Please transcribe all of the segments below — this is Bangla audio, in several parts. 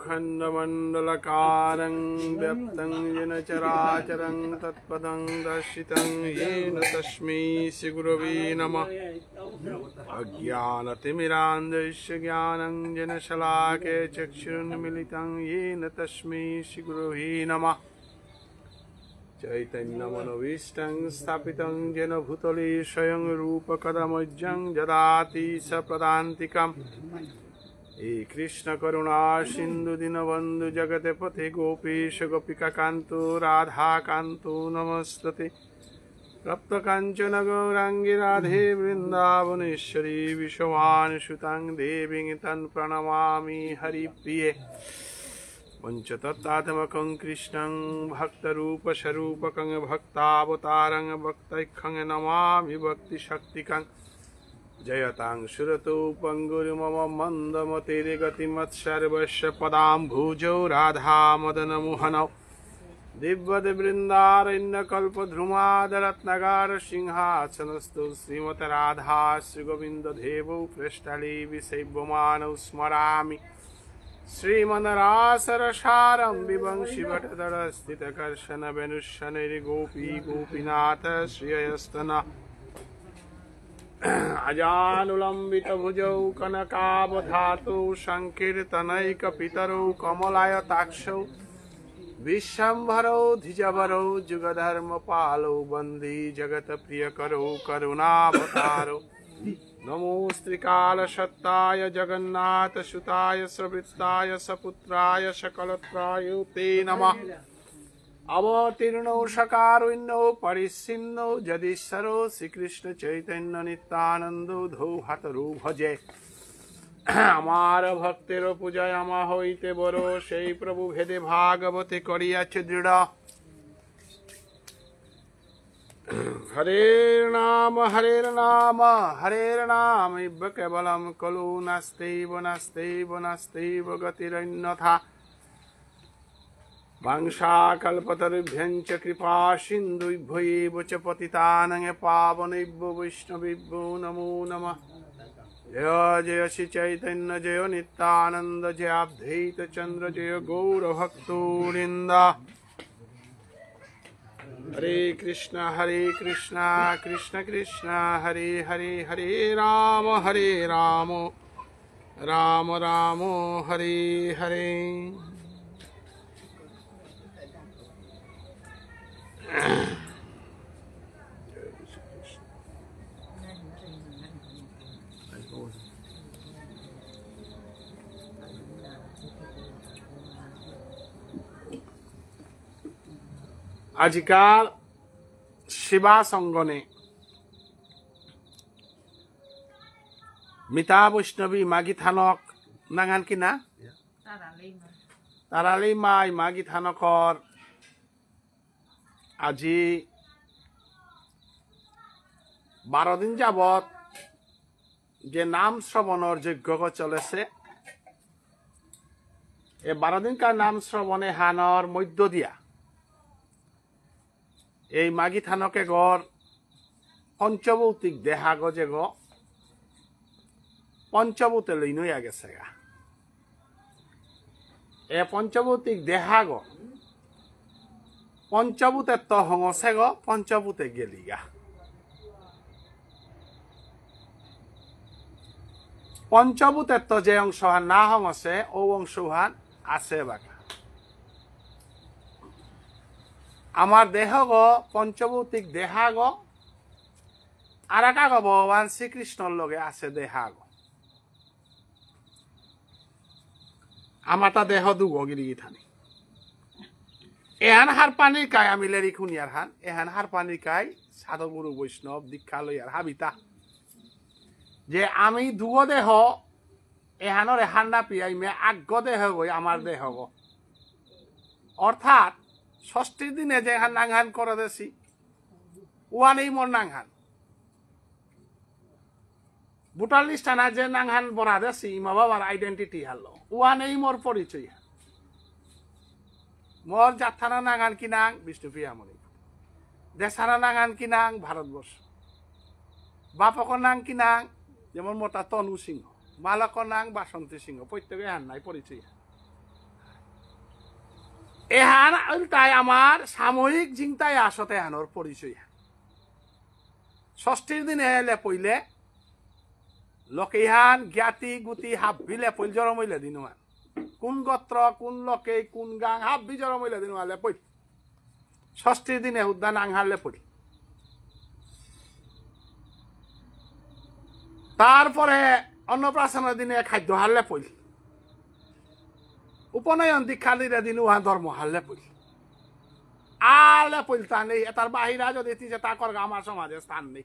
खण्डमण्डलकारं व्याप्तं येन चराचरं तत्पदं दर्शितं येन तस्मै श्रीगुरवे नमः। अज्ञानतिमिरान्धस्य ज्ञानञ्जन शलाके चक्षुरुन्मीलितं येन तस्मै श्रीगुरवे नमः। चैतन्यमनोभीष्टं स्थापितं येन भूतले स्वयं रूपकदमज्जं ददाति सप्रदान्तिकम्। हे कृष्ण करुणा सिंधु दीनबंधु जगतपते गोपीश गोपिका कांतो राधा कांतो नमस्तते। तप्त कांचन गौरांगी राधे वृंदावनेश्वरी विश्वानुसुतां देवीं तं प्रणमामि हरिप्रिये। पंचतत्त्वात्मकं कृष्णं भक्तरूपस्वरूपकं भक्तावतारं भक्तैकं नमामि भक्तिशक्तिकं। जयतां सुरतो पंगुर्मम मंदमतिर्गतिमत्सर्वस्य पदाम्भुजौ राधा मदन मोहनौ। दिव्यद्वृन्दारण्यकल्पद्रुमादरत्नगार सिंहासनस्थौ श्रीमत राधा श्रीगोविन्ददेवौ पृष्ठले विसेव्यमानौ स्मरामि। श्रीमन्रासरसारं विवंशि भटधरस्थितकर्षण वेणुशनैर्गोपी गोपीनाथ श्रियस्तनः। अजानुलम्बितभुजौ कनकावधातौ संकीर्तनैकपितरौ कमलायताक्षौ विश्वम्भरौ द्विजवरौ जुगधर्मपालौ वन्दे जगत्प्रियकरौ करुणावतारौ। नमोऽस्त्रिकालसत्ताय जगन्नाथसुताय सवृत्ताय सपुत्राय सकलत्राय ते नमः। अवतीर्णौ सकारुण्यौ परिच्छिन्नौ जदीश्वरो श्रीकृष्ण चैतन्य नित्यानंदो धौ हातरु भजे। আমার ভক্তের পূজায় আমা হইতে বড় সেই প্রভু ভেদে ভাগবতে করিয়াছে দৃঢ়। হরের নাম হরের নাম ইব কেবলম কলু নাস্তেইব নাস্তেইব নাস্তেইব গতিরন্যথা। वंशाकल्पतरुभ्यञ्च कृपा सिन्धुभ्यैव च पतितानां पावनेभ्यो वैष्णवेभ्यो नमो नमः। जय जय श्री चैतन्य जय नित्यानंद जय अद्वैत चंद्र जय गौरभक्तवृन्द। हरे कृष्ण कृष्ण कृष्ण हरे हरे हरे राम राम राम हरे हरे। आजकल शिवा संगने मिता वैष्णवी मागी थानक नागान किना ताराली माई मागी थानकर আজি 12 দিন যাবত যে নাম শ্রবণের যজ্ঞ চলেছে এই 12 দিনকার নাম শ্রবণে হানর মধ্য দিয়া এই মাগি থানকে গড় পঞ্চভৌতিক দেহাগ যে গ পঞ্চভূতে লইনইয়া গেছে গা। এ পঞ্চভৌতিক দেহাগ पंचभूते तो हंगसे गो पंचभूते गेलिगा। पंचभूते तो जे अंशहान ना हंगसे ओ अंशहान आसे बाका। आमार देह गो पंचभौतिक देहा गो आराटा गो भगवान श्रीकृष्ण लगे आसे देहा गो। आमाटा देह दुगो गिरिगी थानी एहान हार पानी काय आमिलेरी खुनियार हान एहान हार पानी काय साधु गुरु वैष्णव दीक्षा लइयार हाबिता जे आमी दुगो देह एहानर एहान ना पियाई मे आग्ग देह गई आमार देह गो अर्थात 6 दिने जे हान नांगहान करे देसी उआनेई मोर नांगहान 42 टाना जे नांगहान बरा देसी मा बाबार आइडेंटिटी हालो उआनेई मोर परिचय मोर जाथाना नांगान की नांग विष्णुप्रिया मणि देशाना नांगान की नांग भारतवर्ष बापक नांग की नांग যেমন মোটা তনু সিংহ মালকনাং বাসন্তী সিংহ প্রত্যেকে হান নাই পরিচয় এহান তাই আমার সাময়িক জিংতাই আসতে হানোর পরিচয় ষষ্ঠীর দিনে লেপইলে লোকেহান জ্ঞাতি গুতি হাব্বি লেপইল জরমইলে দিনুয়ান কোন গোত্র কোন লোকে কোন গাং হাব্বি জরমইলে দিনুয়া লেপইল ষষ্ঠীর দিনে উদ্যান আংহার লেপইল তারপরে অন্নপ্রাশনের দিনে খাদ্য হারলে পইল উপনয়ন দীক্ষা দিলে দিন উহা ধর্ম হারলে পইল আলে পইল তা নেই তার বাহিরা যদি তিছে তা কর আমার সমাজে স্থান নেই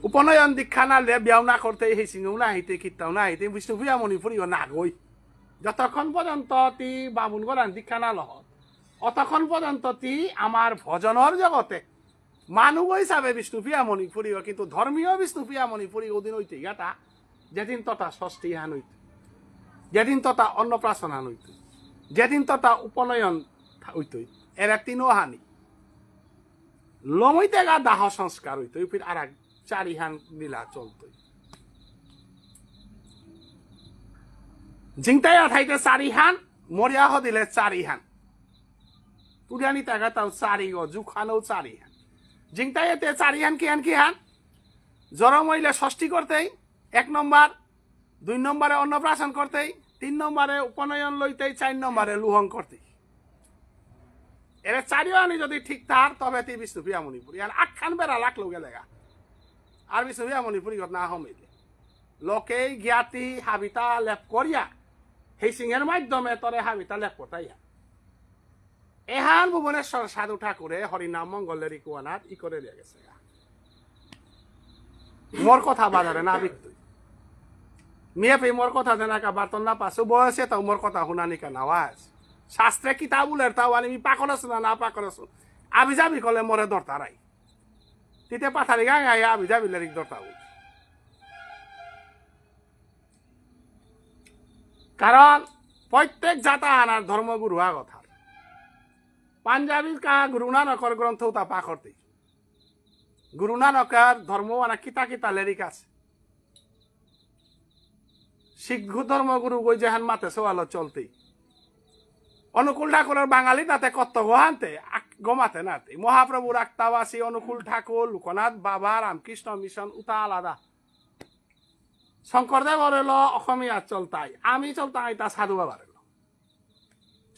উপনয়ন দীক্ষা নালে বিয়াও না করতে সেই সিংহ না হইতে কীর্তাও না হইতে বিষ্ণু প্রিয়া মণিপুরীও না গই যতক্ষণ পর্যন্ত তি বামুন গলান দীক্ষা না লহ অতক্ষণ পর্যন্ত তি আমার ভজনের জগতে মানুষ হিসাবে বিষ্ণুপ্রিয়া মণিপুরী কিন্তু ধর্মীয় বিষ্ণুপ্রিয়া মণিপুরী ওদিন হইতে গাটা যেদিন তথা ষষ্ঠী হান হইত যেদিন তথা অন্নপ্রাশন হান হইত যেদিন তথা উপনয়ন হইত এরা তিনও হানি লমইতে গা দাহ সংস্কার হইত ফির আর এক চারি হান লীলা চলত জিংতাইয়া থাইতে চারি হান মরিয়াহ দিলে চারি হান পুরানি টাকা তাও চারি গো জুখানো চারি হান জিংতাইতে চারি হান কি হান জরম হইলে ষষ্ঠী করতেই 1 নম্বর 2 নম্বরে অন্নপ্রাশন করতেই 3 নম্বরে উপনয়ন লইতেই 4 নম্বরে লুহং করতেই এর চারিও আনি যদি ঠিক তার তবে তি বিষ্ণুপ্রিয়া মণিপুরী আর আখ্যান বেড়া লাগলো গেলেগা আর বিষ্ণুপ্রিয়া মণিপুরী না হমিলে লোকে জ্ঞাতি হাবিতা লেপ করিয়া সেই সিংহের মাধ্যমে তরে হাবিতা লেপ করতাইয়া এহান ভুবনেশ্বর সাধু ঠাকুরে হরিনাম মঙ্গলের ইকুয়ানাথ ই করে দিয়ে গেছে মোর কথা বাজারে না বিকতুই মেয়ে পে মোর কথা জানাকা বার্তন না পাশো বয়সে তাও মোর কথা শুনানি কেন আওয়াজ শাস্ত্রে কিতাবুলের তাও আমি পাকর আছো না পাকর আছো আবি যাবি কলে মরে দরতারাই তিতে পাথারি গাঙাই আবি যাবি লেরিক দরতাবু কারণ প্রত্যেক জাতা আনার ধর্মগুরু কথা পাঞ্জাবির কা গুরু নানকর গ্রন্থ তা পাখরতে গুরু নানকের ধর্ম আনা কিতা কিতা লেরিক আছে শিখ ধর্মগুরু গই যেহান মাতে সোয়ালো চলতে অনুকূল ঠাকুরের বাঙালি তাতে কত গোহান্তে গমাতে নাতে মহাপ্রভুর আক্তাবাসী অনুকূল ঠাকুর লোকনাথ বাবা রামকৃষ্ণ মিশন উতা আলাদা শঙ্করদেবর এলো অসমীয়া চলতাই আমি চলতাই তা সাধু বাবার এলো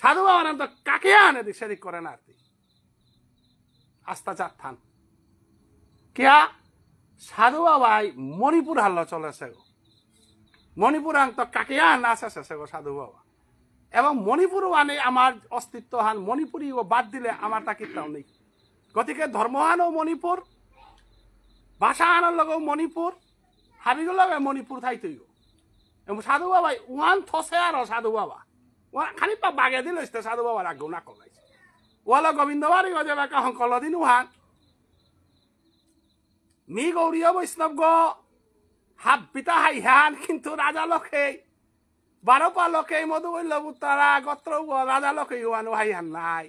সাধু বাবার তো কাকে আনে দিক সেদিক করে না আস্তা চার থান কিয়া সাধু বাবাই মণিপুর হাল্ল চলেছে গো মণিপুর আং তো কাকে আন আছে গো সাধু বাবা এবং মণিপুর আনে আমার অস্তিত্ব হান মণিপুরি ও বাদ দিলে আমার তাকিতাও নেই গতিকে ধর্ম হানও মণিপুর ভাষা আনার লগেও মণিপুর হাবিগুলো লগে মণিপুর থাইতই গো এবং সাধু বাবাই ওয়ান থসে আর সাধু বাবা ওরা খালি পা বাগে দিল সাধু বাবার আগে না কলাইছে ওয়ালা গোবিন্দ বাড়ি গজে বাকা হংকল দিন উহান মি গৌরীয় বৈষ্ণব গো হাব পিতা হাই হান কিন্তু রাজা লোকে 12 পা লোকে মধুবল্ল তারা গোত্র রাজা লোকে ওয়ান হাই হান নাই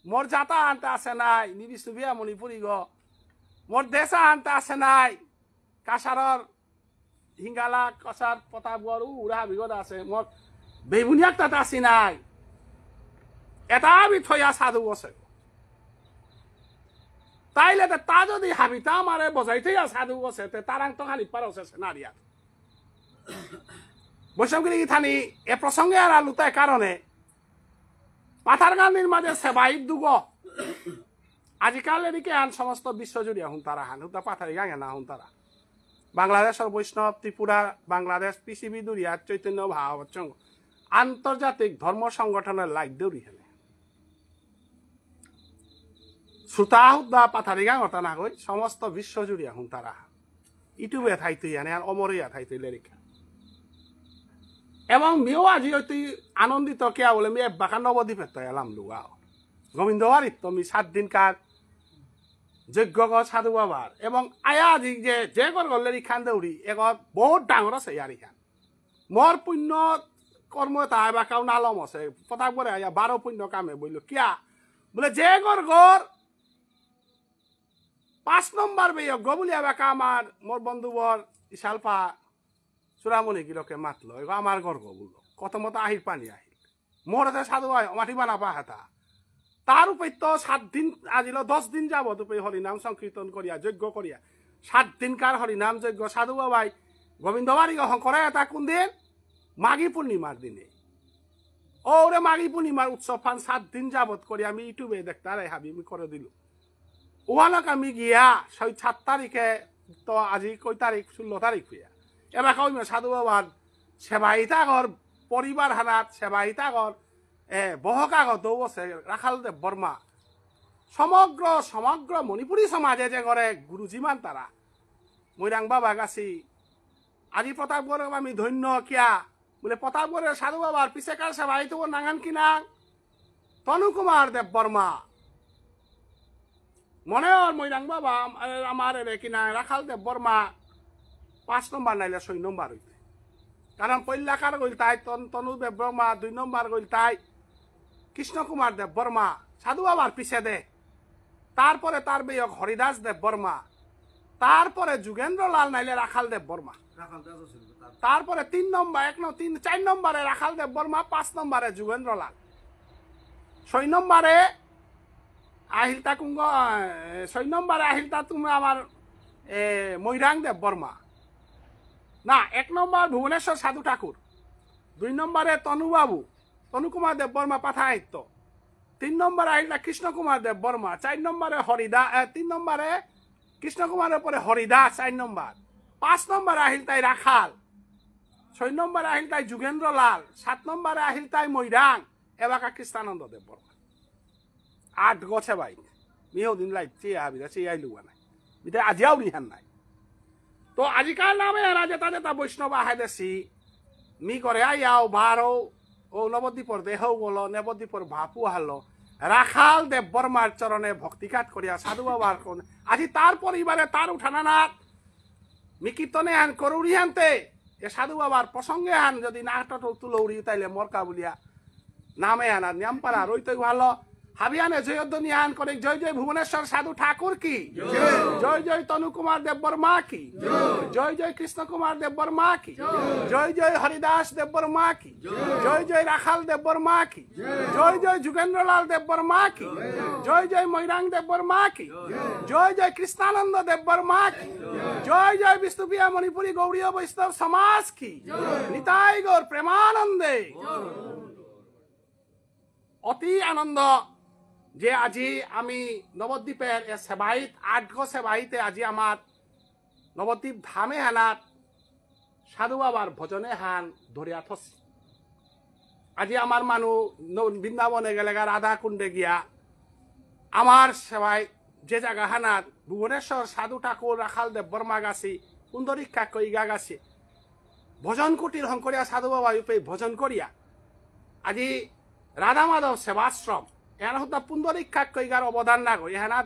মোর জাতা আনতে আসে নাই নিবিষ্ণু বিয়া মণিপুরি গো মোর দেশা আনতে আসে নাই কাছারর হিঙ্গালা কষার প্রতাপগড় উড়া বিগত আছে মোর বেবুনিয়াক তাতে আসি নাই এটা আমি থইয়া সাধু বসে তাইলে তা যদি হাবিতা আমারে বজাই থইয়া সাধু বসে তারাং তো খালি পার আছে নারিয়া বৈষ্ণবগিরি থানি এ প্রসঙ্গে আর আলুতায় কারণে পাথার গান্ধীর মাঝে সেবাই দুগ আজিকাল এদিকে আন সমস্ত বিশ্বজুড়িয়া হুন তারা হান হুতা পাথারি গাঙে না হুন তারা বাংলাদেশের বৈষ্ণব ত্রিপুরা বাংলাদেশ পৃথিবী দুরিয়া চৈতন্য ভাবচঙ্গ আন্তর্জাতিক ধর্ম সংগঠনের লাইক দৌড়ি হেলে শ্রোতা হুদা পাথারি গাঙ অতা না হই সমস্ত বিশ্বজুড়িয়া হুন তারা ইউটিউবে থাইতই আনে আর অমরিয়া থাইতই লেরিকা এবং মেয়েও আজি হয়তো আনন্দিত কেয়া বলে মেয়ে বাঁকা নবদ্বীপের তো এলাম লুগাও গোবিন্দ বাড়ির তুমি 7 দিনকার যজ্ঞ সাধু বাবার এবং আয়া আজি যে গলেরি খান দৌড়ি এগত বহুত ডাঙর আছে ইয়ার খান মোর পুণ্য কর্ম তাই বাঁকাও নালম আছে পতাক বরে আয়া 12 পুণ্য কামে বলল কিয়া বলে যে গর 5 নম্বর বেয়জ্ঞ বলি এবাকা আমার মোর বন্ধুবর ইশালপা চূড়ামণি গিলকে মাতলো এগো আমার গর্ব বললো কত মতো আহির পানি আহিল মোর হাতে সাধু হয় মাটি বানাবা হাতা তার উপর তো 7 দিন আজিল 10 দিন যাব তো হরিনাম সংকীর্তন করিয়া যজ্ঞ করিয়া 7 দিনকার হরিনাম যজ্ঞ সাধু বাবাই গোবিন্দ বাড়ি করে এটা কোন দিন মাঘী পূর্ণিমার দিনে ওরে মাঘী পূর্ণিমার উৎসব ফান 7 দিন যাবত করি আমি ইউটিউবে দেখতে হাবি আমি করে দিল ওখানক আমি গিয়া 7 তারিখে তো আজি কই তারিখ 16 তারিখ হইয়া এবার কই সাধু বাবার সেবাহিতাগর পরিবার হানাত সেবাহিতাগর বহকাগত আছে রাখাল দেব বর্মা সমগ্র মণিপুরী সমাজে যে করে গুরুজিমান তারা মৈরাং বাবা গাছি আজি প্রতাপগড় আমি ধন্য কিয়া বলে প্রতাপগড়ের সাধু বাবার পিছেকার সেবাহিত নাঙান কিনা তনু কুমার দেব বর্মা মনে হয় মৈরাং বাবা আমার কিনা রাখাল দেব বর্মা 5 নম্বর নাইলে 6 নম্বর হইতে কারণ পল্লাকার গইল তাই তনু দেব বর্মা 2 নম্বর গইল তাই কৃষ্ণ কুমার দেব বর্মা সাধু বাবার পিছে দে তারপরে তার বেয়ক হরিদাস দেব বর্মা তারপরে যুগেন্দ্র লাল নাইলে রাখাল দেব বর্মা তারপরে 3 নম্বর 4 নম্বরে রাখাল দেব বর্মা 5 নম্বরে যুগেন্দ্র লাল 6 নম্বরে আহিলতা কুঙ্গ 6 নম্বরে আহিলতা তুমি আমার মৈরাং দেব বর্মা না 1 নম্বর ভুবনেশ্বর সাধু ঠাকুর 2 নম্বরে তনুবাবু তনু কুমার দেব বর্মা পাঠাইত্য 3 নম্বরে আহিলতা কৃষ্ণ কুমার দেব বর্মা 4 নম্বরে হরিদাস 3 নম্বরে কৃষ্ণ কুমারের পরে হরিদাস 4 নম্বর 5 নম্বরে আহিলতাই রাখাল 6 নম্বরে আহিলতাই যুগেন্দ্র লাল 7 নম্বরে আহিলতাই মৈরাং এবাকা কৃষ্ণানন্দ দেব বর্মা 8 গছে ভাই মিও দিন লাই চেয়ে হাবি চেয়ে আইলু নাই বিতে আজিয়াও নিহান নাই তো আজিকাল নামে এরা যেটা বৈষ্ণব আহে দেশি মি করে আইয়াও বারো ও নবদ্বীপর দেহ বলো নবদ্বীপর ভাপু হালো রাখাল দেব বর্মার চরণে ভক্তিঘাত করিয়া সাধু বাবার আজি তার পরিবারে তার উঠানানাথ মি কীর্তনে হান করুড়ি হানতে এ সাধু বাবার প্রসঙ্গে হান যদি নাটক তুলৌড়ি তাইলে মরকা বলিয়া নামে আনার নিয়মপাড়া রইতই ভালো হাবিয়ানে জয়ধ্বনি আন করে জয় জয় ভুবনেশ্বর সাধু ঠাকুর কি জয় জয় তনু কুমার দেব বর্মা কি জয় জয় কৃষ্ণ কুমার দেব বর্মা কি জয় জয় হরিদাস দেব বর্মা কি জয় জয় রাখাল দেব বর্মা কি জয় জয় যুগেন্দ্রলাল দেব বর্মা কি জয় জয় মৈরাং দেব বর্মা কি জয় জয় কৃষ্ণানন্দ দেব বর্মা কি জয় জয় বিষ্ণুপ্রিয়া মণিপুরী গৌড়ীয় বৈষ্ণব সমাজ কি নিতাই গৌর প্রেমানন্দে অতি আনন্দ যে আজি আমি নবদ্বীপের সেবাহিত 8 সেবাহিতে আজি আমার নবদ্বীপ ধামে হানাত সাধু বাবার ভজনে হান ধরিয়া থসি আজি আমার মানুষ বৃন্দাবনে গেলে রাধা কুণ্ডে গিয়া আমার সেবাই যে জায়গা হানাত ভুবনেশ্বর সাধু ঠাকুর রাখাল দেব বর্মা গাছি সুন্দরীক্ষা কইগা গাছি ভজন কুটির হংকরিয়া সাধু বাবা ভজন করিয়া আজি রাধা মাধব সেবাশ্রম এখানে হতো পুন্দরীক্ষা কইগার অবদান না গো এখানে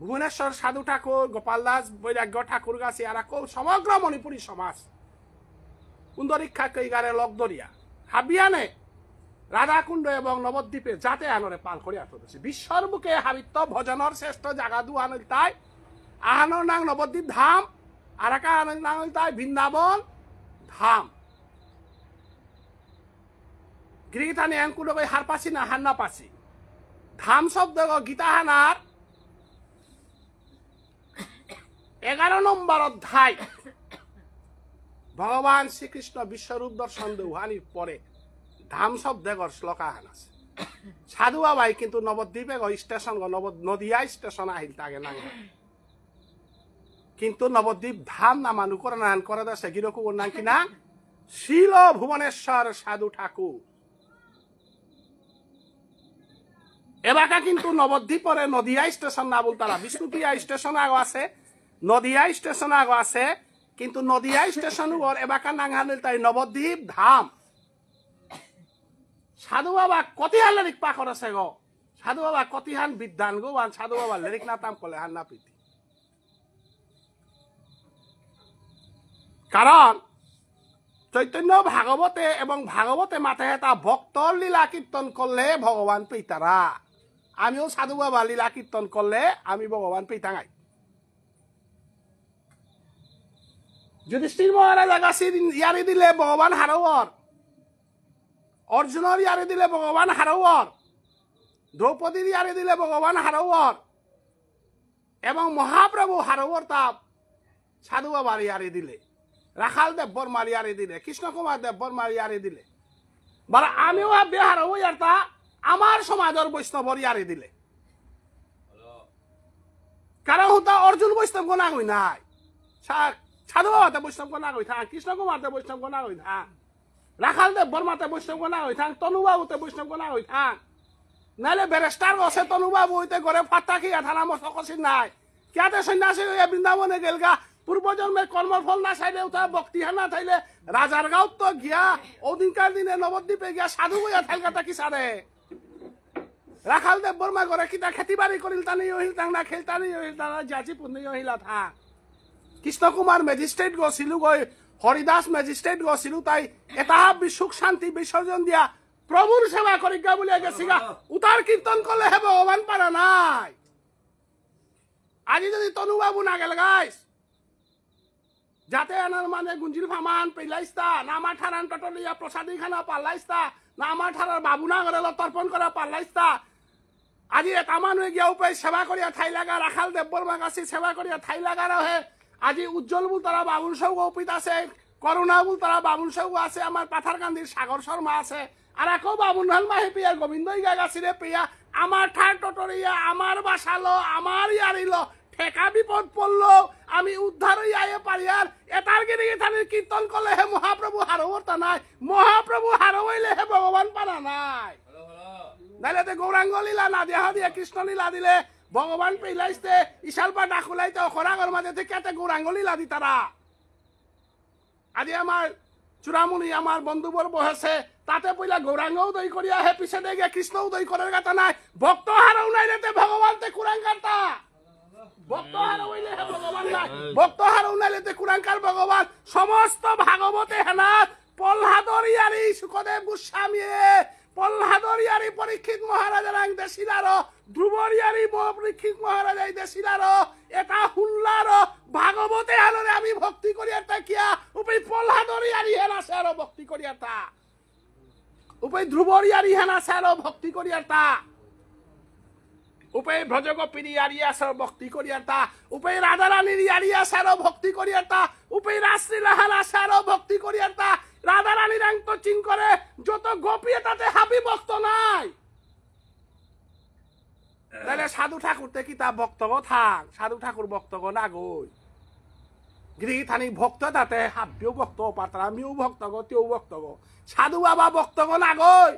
ভুবনেশ্বর সাধু ঠাকুর গোপাল দাস বৈরাগ্য ঠাকুর গাছি আর সমগ্র মণিপুরী সমাজ পুন্দরীক্ষা কইগারে লগদরিয়া হাবিয়ানে রাধাকুণ্ড এবং নবদ্বীপে যাতে আনরে পাল করিয়া তুলেছে বিশ্বর বুকে হাবিত্য ভজনের শ্রেষ্ঠ জায়গা দু আনল তাই আহানোর নাং নবদ্বীপ ধাম আর একা আনল নাং তাই বৃন্দাবন ধাম গিরিথানে এঙ্কুলো কই হার পাছি না হার না পাছি ধাম শব্দ গীতা হানার 11 নম্বর অধ্যায় ভগবান শ্রীকৃষ্ণ বিশ্বরূপ দর্শন দেওয়ানির পরে ধাম শব্দের শ্লোকা হান আছে সাধু বাবাই কিন্তু নবদ্বীপে স্টেশন নদিয়া স্টেশন আহিল তাকে না কিন্তু নবদ্বীপ ধাম নামানু করে নান করে দেশে গিরকু নাম কিনা শিল ভুবনেশ্বর সাধু ঠাকুর এবাকা কিন্তু নবদ্বীপরে নদিয়া স্টেশন না বলতারা বিষ্ণুপ্রিয়া স্টেশন আগো আছে নদিয়া স্টেশন আগো আছে কিন্তু নদিয়া স্টেশন এবাকা নাঙ্গানিল তাই নবদ্বীপ ধাম সাধু বাবা কতিহান লেরিক পাখর আছে গো সাধু বাবা কতিহান বিদ্যান গো সাধু বাবা লেরিক না তাম কলে হান না প্রীতি কারণ চৈতন্য ভাগবতে এবং ভাগবতে মাথায় এটা ভক্তর লীলা কীর্তন করলে ভগবান পেতারা আমিও সাধু বাবা লীলা কীর্তন করলে আমি ভগবান পেতাঙাই যুধিষ্ঠির মহারাজা গাছির ইয়ারি দিলে ভগবান হারওয়ার, অর্জুনের ইয়ারি দিলে ভগবান হারওয়ার, দ্রৌপদীর ইয়ারি দিলে ভগবান হারওয়ার, এবং মহাপ্রভু হারওয়ার তাপ সাধু বাবার ইয়ারি দিলে, রাখাল দেব্বর মারিয়ারি দিলে, কৃষ্ণ কুমার দেব্বর মারিয়ারি দিলে, বলে আমিও বিহার ইয়ারটা আমার সমাজের বৈষ্ণবর ইয়ারি দিলে। কারণ হুতা অর্জুন বৈষ্ণব গোনা হই নাই, সাধু বাবাতে বৈষ্ণব গোনা হই থাক, কৃষ্ণ কুমারতে বৈষ্ণব গোনা হই থাক, রাখাল দেব্বর মাতে বৈষ্ণব গোনা হই থাক, তনুবাবুতে বৈষ্ণব গোনা হই থাক, নাইলে বেরেস্টার গছে তনুবাবু হইতে ঘরে ফাটা খেয়ে থানা মস্ত কষি নাই, কিয়াতে সন্ন্যাসী হইয়া বৃন্দাবনে গেলগা, পূর্বজন্মের কর্মফল না চাইলে উঠা ভক্তি না থাইলে রাজার গাঁত তো গিয়া ওদিনকার দিনে নবদ্বীপে গিয়া সাধু হইয়া থাইলগাটা কি সারে। রাখাল দেব বর্মা করে কিতা খেতি বাড়ি করিল টানি হইল টাং না খেলতানি হইল টানা জাজি পুণ্য হইলা থা। কৃষ্ণ কুমার ম্যাজিস্ট্রেট গছিলু গই, হরিদাস ম্যাজিস্ট্রেট গছিলু, তাই এটা সুখ শান্তি বিসর্জন দিয়া প্রভুর সেবা করি গা বলিয়া গেছিগা, উতার কীর্তন করলে হে ভগবান পারা নাই। আজি যদি তনুবাবু না গেল গাইস, যাতে আনার মানে গুঞ্জিল ফামান পেলাইস্তা না আমার ঠারান টটলিয়া প্রসাদী খানা পাল্লাইস্তা না আমার ঠারার বাবুনা করে তর্পণ করে পাল্লাইস্তা, আজি এটা মানুহে গিয়া উপায় সেবা করিয়া ঠাই লাগা, রাখাল দেব্বর মাগাছি সেবা করিয়া ঠাই লাগা রহে। আজি উজ্জ্বল বুল তারা বাবুল সৌগ উপিত আছে, করুণা বুল তারা বাবুল সৌগ আছে, আমার পাথারকান্দির সাগর শর্মা আছে, আর একো বাবুল হাল মাহে পিয়া গোবিন্দই গাগাছিরে পিয়া আমার ঠার টটরিয়া আমার বাসালো আমার ইয়ারিল ঠেকা বিপদ পড়লো আমি উদ্ধার হইয়া পারি। আর এটার গিয়ে থানির কীর্তন করলে হে মহাপ্রভু হারওতা নাই, মহাপ্রভু হারওয়াইলে হে ভগবান পারা নাই। নাইলে গৌরাঙ্গ লীলা না দেহা দিয়ে কৃষ্ণ লীলা দিলে ভগবান পেলাইছে, ইশালপা ডাকুলাইতে অখরাগর মাঝে থেকে এতে গৌরাঙ্গ লীলা দি তারা। আজি আমার চূড়ামণি আমার বন্ধুবর বহেছে, তাতে পইলা গৌরাঙ্গও দই করিয়া হে পিছে দিয়ে কৃষ্ণও দই করার গাতা নাই, ভক্ত হারাও নাই রেতে ভগবান তে কুরাঙ্গারটা, ভক্ত হারাইলে হে ভগবান নাই, ভক্ত হারাও নাইলে কুরাঙ্কার ভগবান। সমস্ত ভাগবতে হেনাত প্রহ্লাদর ইয়ারি সুখদেব গোস্বামীয়ে, প্রহ্লাদর ইয়ারি পরীক্ষিত মহারাজার আং দেশিলার, ধ্রুবর ইয়ারি পরীক্ষিত মহারাজাই দেশিলার, এটা হুল্লার ভাগবতে হালরে আমি ভক্তি করিয়া কিয়া উপই প্রহ্লাদর ইয়ারি হেনাছে আরো ভক্তি করিয়া তা, উপই ধ্রুবর ইয়ারি হেনাছে আরো ভক্তি করিয়া তা, উপে ব্রজগোপিনী ইয়ারি আছে ভক্তি করিয়া তা, উপে রাধারানীর ইয়ারি আছে আরো ভক্তি করিয়া তা, উপে রাসলীলাহাল আছে আরো ভক্তি করিয়া তা। রাধারানীর আং তো চিন করে যত গোপী তাতে হাবি ভক্ত নাই, তাহলে সাধু ঠাকুরতে কি তা ভক্তগ থাক, সাধু ঠাকুর ভক্তগ না গই গৃহী থানি ভক্ত তাতে হাবিও ভক্ত পাত্রা আমিও ভক্তগ তেও ভক্তগ, সাধু বাবা ভক্তগ না গই।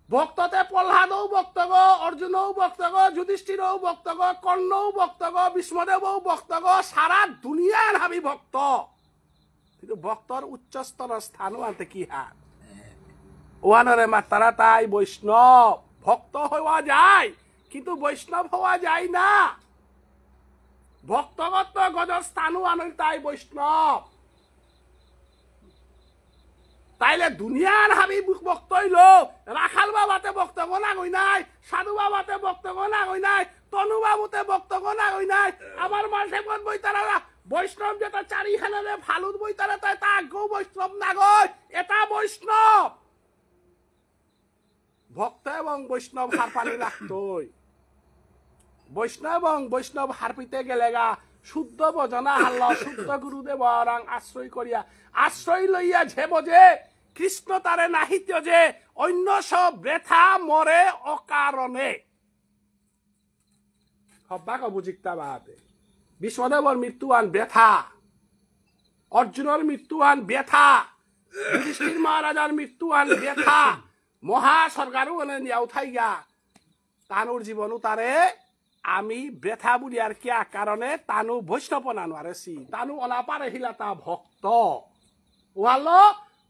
ভক্ততে প্রহ্লাদও ভক্তগ, অর্জুনও ভক্তগ, যুধিষ্ঠিরও ভক্তগ, কর্ণও ভক্তগ, ভীষ্মদেবও ভক্তগ, সারা দুনিয়ার হাবি ভক্ত, কিন্তু ভক্তর উচ্চ স্তরের স্থানও আনতে কি হাত ওয়ানরে মাতারা তাই বৈষ্ণব। ভক্ত হওয়া যায় কিন্তু বৈষ্ণব হওয়া যায় না, ভক্তগত গজর স্থানও আনল তাই বৈষ্ণব। তাইলে দুনিয়ার হাবি ভক্ত হইল, রাখাল বাবাতে বক্তব্য না গই নাই, সাধু বাবাতে বক্তব্য না গই নাই, তনু বাবুতে বক্তব্য না গই নাই, আমার মালঠেপত বই তারা বৈষ্ণব যেটা চারিখানে ফালুত বই তারা তাই তা আগেও বৈষ্ণব না গই, এটা বৈষ্ণব। ভক্ত এবং বৈষ্ণব হার পানি রাখতই, বৈষ্ণব এবং বৈষ্ণব হারপিতে গেলেগা শুদ্ধ বজনা হাল্ল শুদ্ধ গুরুদেব আশ্রয় করিয়া আশ্রয় লইয়া যে বজে কৃষ্ণ তারে নাহিত যে অন্য সব বৃথা মরে অকারণে। হব্বাক বুঝিকতা বাদে বিষ্ণুদেবর মৃত্যু আন ব্যথা, অর্জুনের মৃত্যু আন ব্যথা, যুধিষ্ঠির মহারাজার মৃত্যু আন ব্যথা, মহা সরকারও নিয়া উঠাই গা তানুর জীবনও তারে আমি ব্যথা বলি আর কিয়া কারণে তানু বৈষ্ণব নানুয়ারেছি, তানু অনাপারে হিলা তা ভক্ত ওয়ালো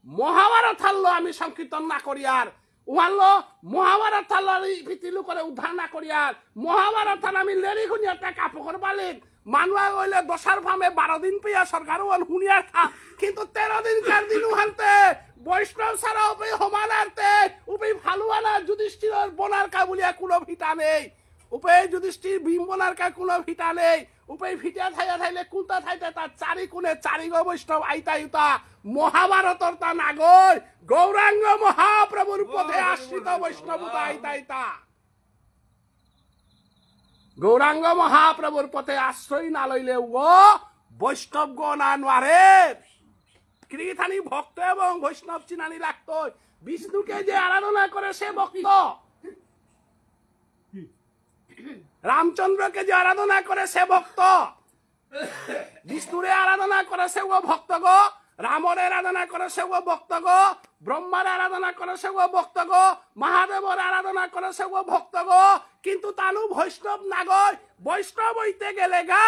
মহাভারত হারলো আমি সংকীর্তন না করিয়ার, ওয়ালো মহাভারত হারলো পিতিলু করে উদ্ধার না করিয়ার, মহাভারত হার আমি লেরি শুনিয়ার তা কাপড় বালিন মানুয়া গইলে দশার ফামে 12 দিন পেয়া সরকারও শুনিয়ার থা, কিন্তু 13 দিন 4 দিন হানতে বৈষ্ণব ছাড়া উপে সমান আনতে উপে ভালুয়ানা যুধিষ্ঠির বনার কা বলিয়া কোনো ভিটা নেই, উপে যুধিষ্ঠির ভীম বনার কা কোনো ভিটা নেই, উপায় ফিটিয়া থাইয়া থাইলে কুলতা থাইতে তার চারি কোণে চারি গো বৈষ্ণব আইতা ইউতা মহাভারতর তা নাগর গৌরাঙ্গ মহাপ্রভুর পথে আশ্রিত বৈষ্ণব আইতা ইতা গৌরাঙ্গ মহাপ্রভুর পথে আশ্রয় না লইলে ও বৈষ্ণব গণ আনোয়ারে কৃথানি ভক্ত এবং বৈষ্ণব চিনানি লাগতো বিষ্ণুকে যে আরাধনা করে সে ভক্ত রামচন্দ্রকে যে আরাধনা করে সে ভক্ত বিষ্ণুরে আরাধনা করে সে ও ভক্ত গো রামরে আরাধনা করে সে ও ভক্ত গো ব্রহ্মার আরাধনা করে সে ও ভক্ত গো মহাদেবর আরাধনা করে সে ও ভক্ত গো কিন্তু তানু বৈষ্ণব নাগর বৈষ্ণব হইতে গেলে গা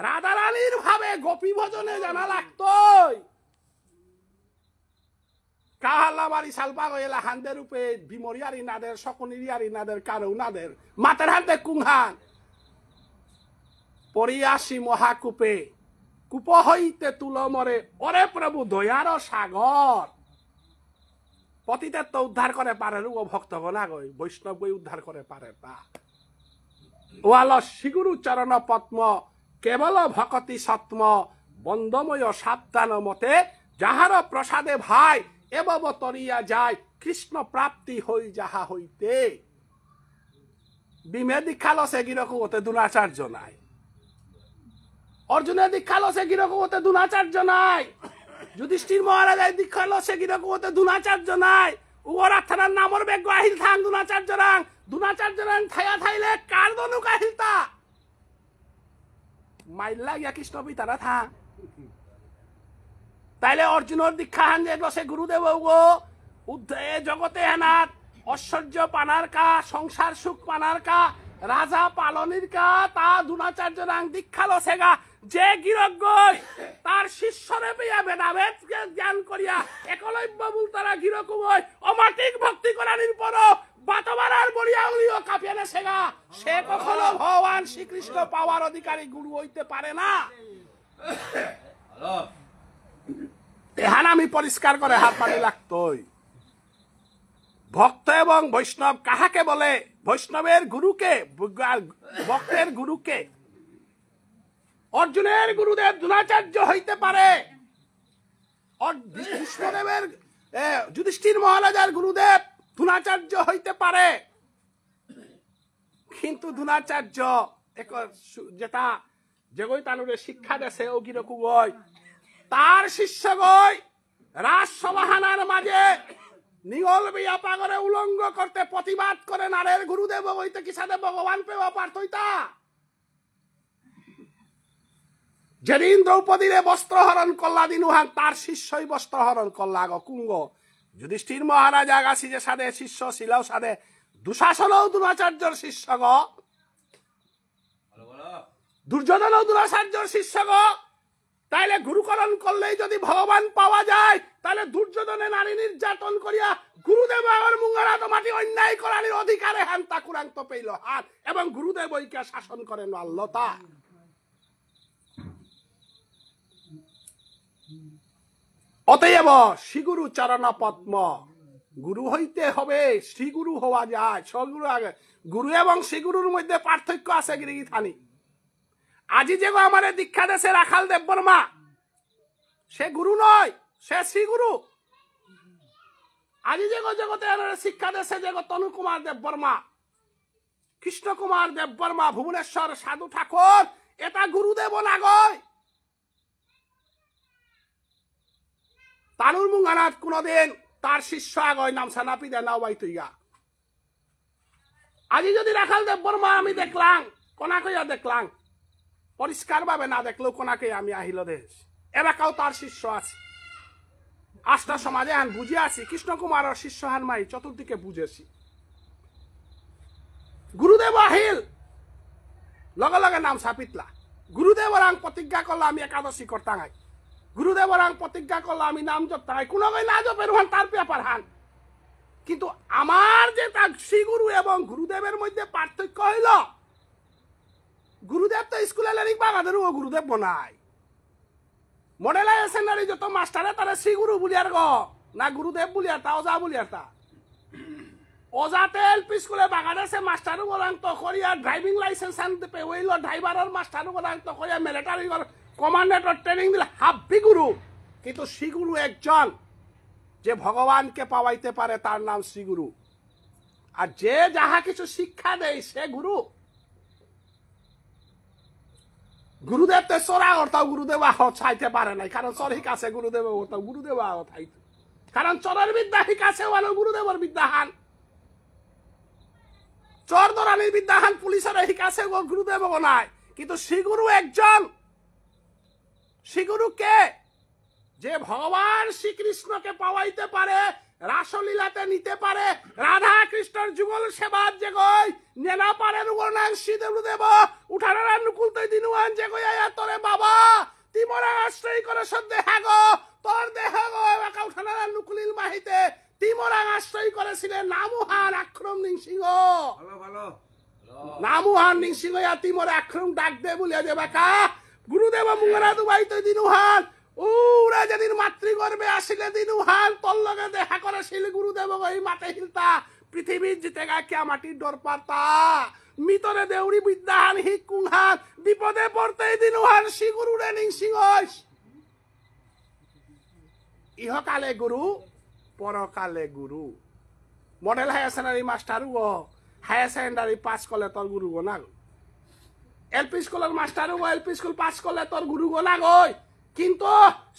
রাধারানীর ভাবে গোপী ভজনে জানা লাগতোই কাহাল্লা বাড়ি সালপা গেলা হান্দের রূপে বিমরিয়ারি নাদের সকনিরিয়ারি নাদের কারৌ নাদের মাতের হাতে কুংহান পরিয়াসি মহাকূপে কূপ হইতে তুলো মরে ওরে প্রভু দয়ার সাগর পতিতের তো উদ্ধার করে পারে ও ভক্তগণ আগই বৈষ্ণব গই উদ্ধার করে পারে তা ওয়াল শিগুরু চরণ পদ্ম কেবল ভকতি সত্ম বন্দময় সাবধান মতে যাহার প্রসাদে ভাই এবব তরিয়া যায় কৃষ্ণ প্রাপ্তি হই যাহা হইতে বিমে দীক্ষালো সে গিরকু হতে দুরাচার্য নাই অর্জুনের দীক্ষালো সে গিরকু হতে দুরাচার্য নাই যুধিষ্ঠির মহারাজায় দীক্ষালো সে গিরকু হতে দুরাচার্য নাই উগরা থানার নামর বেগ আহিল থাং দুরাচার্য রাং থাইয়া থাইলে কার দনু কাহিলতা মাইল্লা গিয়া কৃষ্ণ পিতারা থা তাইলে অর্জুনের দীক্ষা হান যেগুলো সে গুরুদেব গো জগতে হেনাত ঐশ্বর্য পানার কা সংসার সুখ পানার কা রাজা পালনির কা তা দুনাচার্য রাং দীক্ষালো সেগা যে গিরক গই তার শিষ্যরে পেয়া বেদাবেদ জ্ঞান করিয়া একলব্য বল তারা গিরক গই অমাটিক ভক্তি করানির পর বাতবারার বড়িয়া উলিও কাপিয়ানে সেগা সে কখনো ভগবান শ্রীকৃষ্ণ পাওয়ার অধিকারী গুরু হইতে পারে না এহান আমি পরিষ্কার করে হাত পানি লাগতোই ভক্ত এবং বৈষ্ণব কাহাকে বলে বৈষ্ণবের গুরুকে ভক্তের গুরুকে অর্জুনের গুরুদেব দ্রোণাচার্য হইতে পারে ভীষ্মদেবের যুধিষ্ঠির মহারাজার গুরুদেব দ্রোণাচার্য হইতে পারে কিন্তু দ্রোণাচার্য যেটা যেগই তানুরে শিক্ষা দেশে ও কিরকম গই তার শিষ্য গই রাজসভাহানার মাঝে নিগল বিয়া পাগরে উলঙ্গ করতে প্রতিবাদ করে নারের গুরুদেব হইতে কি সাথে ভগবান পেওয়া পারতইতা যেদিন দ্রৌপদীরে বস্ত্র হরণ করলা দিনুহান তার শিষ্যই বস্ত্র হরণ করলা গো কুঙ্গ যুধিষ্ঠির মহারাজ আগাছি যে সাথে শিষ্য ছিল সাথে দুঃশাসনও দ্রোণাচার্যর শিষ্য গ দুর্যোধনও দ্রোণাচার্যর শিষ্য গ তাইলে গুরুকরণ করলেই যদি ভগবান পাওয়া যায় তাহলে দুর্যোধনে নারী নির্যাতন করিয়া গুরুদেব আমার মুঙ্গরাত মাটি অন্যায় করার অধিকারে হান তাকুরান্ত পেইল হাত এবং গুরুদেব ঐক্য শাসন করেন আল্লতা অতএব শ্রীগুরু চরণ পদ্ম গুরু হইতে হবে শ্রীগুরু হওয়া যায় সগুরু আগে গুরু এবং শ্রীগুরুর মধ্যে পার্থক্য আছে গিরি থানি আজি যে আমার দীক্ষা দেশে রাখাল দেব বর্মা সে গুরু নয় সে শ্রীগুরু আজি যে জগতে শিক্ষা দেশে যে তনু কুমার দেব বর্মা কৃষ্ণ কুমার দেব বর্মা ভুবনেশ্বর সাধু ঠাকুর এটা গুরুদেব না গয় তানুর মুঙ্গানাথ কোনদিন তার শিষ্য আগয় নামসা নাপি দে নাও বাই তুইগা আজি যদি রাখাল দেব বর্মা আমি দেখলাম কোনা কইয়া দেখলাম পরিষ্কার ভাবে না দেখলেও কোনাকে আমি আহিল দেশ এলাকাও তার শিষ্য আছে আস্থা সমাজে হান বুঝে আছি কৃষ্ণ কুমারের শিষ্য হান মাই চতুর্দিকে বুঝেছি গুরুদেব আহিল লগে লগে নাম সাপিতলা গুরুদেব রাং প্রতিজ্ঞা করলে আমি একাদশী করতাঙাই গুরুদেব রাং প্রতিজ্ঞা করলে আমি নাম জপতাঙাই কোনো না জপের হান তার ব্যাপার হান কিন্তু আমার যে তার শ্রীগুরু এবং গুরুদেবের মধ্যে পার্থক্য হইল গুরুদেব তো স্কুলে লেরিক বাগাদেরও ও গুরুদেব বনাই মডেলাইজেশন যত মাস্টারে তারা শ্রীগুরু বলিয়ার গ না গুরুদেব বলিয়ার তা ওজা বলিয়ার তা ওজাতে এলপি স্কুলে বাংলাদেশে মাস্টারও গলাং তো করিয়া ড্রাইভিং লাইসেন্স আনতে পে ওইল ড্রাইভারের মাস্টারও গলাং তো করিয়া মিলিটারি কমান্ডেন্টর ট্রেনিং দিলে হাব্বি গুরু কিন্তু শ্রীগুরু একজন যে ভগবানকে পাওয়াইতে পারে তার নাম শ্রীগুরু আর যে যাহা কিছু শিক্ষা দেয় সে গুরু গুরুদেব তো চোরা করতাও গুরুদেব চাইতে পারে নাই কারণ চর শিকাছে গুরুদেব করতাও গুরুদেব থাইতো কারণ চরের বিদ্যা শিকাছে গুরুদেবর বিদ্যাহান চর দরানির বিদ্যাহান পুলিশের শিকাছে গুরুদেব নাই কিন্তু শ্রীগুরু একজন শ্রীগুরু কে যে ভগবান শ্রীকৃষ্ণকে পাওয়াইতে পারে রাসলীলাতে নিতে পারে রাধা কৃষ্ণের যুগল সেবার যে গই নেনা পারে রুগনাং শ্রীদেব উঠানারা নুকুলতে দিনুয়ান যে গই আয়া তোরে বাবা তিমরা আশ্রয় করে সদ্যে হাগো তোর দেহ গো একা উঠানারা নুকুলিল মাহিতে তিমরা আশ্রয় করেছিলেন নামুহান আক্রম নিংসিংহ ভালো ভালো নামুহান নিংসিংহ তিমরা আক্রম ডাক দে বলিয়া যে বাকা গুরুদেব মুঙ্গরা দুবাইতে দিনুহান ওরা যেদিন মাতৃগর্ভে আসিলে দিনুহান তোর লগে দেখা করেছিল গুরুদেব এই মাঠে হিলতা পৃথিবীর জিতে গা কে মাটির ডর পাতা মিতরে দেউরি বিদ্যাহান হিকুংহান বিপদে পড়তে দিনুহান শ্রী গুরু রেনিং সিংহ ইহকালে গুরু পরকালে গুরু মডেল হায়ার সেকেন্ডারি মাস্টার গো হায়ার সেকেন্ডারি পাস করলে তোর গুরু গো না এলপি স্কুলের মাস্টার গো এলপি স্কুল পাস করলে তোর গুরু গো না গই কিন্তু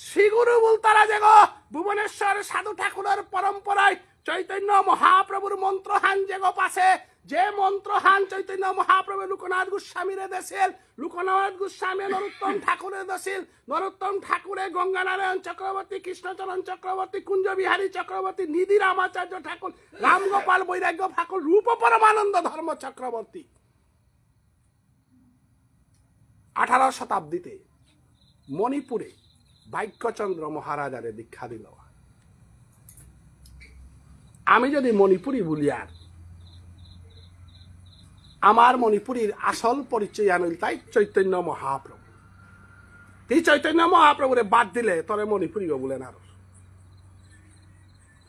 শ্রীগুরু বলতারা যে গো ভুবনেশ্বর সাধু ঠাকুরের পরম্পরায় চৈতন্য মহাপ্রভুর মন্ত্রহান যে গো পাশে যে মন্ত্রহান চৈতন্য মহাপ্রভু লোকনাথ গোস্বামীরে দেছিল লোকনাথ গোস্বামী নরোত্তম ঠাকুরে দেছিল নরোত্তম ঠাকুরে গঙ্গানারায়ণ চক্রবর্তী কৃষ্ণচরণ চক্রবর্তী কুঞ্জ বিহারী চক্রবর্তী নিধি রামাচার্য ঠাকুর রামগোপাল বৈরাগ্য ঠাকুর রূপ পরমানন্দ ধর্ম চক্রবর্তী 18 শতাব্দীতে মণিপুরে ভাগ্যচন্দ্র মহারাজারে দীক্ষা দিল আমি যদি মণিপুরী বলি আর আমার মণিপুরীর আসল পরিচয় আনিল তাই চৈতন্য মহাপ্রভু এই চৈতন্য মহাপ্রভুরে বাদ দিলে তোরে মণিপুরী বলে না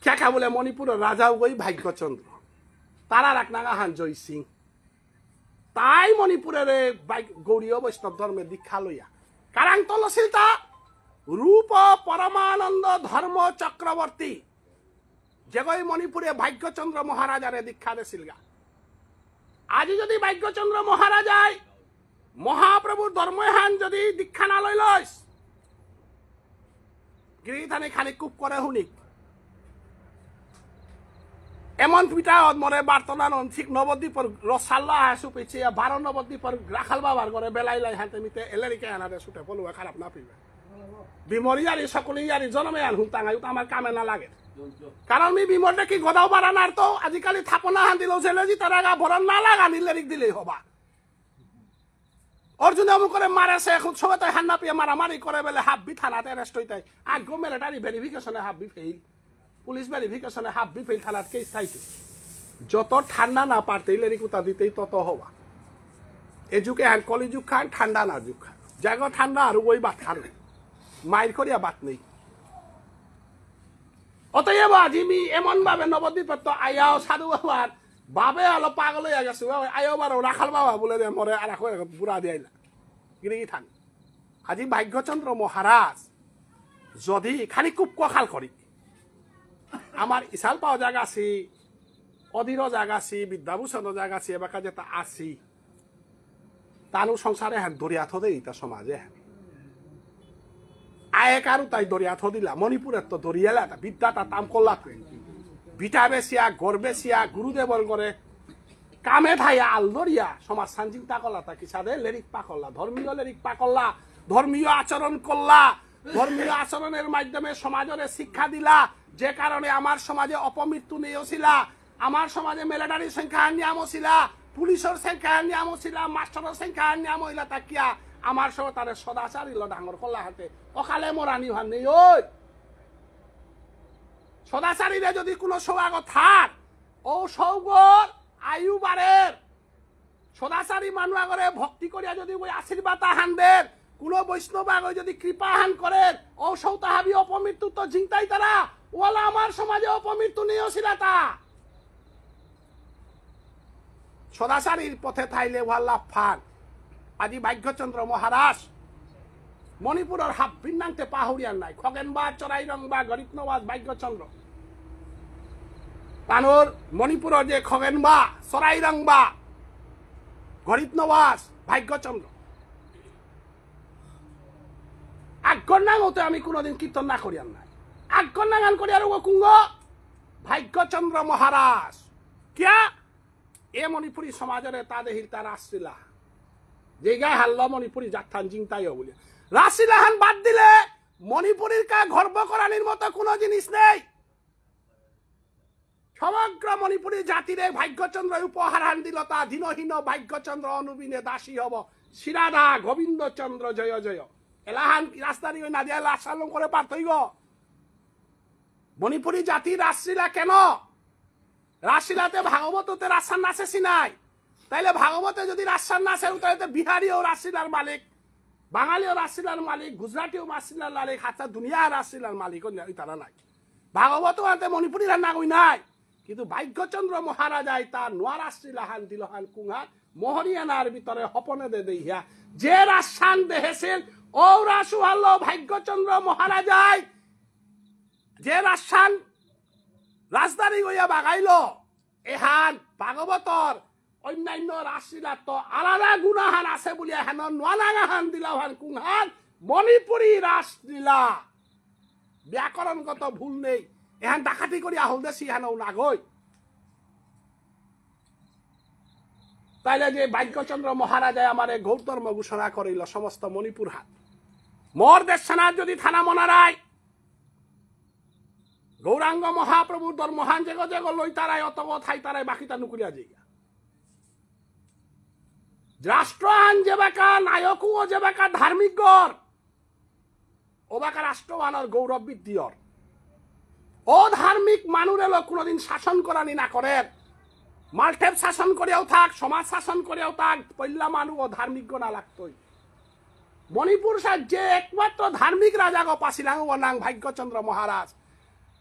কে বলে মণিপুরের রাজাও গই ভাগ্যচন্দ্র তারা রাখনাগাহান জয় সিং তাই মণিপুরের গৌরীয় বৈষ্ণব ধর্মের দীক্ষা লইয়া কারণ তলছিল তা রূপ পরমানন্দ ধর্ম চক্রবর্তী যেগই মণিপুরে ভাগ্যচন্দ্র মহারাজারে দীক্ষা দিছিল গা আজি যদি ভাগ্যচন্দ্র মহারাজায় মহাপ্রভুর ধর্মহান যদি দীক্ষা না লই লইস গিরিথানে খালি কুপ করে হুনিক এমন পিঠা মরে বার্তনান ঠিক নবদ্বীপর রসাল্লা হাসু পেছে 12 নবদ্বীপর রাখাল বাবার ঘরে বেলাই লাই হাতে মিতে এলেরিকে আনারে ছুটে পলুয়া খারাপ না পিবে বিমরি ইয়ারি সকলে ইয়ারি জনমে আন হুতাঙাই আমার কামে না লাগে কারণ আমি বিমরটা কি গদাও বাড়ানার তো আজিকালি থাপনা হান দিলেও ছেলেজি তার আগা ভরণ না লাগা নিলেরিক দিলেই হবা অর্জুনে অমুক করে মারেছে এখন সবাই তাই হান্না পিয়ে মারামারি করে বেলে হাব্বি থানাতে অ্যারেস্ট হইতে আগ্রহ মিলিটারি ভেরিফিকেশনে হাব্বি ফেইল পুলিশ ভেরিফিকেশনে হাব্বি ফেইল থানাত কেস থাইতে যত ঠান্ডা না পারতে ইলেরিকুতা দিতেই তত হবা এ যুগে হ্যান কলি যুগ খান ঠান্ডা না যুগ খান জায়গা ঠান্ডা আর ওই বাত খান মাইর করিয়া বাত নেই অতএব আজি মি এমন ভাবে নবদ্বীপের তো আয়াও সাধু বাবার বাবে অলপ পাগল হয়ে গেছে আয়ো বারো রাখাল বাবা বলে দে মরে আর বুড়া দিয়াইলা গিরি থান আজি ভাগ্যচন্দ্র মহারাজ যদি খালি খুব কখাল করি আমার ইশাল পাওয়া জায়গা আছি অধীর জায়গা আছি বিদ্যাভূষণ জায়গা আছি এবার যেটা আছি তানু সংসারে হ্যাঁ দরিয়া থ দেই তা সমাজে হ্যাঁ আয়ে কারু তাই দরিয়া থ দিলা মণিপুরের তো দরিয়ালা বিদ্যাটা তাম করলা বিটা বেশিয়া গড় বেশিয়া গুরুদেবর করে কামে ধাইয়া আল দরিয়া সমাজ সানচিন্তা করলা তা কি সাদে লেরিক পা করলা ধর্মীয় লেরিক পা করলা ধর্মীয় আচরণ করলা ধর্মীয় আচরণের মাধ্যমে সমাজের শিক্ষা দিলা যে কারণে আমার সমাজে অপমৃত্যু নিয়েছিলা আমার সমাজে মিলিটারি সংখ্যা নিয়াম ছিলা পুলিশের সংখ্যা নিয়াম ছিলা মাস্টারের সংখ্যা নিয়াম হইলা তাকিয়া আমার সব তারে সদাচারী ডাঙর করলা হাতে অকালে মরানি হান নেই ওই সদাচারীরে যদি কোনো সৌভাগ্য থাক ও সৌগর আয়ু বাড়ের সদাচারী মানুষ আগরে ভক্তি করিয়া যদি ওই আশীর্বাদ হানবেন কোন বৈষ্ণব আগে যদি কৃপা হান করেন ও সৌতাহাবি অপমৃত্যু তো চিন্তাই তারা ওলা আমার সমাজে অপমৃত্যু নিয়েছিল তা সদাচারীর পথে থাইলে ওয়াল্লা ফান আজি ভাগ্যচন্দ্র মহারাজ মণিপুরের হাফ ভিন্নাংতে পাহরিয়ার নাই খগেনবা চরাইরংবা গরিব নওয়াজ ভাগ্যচন্দ্র তানোর মণিপুরের যে খগেনবা চরাইরংবা গরিব নওয়াজ ভাগ্যচন্দ্র আগ্গর নাঙতে আমি কোনোদিন কীর্তন না করিয়ার নাই আগ্গর নাঙান করিয়ার কুঙ্গ ভাগ্যচন্দ্র মহারাজ কিয়া এ মণিপুরী সমাজের তা দেহিল তার রাসলীলা যে গায়ে হাল্ল মণিপুরী যাত্রান জিংতাইও বলে রাসলীলাহান বাদ দিলে মণিপুরীর কা গর্ব করানির মতো কোনো জিনিস নেই সমগ্র মণিপুরী জাতিরে ভাগ্যচন্দ্র উপহার হান দিল তা দীনহীন ভাগ্যচন্দ্র অনুবিনে দাসী হব শিরাদা গোবিন্দচন্দ্র জয় জয় এলাহান রাস্তারি ওই নাদিয়া লাসালম করে পারতই গো মণিপুরী জাতির রাসলীলা কেন রাসলীলাতে ভাগবততে রাসান নাচেছি নাই তাইলে ভাগবতে যদি রাসান নাচে তাহলে বিহারিও রাসলীলার মালিক বাঙালিও রাসলীলার মালিক গুজরাটিও রাসলীলার মালিক হাতে দুনিয়া রাসলীলার মালিক তারা নাই ভাগবত আনতে মণিপুরী রান্না কই নাই কিন্তু ভাগ্যচন্দ্র মহারাজাই তার নোয়া রাসলীলাহান দিলহান কুংহান মোহরিয়ানার ভিতরে হপনে দে দেইয়া যে রাসান দেহেছেন ও রাসু হল ভাগ্যচন্দ্র মহারাজাই যে রাসান রাজধানী গইয়া বাগাইল এহান ভাগবতর অন্যান্য রাসলীলা তো আলাদা গুণাহান আছে বলে হেন নোয়ানাগাহান দিলাহান কুংহান মণিপুরী রাসলীলা ব্যাকরণগত ভুল নেই এহান ডাকাতি করি আহল দেশি হেনও নাগই তাইলে যে ভাগ্যচন্দ্র মহারাজায় আমার গৌতর্ম ঘোষণা করিল সমস্ত মণিপুর হাত মোর দেশ সেনার যদি থানা মনারায় গৌরাঙ্গ মহাপ্রভুর দর মহান জেগ জেগ লই তারাই অত থাই তারাই বাকিটা নুকুলিয়া যাইয়া রাষ্ট্রহান যে বাকা নায়ক ও যে বাকা ধার্মিক গড় ও বাকা রাষ্ট্রহানের গৌরব বৃদ্ধির ও ধার্মিক মানুষের লোক কোনোদিন শাসন করানি না করেন মালটেপ শাসন করিয়াও থাক সমাজ শাসন করিয়াও থাক পল্লা মানুষ ও ধার্মিক না লাগতই মণিপুর যে একমাত্র ধার্মিক রাজা গো পাছিলাং ও নাং ভাগ্যচন্দ্র মহারাজ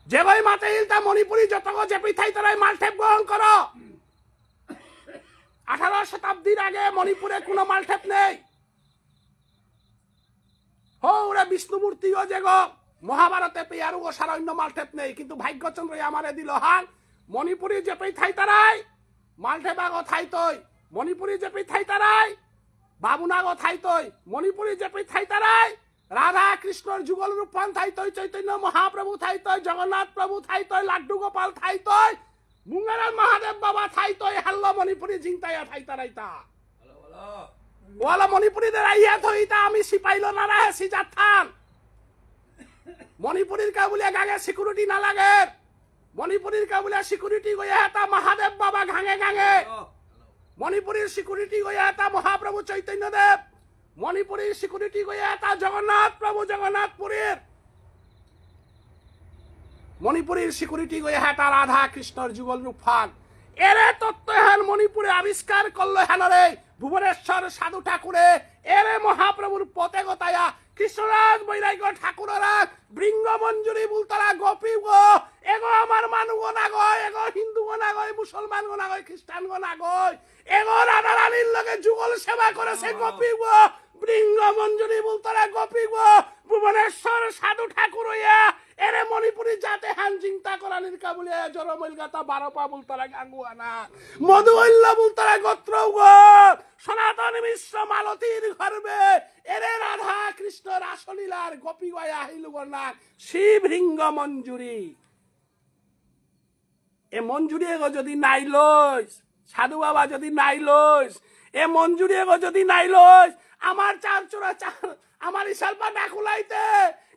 যে ভাই মাতে ইলতা মণিপুরী যত যে পিঠাই তারাই মালটেপ গ্রহণ করো 18 শতাব্দীর আগে মণিপুরে কোনো মালটেপ নেই হৌরে বিষ্ণুমূর্তিও যে গো মহাভারতে পেয়ারু ও সারণ্য মালটেপ নেই কিন্তু ভাগ্যচন্দ্র আমারে দিল হান মণিপুরী যে পিঠাই তারাই মালটেপাগো থাইতই মণিপুরী যে পিঠাই তারাই বাবুনাগো থাইতই মণিপুরী যে পিঠাই তারাই রাধা কৃষ্ণর যুগল রূপান থাইতই চৈতন্য মহাপ্রভু থাইতই জগন্নাথ প্রভু থাইতই লাড্ডু গোপাল থাইতই মুঙ্গারাল মহাদেব বাবা থাইতই হাল্ল মণিপুরী জিংতাইয়া থাইতারাইতা ওয়ালা মণিপুরীদের আইয়া থইতা আমি সিপাইল না রাহে সিজাথান মণিপুরীর কা বলে গাগে সিকিউরিটি না লাগে মণিপুরীর কা বলে সিকিউরিটি গয়া এটা মহাদেব বাবা গাঙে গাঙে মণিপুরীর সিকিউরিটি গয়া এটা মহাপ্রভু চৈতন্য দেব মণিপুরীর সিকিউরিটি গয়া এটা জগন্নাথ প্রভু জগন্নাথপুরীর মণিপুরীর সিকিউরিটি গয়া এটা রাধা কৃষ্ণর যুগল রূপান এরে তত্ত্ব হেন মণিপুরে আবিষ্কার করলো হেন রে ভুবনেশ্বর সাধু ঠাকুরে এরে মহাপ্রভুর পথে গতায়া কৃষ্ণরাজ বৈরাগ্য ঠাকুররা বৃঙ্গ মঞ্জুরি বুলতারা গোপী গো এগো আমার মানুষ না গয় এগো হিন্দু না গয় মুসলমান না গয় খ্রিস্টান না গয় এগো রাধা রানীর লগে যুগল সেবা করেছে গোপী গো বৃঙ্গ মঞ্জুরি বুলতারা গোপী গো ভুবনেশ্বর সাধু ঠাকুর হইয়া এরে মণিপুরী জাতে হান চিন্তা করানির কাবুলে জরমইল গাতা 12 পা বুলতারা গাঙ্গুয়ানা মধুইল্ল বুলতারা গোত্র গো সনাতন মিশ্র মালতীর গর্বে এরে রাধা কৃষ্ণ রাসলীলার গোপী গয়া আহিলুগনা শিব রিঙ্গ মঞ্জুরি এ মঞ্জুরি এগো যদি নাই লইস সাধু বাবা যদি নাই লইস এ মঞ্জুরি এগো যদি নাই লইস আমার চার চোরা আমার ইশালপা ডাকুলাইতে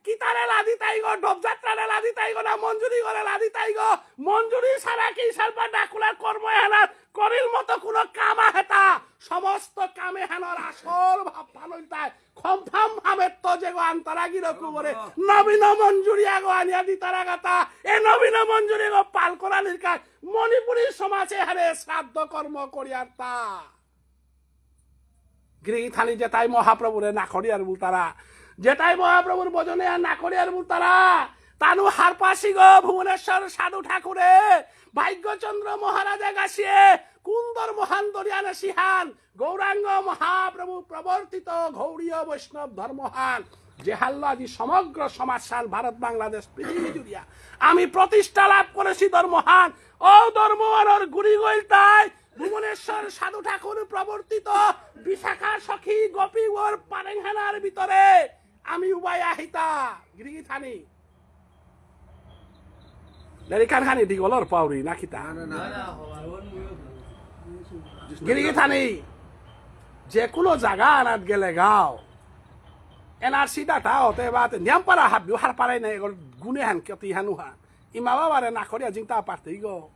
কি তারে লাদি তাইগো ঢোপযাত্রারে লাদি তাইগো না মঞ্জুরি করে লাদি তাইগো মঞ্জুরি ছাড়া কি ইশালপা ডাকুলার কর্ম হেনার করিল মতো কোনো কাম হেতা সমস্ত কামে হেনার আসল ভাব ভালোইতাই খমফাম ভাবে তো যেগো আন্তরাগি রকু করে নবীন মঞ্জুরি আগো আনিয়া দি তারা গাতা এ নবীন মঞ্জুরি গো পাল করানির কাজ মণিপুরী সমাজে হারে শ্রাদ্ধ কর্ম করিয়ার তা গৃহী থানি যেটাই মহাপ্রভুরে না করিয়ার বুলতারা যেটাই মহাপ্রভুর ভজনে আর না করিয়ার বুলতারা তানু হার পাশি গো ভুবনেশ্বর সাধু ঠাকুরে ভাগ্যচন্দ্র মহারাজা গাছিয়ে কোন ধর্মহান দরিয়ানে সিহান গৌরাঙ্গ মহাপ্রভু প্রবর্তিত গৌড়ীয় বৈষ্ণব ধর্মহান যে হাল্লা আজি সমগ্র সমাজসাল ভারত বাংলাদেশ পৃথিবী জুড়িয়া আমি প্রতিষ্ঠা লাভ করেছি ধর্মহান ও ধর্মহানের গুড়ি গইল তাই ভুবনেশ্বর সাধু ঠাকুর প্রবর্তিত বিশাখা সখী গোপী ওর পারেংহানার ভিতরে আমি উবাই আহিতা গিরিগি Thani Dari kan di kolor pauri nak kita. Gini kita nih, jekulo jaga anak gelegau. NRC data ote bate, niam para habiu har para ini gol gunehan ketihan uhan. Imawa bare nakori ajing ta partigo.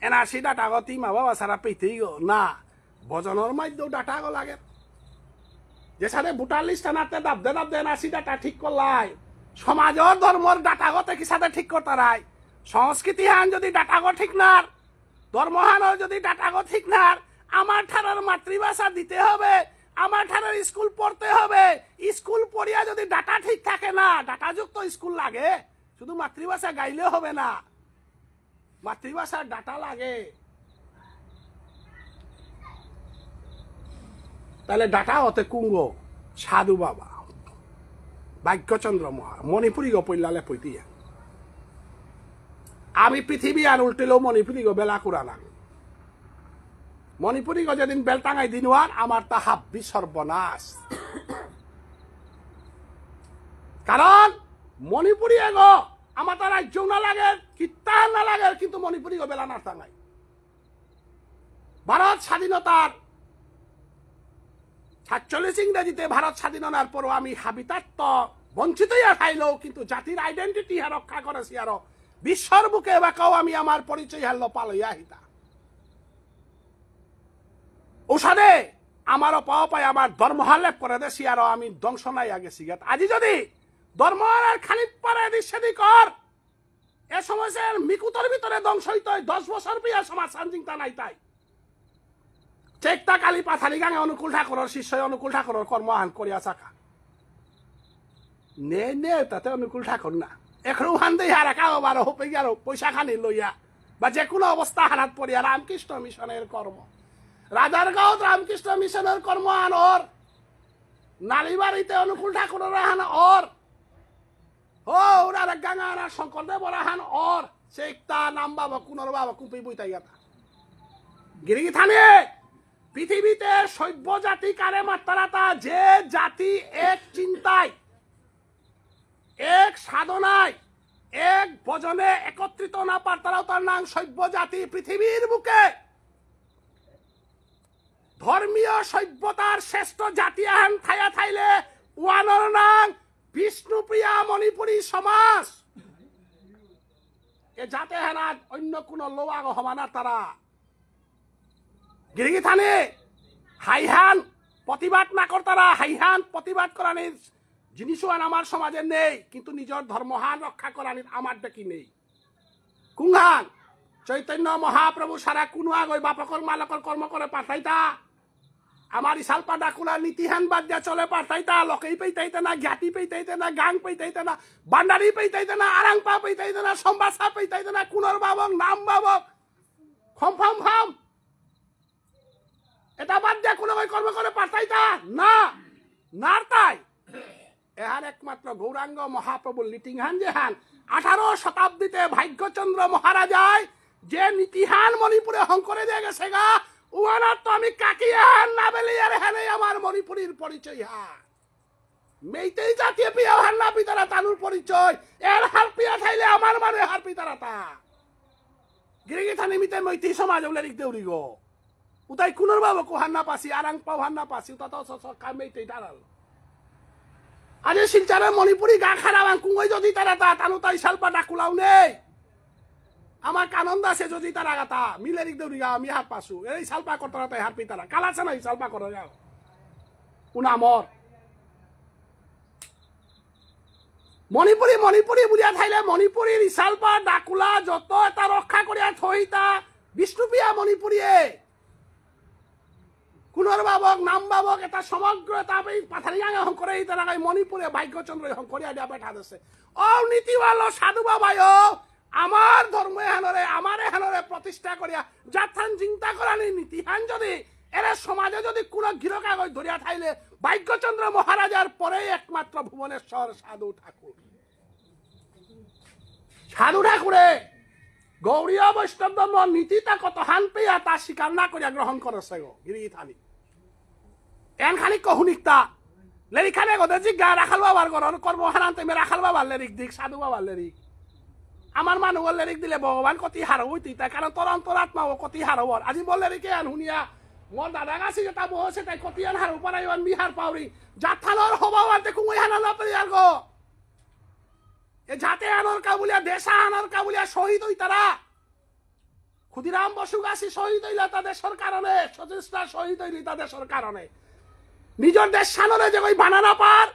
NRC data goti imawa sara petigo. Na, bojonor maiddo data go lage. Jesade butal list anate dab NRC data ঠিক করলাই। সমাজের ধর্মর ডাটাগতে কি সাথে ঠিক করতে রায় সংস্কৃতি হান যদি ডাটাগো ঠিক না ধর্মহানও যদি ডাটাগো ঠিক না আমার ঠানার মাতৃভাষা দিতে হবে আমার ঠানার স্কুল পড়তে হবে স্কুল পড়িয়া যদি ডাটা ঠিক থাকে না ডাটাযুক্ত স্কুল লাগে শুধু মাতৃভাষা গাইলে হবে না মাতৃভাষার ডাটা লাগে তাহলে ডাটা হতে কুঙ্গ সাধু বাবা ভাগ্যচন্দ্র মহা মণিপুরী গো পইলালে পইতিয়া আমি পৃথিবী আর উল্টেলেও মণিপুরী গো বেলা কুড়ানা মণিপুরী গো যেদিন বেল টাঙাই দিনওয়ার আমার তা হাব্বি সর্বনাশ কারণ মণিপুরী এগো আমার তা রাজ্য না লাগে কীর্তান না লাগে কিন্তু মণিপুরী গো বেলা না টাঙাই ভারত স্বাধীনতার ৪৭ ইংরেজিতে ভারত স্বাধীনতার পরও আমি হাবিতাত্ম বঞ্চিতই খাইলেও কিন্তু জাতির আইডেন্টিটি রক্ষা করেছি আরো বিশ্বর বুকে বাকাও আমি আমার পরিচয় হারল পালইয়া হিতা ওসাদে আমারও পাওয়া পাই আমার ধর্মহালেপ করে দেছি আরো আমি ধ্বংস নাই আগে সিগাত আজি যদি ধর্মহালের খানিক পারে দিচ্ছেদি কর এ সমস্যার মিকুতর ভিতরে ধ্বংস হইতে 10 বছর পিয়া সমাজ শান্তিটা নাই তাই চেকটা কালি পাথালি গাঙে অনুকূল ঠাকুরের শিষ্য অনুকূল ঠাকুরের কর্মহান করিয়া চাকা নে নে তাতে অনুকূল ঠাকুর না এখনো হান দিয়ে হারা কাগো বারো হোপে গিয়ে পয়সা খানি লইয়া বা যে কোনো অবস্থা হারাত পড়িয়া রামকৃষ্ণ মিশনের কর্ম রাজার গাঁৱত রামকৃষ্ণ মিশনের কর্ম আন ওর নালিবাড়িতে অনুকূল ঠাকুরের হান ওর ও ওরা গাঙা আনা শঙ্করদেবর হান ওর চেকটা নাম বাবা কুনর বাবা কুপি বইতাই গেতা গিরিগি থানে পৃথিবীতে সভ্য জাতি কারে মাত্রাতা যে জাতি এক চিন্তায় এক সাধনায় এক ভজনে একত্রিত না পারতারাও তার নাম সভ্য জাতি পৃথিবীর বুকে ধর্মীয় সভ্যতার শ্রেষ্ঠ জাতি আহান থাইয়া থাইলে ওয়ানর নাম বিষ্ণুপ্রিয়া মণিপুরী সমাজ এ জাতে হেনা অন্য কোন লোয়াগ হমানা তারা গিরিগি থানে হাইহান প্রতিবাদ না করতারা হাইহান প্রতিবাদ করানির জিনিসও আমার সমাজে নেই কিন্তু নিজের ধর্মহান রক্ষা করানির আমার দেখি নেই কুংহান চৈতন্য মহাপ্রভু সারা কোনো আগই বাপকর মালকর কর্ম করে পাঠাইতা আমার ইসালপা ডাকুলা নীতিহান বাদ দিয়া চলে পাঠাইতা লকেই পেইতাইতে না জ্ঞাতি পেইতাইতে না গাং পেইতাইতে না বান্ডারি পেইতাইতে না আরাংপা পেইতাইতে না সম্বাসা পেইতাইতে না কুনর বাবক নাম বাবক খম এটা বাদ দিয়া কোনো কর্ম করে পাঠাইতা না নারতাই এহান একমাত্র গৌরাঙ্গ মহাপ্রভু লিটিংহান যেহান 18 শতাব্দীতে ভাগ্যচন্দ্র মহারাজায় যে নীতিহান মণিপুরে হংকরে দিয়ে গেছে গা উহানার তো আমি কাকি হান না বেলিয়ার হেনে আমার মণিপুরীর পরিচয় হান মেইতেই জাতীয় পিয়া হান না পিতারা তানুর পরিচয় এর হার পিয়া থাইলে আমার মানে হার পিতারা তা গিরিগি থানি মিতে মৈতি সমাজ বলে লিখতে উড়ি গো উতাই কুনর বাবু কোহান না পাসি আরাং পাও হান না পাসি উতা তো সরকার মেইতেই দাঁড়াল আজ শিলচারের মণিপুরি গা খারাপ কুঙ্গই যদি তারা তা তানু তাই সালপা ডাকুলাও নেই আমার কানন্দ আছে যদি তারা গাতা মিলেরিক দেউরি গা আমি হাত পাসু এই সালপা করতারা তাই হাত পিতারা কালাছে না সালপা করে যাও উনা মর মণিপুরি বুঝিয়া থাইলে মণিপুরীর ইসালপা ডাকুলা যত এটা রক্ষা করিয়া থইতা বিষ্ণুপ্রিয়া মণিপুরিয়ে কুনর বাবক নাম বাবক এটা সমগ্র এটা পাথারি গাঙে হংকরে তারা মণিপুরে ভাগ্যচন্দ্র হংকরিয়া দিয়া বেঠা দিছে ও নীতিওয়ালো সাধু বাবায় আমার ধর্ম এহানরে আমার এহানরে প্রতিষ্ঠা করিয়া যাথান চিন্তা করানি নীতিহান যদি এরা সমাজে যদি কোনো গিরো কাগজ ধরিয়া থাইলে ভাগ্যচন্দ্র মহারাজার পরে একমাত্র ভুবনেশ্বর সাধু ঠাকুর। সাধু ঠাকুরে গৌরীয় বৈষ্ণব ধর্ম নীতিটা কত হান পেয়া তা স্বীকার না করিয়া গ্রহণ করেছে গো গিরি থানি এন খালি কহুনিকতা লেরিক খানে গোদে জিজ্ঞা রাখাল বাবার গরণ কর্মহারান তেমে রাখাল বাবার লেরিক দিক সাধু বাবার লেরিক আমার মানুষের লেরিক দিলে ভগবান কতি হারব তাই কারণ তোর অন্তরাত্মা ও কতি হারব আজি বল লেরিকে আন শুনিয়া মোর দাদা গাছি যেটা বসে তাই কতি আন হারব পারাই বিহার পাউরি জাথানোর হবাওয়ার দেখুন ওই হানা পেরিয়ার গো এ যাতে আনর কাবুলিয়া দেশা আনর কাবুলিয়া শহীদ হই তারা ক্ষুদিরাম বসু গাছি শহীদ হইলা তাদের সরকারনে সচেষ্টা শহীদ হইলি তাদের সরকারনে নিজের দেশ সানরে যে কই বানানা পার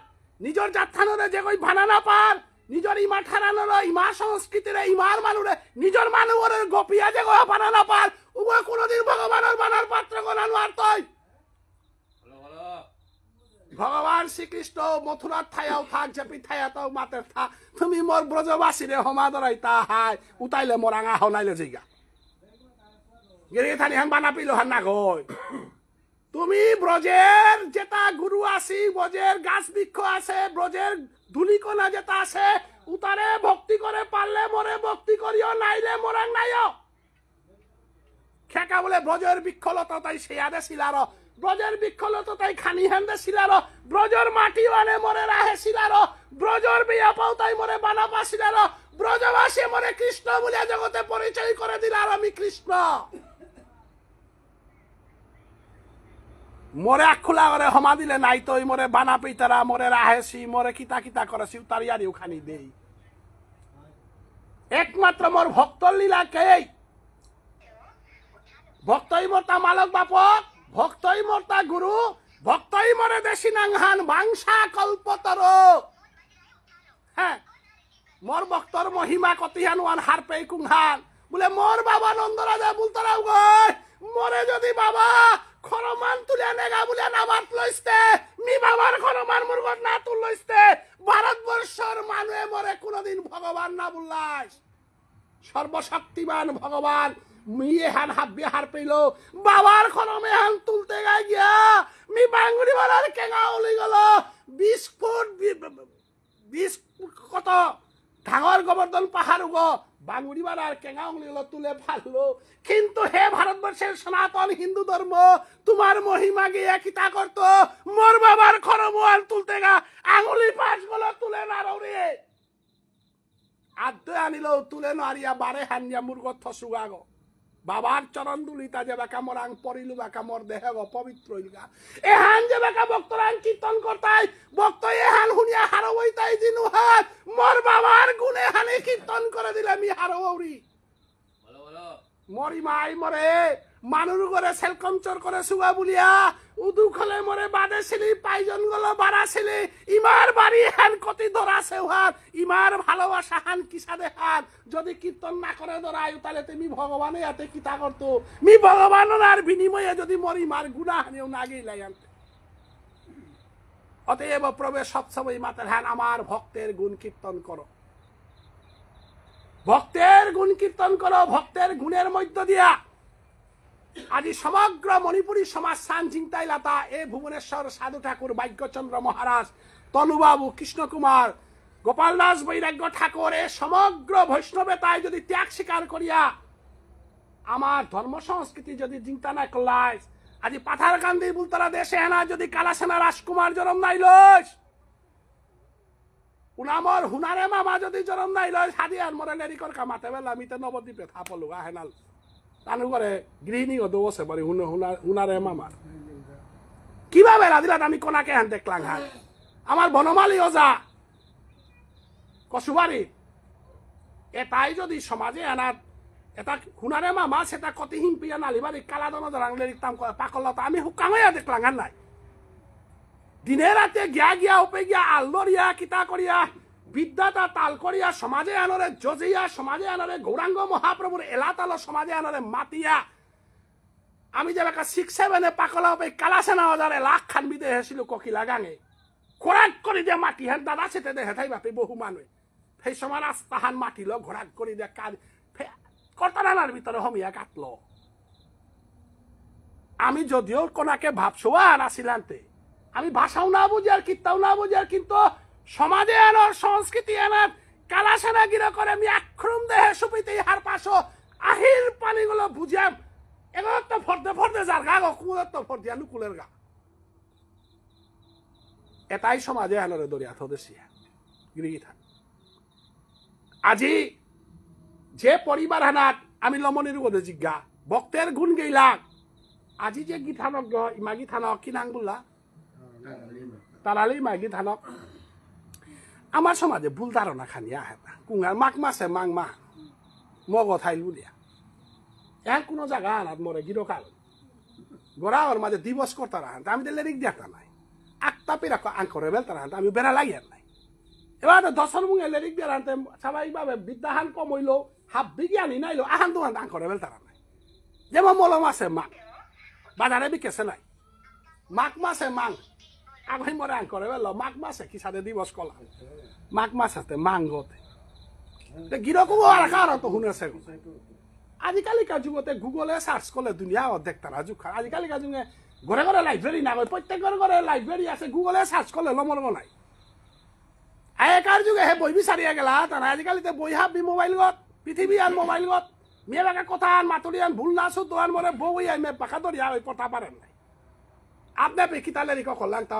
নিজের জাথানরে যে কই বানানা পার নিজের ইমা ঠানানোর ইমা সংস্কৃতির ইমার মানুরে নিজের মানুষের গোপিয়া যে কই বানানা পার উভয় কোনদিন ভগবানের বানার পাত্র গণানো আর তই ভগবান শ্রীকৃষ্ণ মথুরার থায়াও থাক জেপি থায়াতাও মাতের থা তুমি মোর ব্রজবাসীরে হমা দরাই তা হাই উতাইলে মোরাঙা হনাইলে জিগা গেরিয়ে থানি হান বানা পিলো হান না গই তুমি ব্রজের যেটা গুরু আসি ব্রজের গাছ বৃক্ষ আছে ব্রজের ধুলিকণা যেটা আছে উতারে ভক্তি করে পারলে মরে ভক্তি করিও নাইলে মোরাং নাইও খেকা বলে ব্রজের বৃক্ষলত তাই সেয়াদে শিলার ব্রজের বৃক্ষলত তাই খানি হেন্দে শিলার ব্রজের মাটি মানে মরে রাহে শিলার ব্রজের বিয়া পাও তাই মরে বানাপা শিলার ব্রজবাসী মরে কৃষ্ণ বলে জগতে পরিচয় করে দিল আর আমি কৃষ্ণ মরে আখুলা করে হমা দিলে নাই তো মরে বানা পিতারা মরে রাহেছি মরে কিতা কিতা করেছি তারিয়ারিও খানি দেই একমাত্র মোর ভক্তর লীলা কে ভক্তই মোরতা মালক বাপক ভক্তই মোরতা গুরু ভক্তই মরে দেশি নাংহান বাংশা কল্পতর হ্যাঁ মোর ভক্তর মহিমা কতিহান ওয়ান হার পে কুংহান বলে মোর বাবা নন্দরাজা বলতারাও গয় মরে যদি বাবা খরমান তুলে নেগা বলে নামাত লইতে মি বাবার খরমান মুরগত না তুল লইতে ভারতবর্ষর মানুষে মরে কোনদিন ভগবান না বললাস সর্বশক্তিমান ভগবান মিয়ে হান হাব্বে হার পেল বাবার খরমে হান তুলতে গাই গিয়া মি বাঙ্গুড়ি বালার কেঙা উলি গেল 20 ফুট 20 কত ঢাঙর গোবর্ধন পাহাড় উগ বাঙ্গুড়ি বালার কেঙা উলি গেল তুলে ফাললো কিন্তু হে ভারতবর্ষের সনাতন হিন্দু ধর্ম তোমার মহিমা গিয়ে কিতা করতো মোর বাবার খরমোয়াল তুলতে গা আঙুলি পাঁচ গুলো তুলে না রে আদ্য আনিল তুলে নারিয়া বারে হানিয়া মুরগ থসুগা গো বাবার চরণ দুলিতা যে বাকা মরাং পরিলু বাকা মর দেহে গো পবিত্র ইলগা এহান যে বাকা ভক্তরাং কীর্তন করতাই ভক্ত এহান হুনিয়া হারবই তাই দিনু হাত মোর বাবার গুণে হানি কীর্তন করে দিলে আমি হারবৌরি মরি মাই মরে মানুষ করে সেলকমচর করে সুগা বুলিয়া উদু খলে মরে বাদে ছিলি পাইজন গলো বাড়া ছিলি ইমার বাড়ি হান কতি ধরাছে হাত ইমার ভালোবাসা হান কিসাদে হাত যদি কীর্তন না করে ধরাই তাহলে তুমি ভগবানে হাতে কিতা করতো মি ভগবানের বিনিময়ে যদি মরি মার গুণা হানিও না গেলাই আনতে অতএব প্রবেশ সবসময় মাতার হান আমার ভক্তের গুণ কীর্তন করো ভক্তের গুণ কীর্তন করো ভক্তের গুণের মধ্য দিয়া আজি সমগ্র মণিপুরী সমাজ সান চিন্তাইলাতা এ ভুবনেশ্বর সাধু ঠাকুর ভাগ্যচন্দ্র মহারাজ তনুবাবু কৃষ্ণ কুমার গোপাল দাস বৈরাগ্য ঠাকুর এ সমগ্র বৈষ্ণবেতায় যদি ত্যাগ স্বীকার করিয়া আমার ধর্ম সংস্কৃতি যদি চিন্তা না করলাই আজি পাথার কান্দি বুলতারা দেশে এনা যদি কালাসেনা রাজকুমার জরম নাই লইস উনামর হুনারে মামা যদি জরম নাই লইস হাদিয়ার মরে লেরিকর কামাতে বেলা মিতে নবদ্বীপে থাপলু আহেনাল তানু করে গৃহিণী ও দোষে বলে হুনারে মামার কিভাবে রাধিলাত আমি কোনাকে হান দেখলাম হান আমার বনমালী ওজা কসুবাড়ি এটাই যদি সমাজে এনার এটা হুনারে মামা সেটা কতিহীন পিয়া নালিবাড়ি কালাদন ধরাংলে দেখতাম পাকলতা আমি হুকাঙয়া দেখলাম হান নাই দিনে রাতে গিয়া গিয়া উপে গিয়া আল্লরিয়া কিতা করিয়া বিদ্যাটা তাল করিয়া সমাজে আনরে জজিয়া সমাজে আনরে গৌরাঙ্গ মহাপ্রভুর এলাতাল সমাজে আনরে মাতিয়া আমি যে 6-7 পাকলা উপে কালাসেনা ওজারে লাখ খান বিদে হেছিল ককিলা গাঙে খোরাক করে যে মাটি হেন দাদা সেতে দে হেথাই বাপে বহু মানুষ সেই সময় রাস্তাহান মাটিল ঘোরা করি দেখ কটানার ভিতরে হমিয়া কাটলো আমি যদিও কোনাকে ভাবছো আর আসিলান্তে আমি ভাষাও না বুঝি আর কিতাও না বুঝি আর কিন্তু সমাজে আনার সংস্কৃতি আনার কালাসানা গিরা করে আমি আক্রম দেহে সুপিতে হার পাশো আহির পানিগুলো বুঝাম এগুলো তো ফর্দে ফর্দে যার গা কুলের তো ফর্দিয়া নুকুলের গা এটাই সমাজে আনারে দরিয়া থদেশিয়া গিরিগি থাক আজি যে পরিবার হানাত আমি লমনির গদে জিজ্ঞা ভক্তের গুণ গেইলাক আজি যে গীথানক ইমাগি থানক কি নাং বললা তারালি মাগি থানক আমার সমাজে ভুল ধারণা খানিয়া হেতা কুঙার মাঘ মাসে মাং মা মগ থাইল বুলিয়া এখন কোনো জায়গা আনাত মরে গিরকাল গোড়াওয়ার মাঝে দিবস করতে রাহান আমি দিলে রিক দেখা নাই আটটা পেরা আঙ্করে বেলতে রাহান আমি বেড়া লাগিয়ার নাই এবার দশর মুঙে লেরিক দিয়ে রানতে স্বাভাবিকভাবে বিদ্যাহান কম হইল হাফ বিজ্ঞানী নাইলো আহান দোকান আঙ্করে বেলতে রান নাই যেমন মলম আছে মা বাজারে বিকেছে নাই মাঘ মাসে মাং আগাই মরে আঙ্করে বেল মাঘ মাসে কি সাথে দিবস কলা মাঘ মাস আছে মাংগতে গিরকু আর কারণ তো শুনেছে আজিকালিকার যুগতে গুগলে সার্চ করলে দুনিয়া অর্ধেক তারা যুগ আজিকালিকার যুগে ঘরে ঘরে লাইব্রেরি না প্রত্যেক ঘরে লাইব্রেরি আছে গুগলে সার্চ করলে লমর নাই আগেকার যুগে হে বই বিচারিয়া গেলা তারা আজিকালিতে বই হাবি মোবাইল গত পৃথিবী আর মোবাইল গত মেয়ে বাকা কথা আন মাতুরি আন ভুল না শুধু আন মরে বই আই মে পাখা ধরিয়া ওই কথা পারেন নাই আপনার পেকিতালে রিক করলাম তা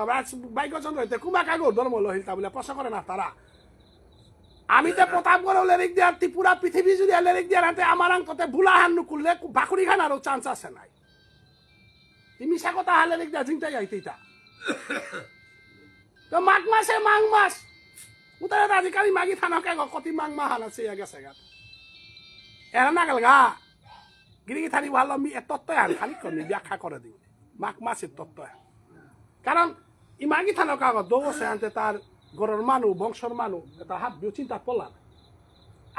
বাইকচন্দ্র হইতে কুমা কাগজ ধর্ম লহিলতা বলে প্রশ্ন করে না তারা আমি তো প্রতাপগড় লেরিক দেওয়ার ত্রিপুরা পৃথিবী জুড়ে লেরিক দেওয়ার হাতে আমার আঙ্কতে ভুলা হান নুকুললে বাকুড়ি খানারও চান্স আছে নাই মিশা কথা হালে লেরিক দেওয়া চিন্তাই আইতেইতা তো মাঘ মাসে মাং মাস উতারে আজিকালি মাগি থানকে কতি মাং মা হান আছে গেছে গা এরা না গেল গা গিরিগি থানি ভালো আমি তত্ত্ব হান খালি কমি ব্যাখ্যা করে দিই মাঘ মাসের তত্ত্ব কারণ ইমাগি থানক আগত দৌড়ছে আনতে তার গরর মানুষ বংশর মানুষ এটা হাত বিও চিন্তা পড়লাম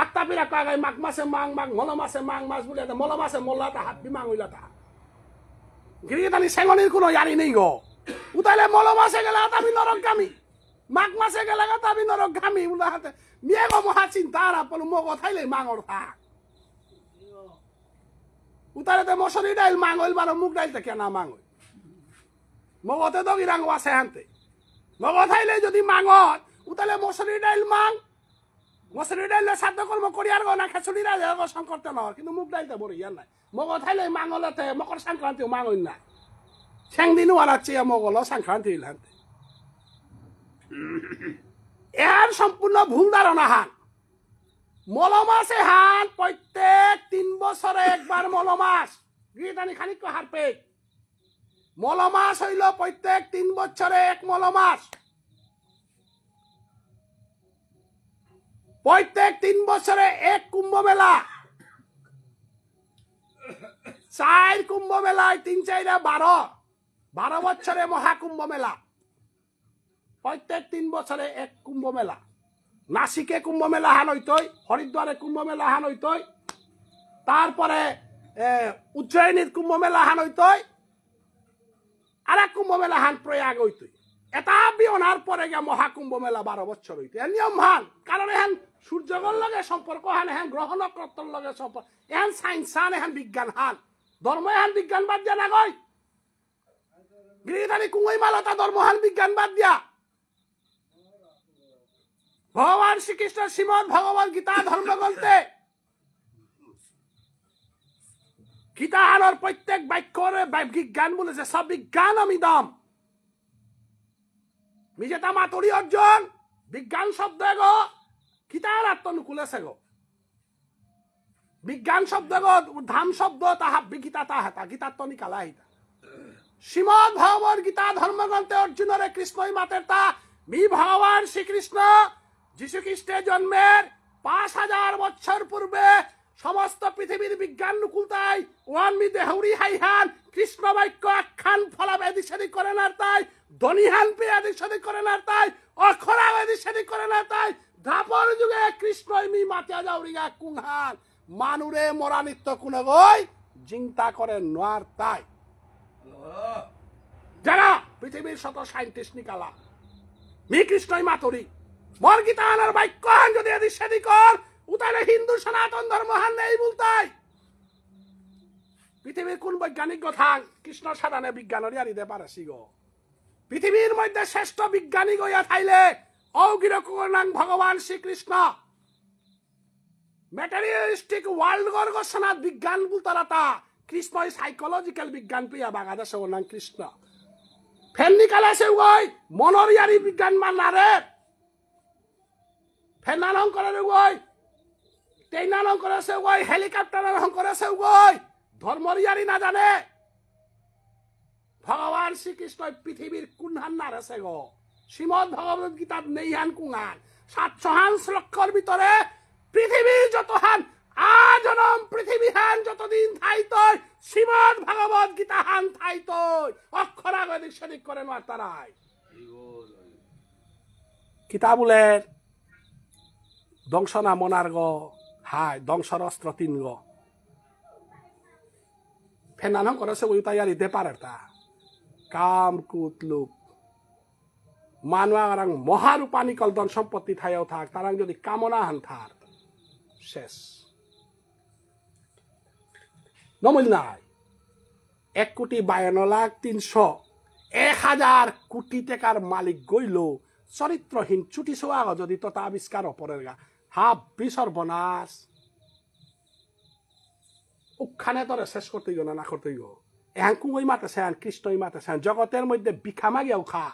আটটা পিরা কাগাই মাঘ মাসে মাং মাং মল মাসে মাং মাস বলে মল মাসে মল্লা তা হাত বিমাং হইলা তা গিরিগি থানি সেঙ্গনির কোনো ইয়ারি নেই গো উতাইলে মল মাসে গেলে আমি নরকগামী মাঘ মাসে গেলে আমি নরকগামী উল্লা হাতে মেয়ে গো মহা চিন্তা আর আপন মগ থাইলে মাঙর থাক উতারে মশরি ডাইল মাং হইল মানে মুখ ডাইলতে কেনা মাং হইল মগতে দগি রাঙ্গ আছে হানতে মগ থাইলে যদি মাঙত উতালে মশরি ডাইল মাং মশরি ডাইলে সাধ্য কর্ম করিয়ার গো না খেচুড়ি রাজে সংকরতে নয় কিন্তু মুখ ডাইলতে বড় ইয়ার নাই মগ থাইলে মাঙলতে মকর সংক্রান্তিও মাং হইল না সেংদিনও আনাচ্ছি মগল সংক্রান্তি হইল হানতে এর সম্পূর্ণ ভুল ধারণা হান মলমাসে হান প্রত্যেক 3 বছরে একবার মলমাস গীতানি খানিক হার পেয়ে মলমাস হইল প্রত্যেক 3 বছরে এক মলমাস প্রত্যেক 3 বছরে এক কুম্ভ মেলা 4 কুম্ভ মেলায় 3 4 12 বছরে মহাকুম্ভ মেলা প্রত্যেক 3 বছরে এক কুম্ভ মেলা নাসিকে কুম্ভ মেলা হান হইতই হরিদ্বারে কুম্ভ মেলা হান হইতই তারপরে উজ্জয়িনীর কুম্ভ মেলা হান হইতই আর এক কুম্ভ মেলা হান প্রয়াগ হইতই এটা বিয়নার পরে গিয়া মহাকুম্ভ মেলা 12 বছর হইতে নিয়ম হান কারণ এখন সূর্যগর লগে সম্পর্ক হান এখন গ্রহ নক্ষত্রের লগে সম্পর্ক এখন সায়েন্স হান এখন বিজ্ঞান হান ধর্ম এখন বিজ্ঞান বাদ দিয়া না গই গিরিধারী কুঙ্গই মালতা ধর্ম হান বিজ্ঞান বাদ দিয়া ভগবান শ্রীকৃষ্ণ শ্রীমদ ভগবত গীতা ধর্মগ্রন্থে গীতা আলোর প্রত্যেক বাক্যরে বিজ্ঞান বলেছে সব বিজ্ঞান আমি দাম নিজেটা মাতুরি অর্জন বিজ্ঞান শব্দ গো গীতার আত্মনুকূলেছে গো বিজ্ঞান শব্দ গো ধাম শব্দ তাহা গীতা তাহা গীতাত্ম নিকালা হিতা শ্রীমদ ভগবত গীতা ধর্মগ্রন্থে অর্জুনরে কৃষ্ণই মাতের তা মি ভগবান শ্রীকৃষ্ণ যীশু খ্রিস্টের জন্মের 5000 বছর পূর্বে সমস্ত পৃথিবীর বিজ্ঞান নুকুলতাই ওয়ান মি দেহরি হাইহান কৃষ্ণ বাক্য আখ্যান ফলাবে দিশাদি করে না তাই ধনিহান পেয়া দিশাদি করে না তাই অখরা দিশাদি করে না তাই ধাপর যুগে কৃষ্ণই মি মাতিয়া যাওরিগা কুংহান মানুরে মরানিত্য কোন গই চিন্তা করে নোয়ার তাই যারা পৃথিবীর শত সাইন্টিস্ট নিকালা মি কৃষ্ণই মাতরি মোর গীতা আনার বাক্যান যদি এদিক সেদিক কর উতাইলে হিন্দু সনাতন ধর্ম হান নেই বলতাই পৃথিবীর কোন বৈজ্ঞানিক কথা কৃষ্ণ সাধনে বিজ্ঞানের ইয়ারিতে পারেছি গো পৃথিবীর মধ্যে শ্রেষ্ঠ বিজ্ঞানী গইয়া থাইলে অগিরকুনাং ভগবান শ্রীকৃষ্ণ ম্যাটেরিয়ালিস্টিক ওয়ার্ল্ড গর্গসনাথ বিজ্ঞান বুলতারাতা কৃষ্ণ সাইকোলজিক্যাল বিজ্ঞান প্রিয়া বাংলাদেশ নাম কৃষ্ণ ফেননি কালাসে গই মনোরিয়ারি বিজ্ঞান মানারে ফেনানং করে গই তেইনানং করেছে গই হেলিকপ্টার করেছে গই ধর্মরিয়ারি না জানে ভগবান শ্রীকৃষ্ণ পৃথিবীর কুনহান নারেছে গো শ্রীমদ ভগবত গীতার নেইহান কুঙান 700 শ্লোকের ভিতরে পৃথিবীর যতহান আজনম পৃথিবী হান যতদিন থাইতই শ্রীমদ ভগবত গীতা হান থাইতই অক্ষরাগদিক সেদিক করে না তারাই কিতাবুলের ধ্বংসনা মনার গ হাই ধ্বংসর অস্ত্র 3 গ ফেনানো করেছে ওই তাইয়ারি দে পারে তা কাম কুত লোক মানুষ মহারূপানি কলদন সম্পত্তি থাইও থাক তারা যদি কামনা হান থার শেষ নমল নাই 1,52,300,000 কোটি টাকার মালিক গইল চরিত্রহীন চুটি ছোয়া যদি তথা আবিষ্কার অপরের গা হাব বিসর্বনাশ ওখানে তোরে শেষ করতে গো না করতে গো এখন কুই মাতেছেন কৃষ্ণই মাতেছেন জগতের মধ্যে ভিক্ষা মাগিয়াও খা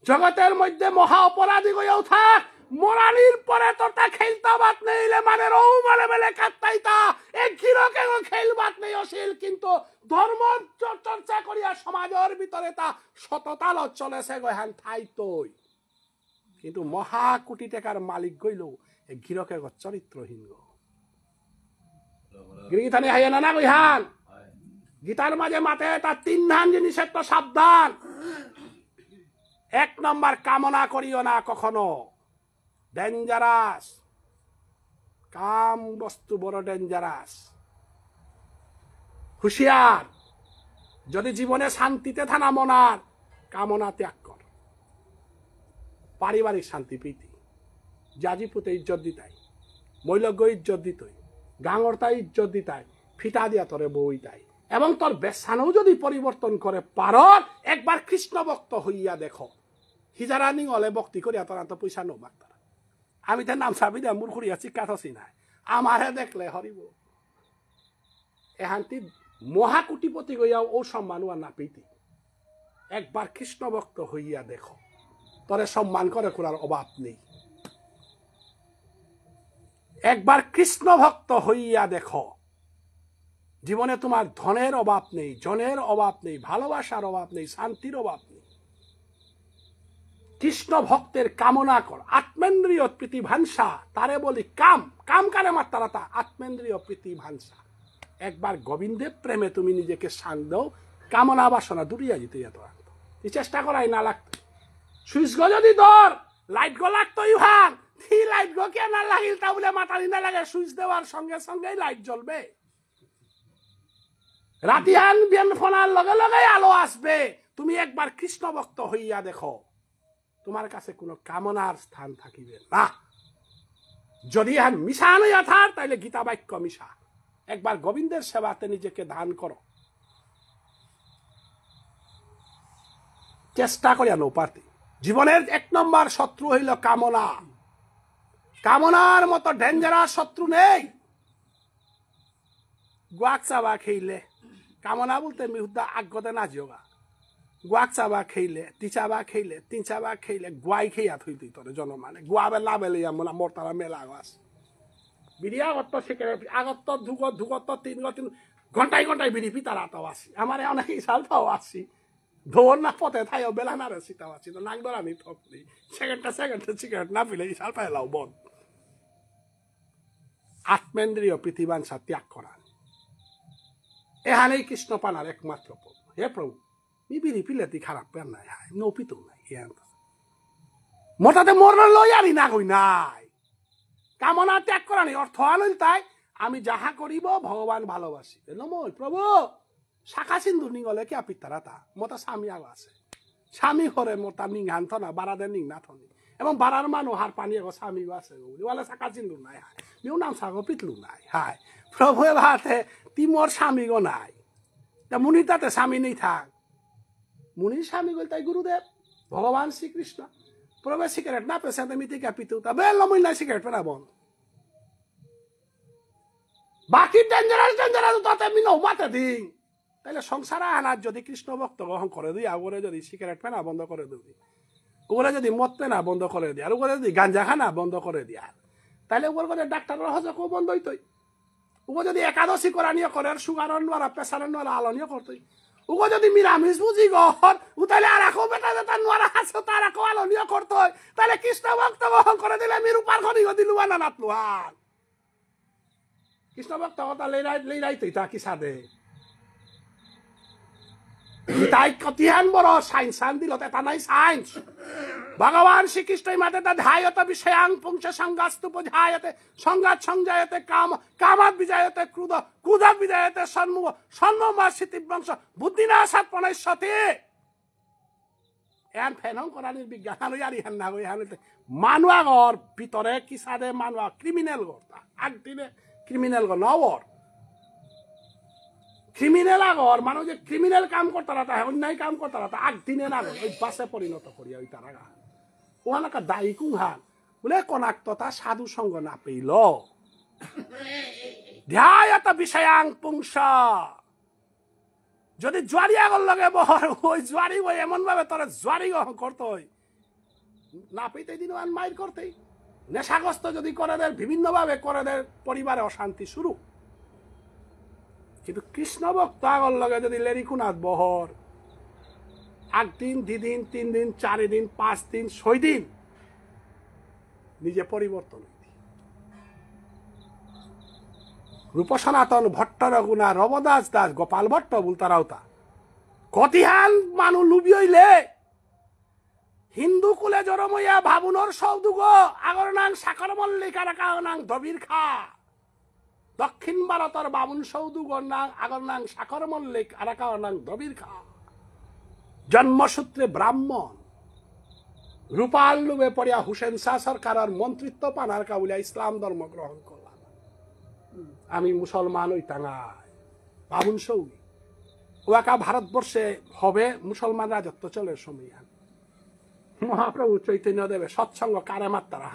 জগতের মধ্যে মহা অপরাধী গইয়াও থাক মরানির পরে তোরটা খেলতা বাত নেইলে মানে রৌ মানে বেলে কাটতাইতা এক ঘিরকে খেলবাত নেই অশীল কিন্তু ধর্ম চর্চা করিয়া সমাজের ভিতরে তা সততাল চলেছে গহান থাই তই কিন্তু মহা কোটি টাকার মালিক গইল এক ঘিরকে চরিত্রহীন গো গিরিথানি হাইয়া না কইহান গীতার মাঝে মাঠে তার 3 ধান জিনিসের তো সাবধান 1 নম্বর কামনা করিও না কখনো ডেঞ্জারাস কাম বস্তু বড় ডেঞ্জারাস হুঁশিয়ার যদি জীবনে শান্তিতে থানা মনার কামনা ত্যাগ কর পারিবারিক শান্তি প্রীতি জাজিপুতে ইজ্জত দিতাই মৈলজ্ঞ ইজ্জত দিতই গাঙরতা ইজ্জত দিতাই ফিটা দিয়া তরে বই তাই এবং তোর বেসানও যদি পরিবর্তন করে পার একবার কৃষ্ণ ভক্ত হইয়া দেখো হিজারানি হলে ভক্তি করিয়া তোরা তো পয়সা নো মাগতারা আমি তো নাম চাবি দিয়া মূর করিয়া চিকাছি নাই আমারে দেখলে হরিব এহান্তি মহাকুটিপতি গইয়াও ও সম্মান না প্রীতি একবার কৃষ্ণ ভক্ত হইয়া দেখো তোরে সম্মান করে করার অভাব নেই একবার কৃষ্ণ ভক্ত হইয়া দেখো জীবনে তোমার ধনের অভাব নেই জনের অভাব নেই ভালোবাসার অভাব নেই শান্তির অভাব নেই কৃষ্ণ ভক্তের কামনা কর আত্মেন্দ্রিয় প্রীতিভাংসা তারে বলি কাম কাম কারে মাত্রা তা আত্মেন্দ্রিয় প্রীতিভাংসা একবার গোবিন্দের প্রেমে তুমি নিজেকে শান দাও কামনা বাসনা দূরিয়া যেতে যেত এই চেষ্টা করাই না লাগতো সুইচ গো যদি দর লাইট গো লাগতো ইহান থি লাইট গো কে না লাগিল তা বলে মাতারি না লাগে সুইচ দেওয়ার সঙ্গে সঙ্গেই লাইট জ্বলবে রাতিহান বিয়ান ফোনার লগে লগে আলো আসবে তুমি একবার কৃষ্ণ ভক্ত হইয়া দেখো তোমার কাছে কোনো কামনার স্থান থাকিবে না যদি এখন মিশা নইয়া থার তাইলে গীতা বাক্য মিশা একবার গোবিন্দের সেবাতে নিজেকে দান করো চেষ্টা করিয়া নো পারতি জীবনের 1 নম্বর শত্রু হইল কামনা কামনার মতো ডেঞ্জারাস শত্রু নেই গুয়াক চাবা খেইলে কামনা বলতে মিহুদা আগ্যতে না যোগা গুয়াক চাবা খেইলে তিচাবা খেইলে 3 চাবা খেইলে গুয়াই খেয়া থই তুই তোর জনমানে গুয়া বেলা বেলে মোলা মরতারা মেলা গাছ বিড়ি আগত সিগারেট আগত ধুগত 3 ঘন্টায় ঘন্টায় বিড়ি পিতার আতাও আসি আমার অনেক সালটাও আসি ধোর না পথে থাইও বেলা না রে সিটাও আসি তো নাক ধরা নি থকলি সেকেন্ডটা সিগারেট না পিলে সাল পাইলাও বন আত্মেন্দ্রিয় পৃথিবাংসা ত্যাগ করা এখানেই কৃষ্ণ পানার একমাত্র পথ হে প্রভু বিড়ি পিলেতি খারাপ পেন নাই হাই নৌপিত নাই মোটাতে মরণ লই আনি না কই নাই কামনা ত্যাগ করা নেই অর্থ আনল তাই আমি যাহা করিব ভগবান ভালোবাসি নময় প্রভু শাখা সিন্ধু নিগলে কে পিতারা তা মতা স্বামী আগ আছে স্বামী হরে মোতা নিং হান থনা বারাদে নিং না থনি এবং বারার মানুষ হার পানি এগো স্বামী আছে ওয়ালে সাকা চিন্দু নাই হায় নিউ নাম সাগো পিতলু নাই হায় প্রভু ভাতে তিমর স্বামী গো নাই তা মুনির তাতে স্বামী নেই থাক মুনির স্বামী গো তাই গুরুদেব ভগবান শ্রীকৃষ্ণ প্রভু সিগারেট না পেশাতে মিতিকা পিতু তা বেল মুই না সিগারেট পেনা বন বাকি ডেঞ্জারাস তাতে মিনো মাতে দিন তাহলে সংসার আনার যদি কৃষ্ণ ভক্ত গ্রহণ করে দিই ওরে যদি সিগারেট পেনা বন্ধ করে দিই ওরে যদি মদ পেনা বন্ধ করে দিই আর ওরে যদি গাঞ্জা খানা বন্ধ করে দিয়া তাহলে ওর করে ডাক্তারের হজকও বন্ধ হইতই ও যদি একাদশী করা নিয়ে করে সুগারের নোয়ারা প্রেসারের নোয়ারা আলনীয় করতই ও যদি নিরামিষ বুঝি গহর ও তাহলে আর এখন বেটা যে তার নোয়ারা আছে তার এখন আলনীয় করতই তাহলে কৃষ্ণ ভক্ত গ্রহণ করে দিলে আমি রূপার খনি দিলুয়া না নাতলুয়ান কৃষ্ণ ভক্ত কথা লেরাইতই তা কি সাদে তাই কতিহান বড় সাইন্স দিল তা নাই সাইন্স ভগবান শ্রীকৃষ্ণ মাতে তা ধ্যায়ত বিষয়াং পুংস সংগাস্তুপ ধ্যায়তে সংগাত সংজায়তে কাম কামাত বিজয়তে ক্রুধ ক্রুধ বিজয়তে সন্মুখ সন্মমাসিতি বংশ বুদ্ধিনাশাত প্রণয়সতে এন ফেনং করানির বিজ্ঞান ইয়ারি হেন না গই হানতে মানুয়াগর ভিতরে কি সাদে মানুয়া ক্রিমিনাল গরতা আগদিনে ক্রিমিনাল গ নওর ক্রিমিনাল আগর মানুষ যে ক্রিমিনাল কাম করতারা তা অন্যায় কাম করতারা তা আগদিনে না ওই বাসে পরিণত করিয়া ওই তারা ওহানাকা দায়ী কুংহান বলে কনাক্ততা সাধু সঙ্গ না পেইল ধ্যায়ত বিষয়াং পুংস যদি জোয়ারি আগর লগে বহর ওই জোয়ারি ওই এমন ভাবে তোরা জোয়ারি করতই না পেতে দিন আন মাইর করতেই নেশাগ্রস্ত যদি করে দেয় বিভিন্ন ভাবে করে দেয় পরিবারে অশান্তি শুরু কিন্তু কৃষ্ণ ভক্ত আগর লগে যদি লেরিকুনাথ বহর 8 দিন 2 দিন 3 দিন 4 দিন 5 দিন 6 দিন নিজে পরিবর্তন রূপ সনাতন ভট্ট রঘুনা রবদাস দাস গোপাল ভট্ট বুলতারাওতা কতিহান মানু লুবি হইলে হিন্দু কুলে জরমইয়া ভাবুনর সৌদুগ আগর নাং সাকর মল্লিক আর নাং দবির খা দক্ষিণ ভারতের বামুন সৌদুগর নাং আগর নাং সাকর মল্লিক আর নাং দবির খা জন্মসূত্রে ব্রাহ্মণ রূপাল লুবে পড়িয়া হুসেন শাহ সরকারের মন্ত্রিত্ব পানার কাবুলিয়া ইসলাম ধর্ম গ্রহণ করলাম আমি মুসলমান ওই টাঙ্গাই বামুন সৌদি ও একা ভারতবর্ষে হবে মুসলমান রাজত্ব চলে সময় মহাপ্রভু চৈতন্য দেবে সৎসঙ্গ কারে মাত্রা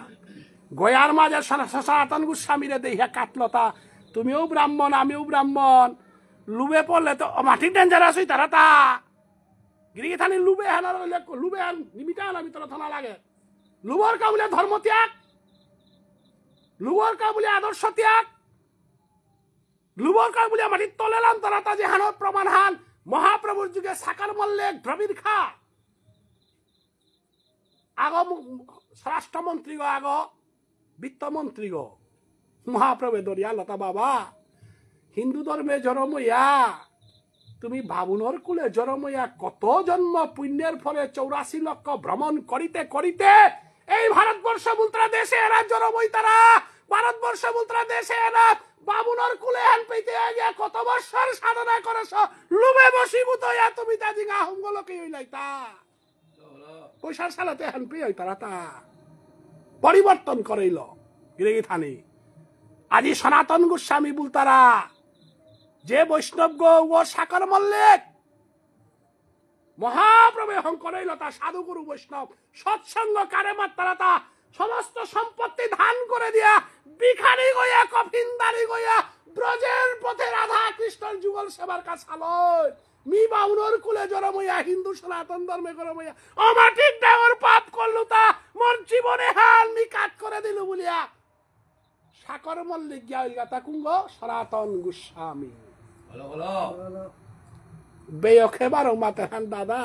গয়ার মাঝে সনাতন গোস্বামীরে দেখিয়া কাটলতা তুমিও ব্রাহ্মণ আমিও ব্রাহ্মণ লুবে পড়লে তো মাটি ডেঞ্জারাস হই তারা তা গিরিগি থানি লুবে হান লুবে হান নিমিটা হান ভিতরে থানা লাগে লুবর কাবুলে ধর্ম ত্যাগ লুবর কাবুলে আদর্শ ত্যাগ লুবর কাবুলে মাটির তলেলাম তারা তা যে হানোর প্রমাণ হান মহাপ্রভুর যুগে সাকার মল্লে দ্রবিড় খা আগ স্বরাষ্ট্রমন্ত্রী গো আগ বিত্তমন্ত্রী গো মহাপ্রভু দরিয়া লতা বাবা হিন্দু ধর্মে জন্মইয়া তুমি বাবুনর কুলে জন্মইয়া কত জন্ম পুণ্যের ফলে 84 লক্ষ ভ্রমণ করিতে করিতে এই ভারতবর্ষ বুলতরা দেশে এরা জন্মই তারা ভারতবর্ষ বুলতরা দেশে এরা বাবুনর কুলে হান পেতে গিয়া কত বছর সাধনা করেছ লুবে বসীভূত হইয়া তুমি তা জিঙ্গা হুঙ্গলকে হইলাইতা পয়সার সালাতে হান পেয়ে তারা তা পরিবর্তন করাইল গিরিগি থানি আজি সনাতন গোস্বামী বুলতারা যে বৈষ্ণব গো ও সাকর মল্লিক মহাপ্রভু হং করাইল তা সাধুগুরু বৈষ্ণব সৎসঙ্গ কারে মাত্রা তা সমস্ত সম্পত্তি ধান করে দিয়া ভিখারি গইয়া কফিনদারি গইয়া ব্রজের পথে রাধা কৃষ্ণর যুগল সেবার কাজ আলোয় মি বাউনর কুলে জন্মইয়া হিন্দু সনাতন ধর্মে জন্মইয়া অমাটিক ডাঙর পাপ করলু তা মোর জীবনে হাল মি কাট করে দিল বলিয়া সাকর মল্লিক গিয়া তা কুঙ্গ সনাতন গোস্বামী বেয়কে বারো মাতে হান দাদা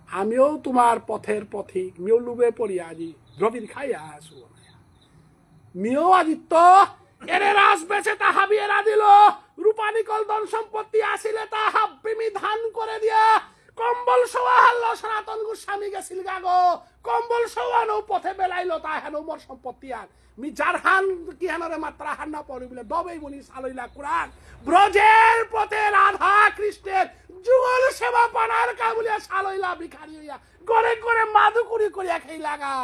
আমিও তোমার পথের পথিক মিও লুবে পড়িয়া আজি দ্রবিড় খাইয়া আসু মিও আদিত্য এরে রাস বেচে তা হাবিয়েরা দিল রূপানিকল ধন সম্পত্তি আসিলে তা হাব্বিমি ধান করে দিয়া কম্বল সোয়া হাল্ল সনাতন গোস্বামী গেছিল গাগো কম্বল সোয়ানো পথে বেলাইলো তা হেন মোর সম্পত্তি আর মি যার হান কি হানরে মাত্রা হান না পড়ি বলে দবেই বনি সালইলা কুরআন ব্রজের পথে রাধা কৃষ্ণের যুগল সেবা পানার কাবুলিয়া সালইলা ভিখারি হইয়া গরে গরে মাদুকুরি করিয়া খাই লাগা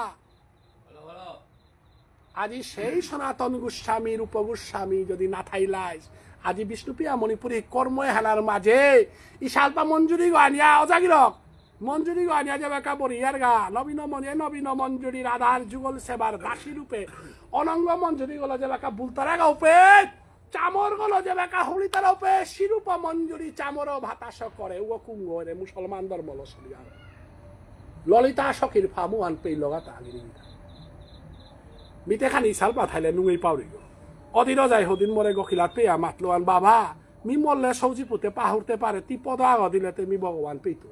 আজি সেই সনাতন গোস্বামী রূপ গোস্বামী যদি না থাইলাইস আজি বিষ্ণুপ্রিয়া মণিপুরী কর্ম হেলার মাঝে ইশালপা মঞ্জুরি গানিয়া অজাগিরক মঞ্জুরি গানিয়া যে বেকা বরিয়ার গা নবীন মঞ্জুরি রাধার যুগল সেবার দাসী রূপে অনঙ্গ মঞ্জুরি গলো যে বেকা বুলতারা গাউপে চামর গলো যে বেকা হুড়ি তারা উপে শিরূপ মঞ্জুরি চামর ভাতাস করে ও কুঙ্গ রে মুসলমান ধর্ম লসলিয়া ললিতা সখীর ফামু আন পেই লগাতা আগিরি মিতে খানি ইশাল পাঠাইলে নুঙেই পাউরি গো অদিন যায় হদিন মরে গখিলাত পেয়া মাতলো আন বাবা মি মরলে সৌজি পুতে পাহুরতে পারে তি পদ আগ দিলে তুমি ভগবান পেইতো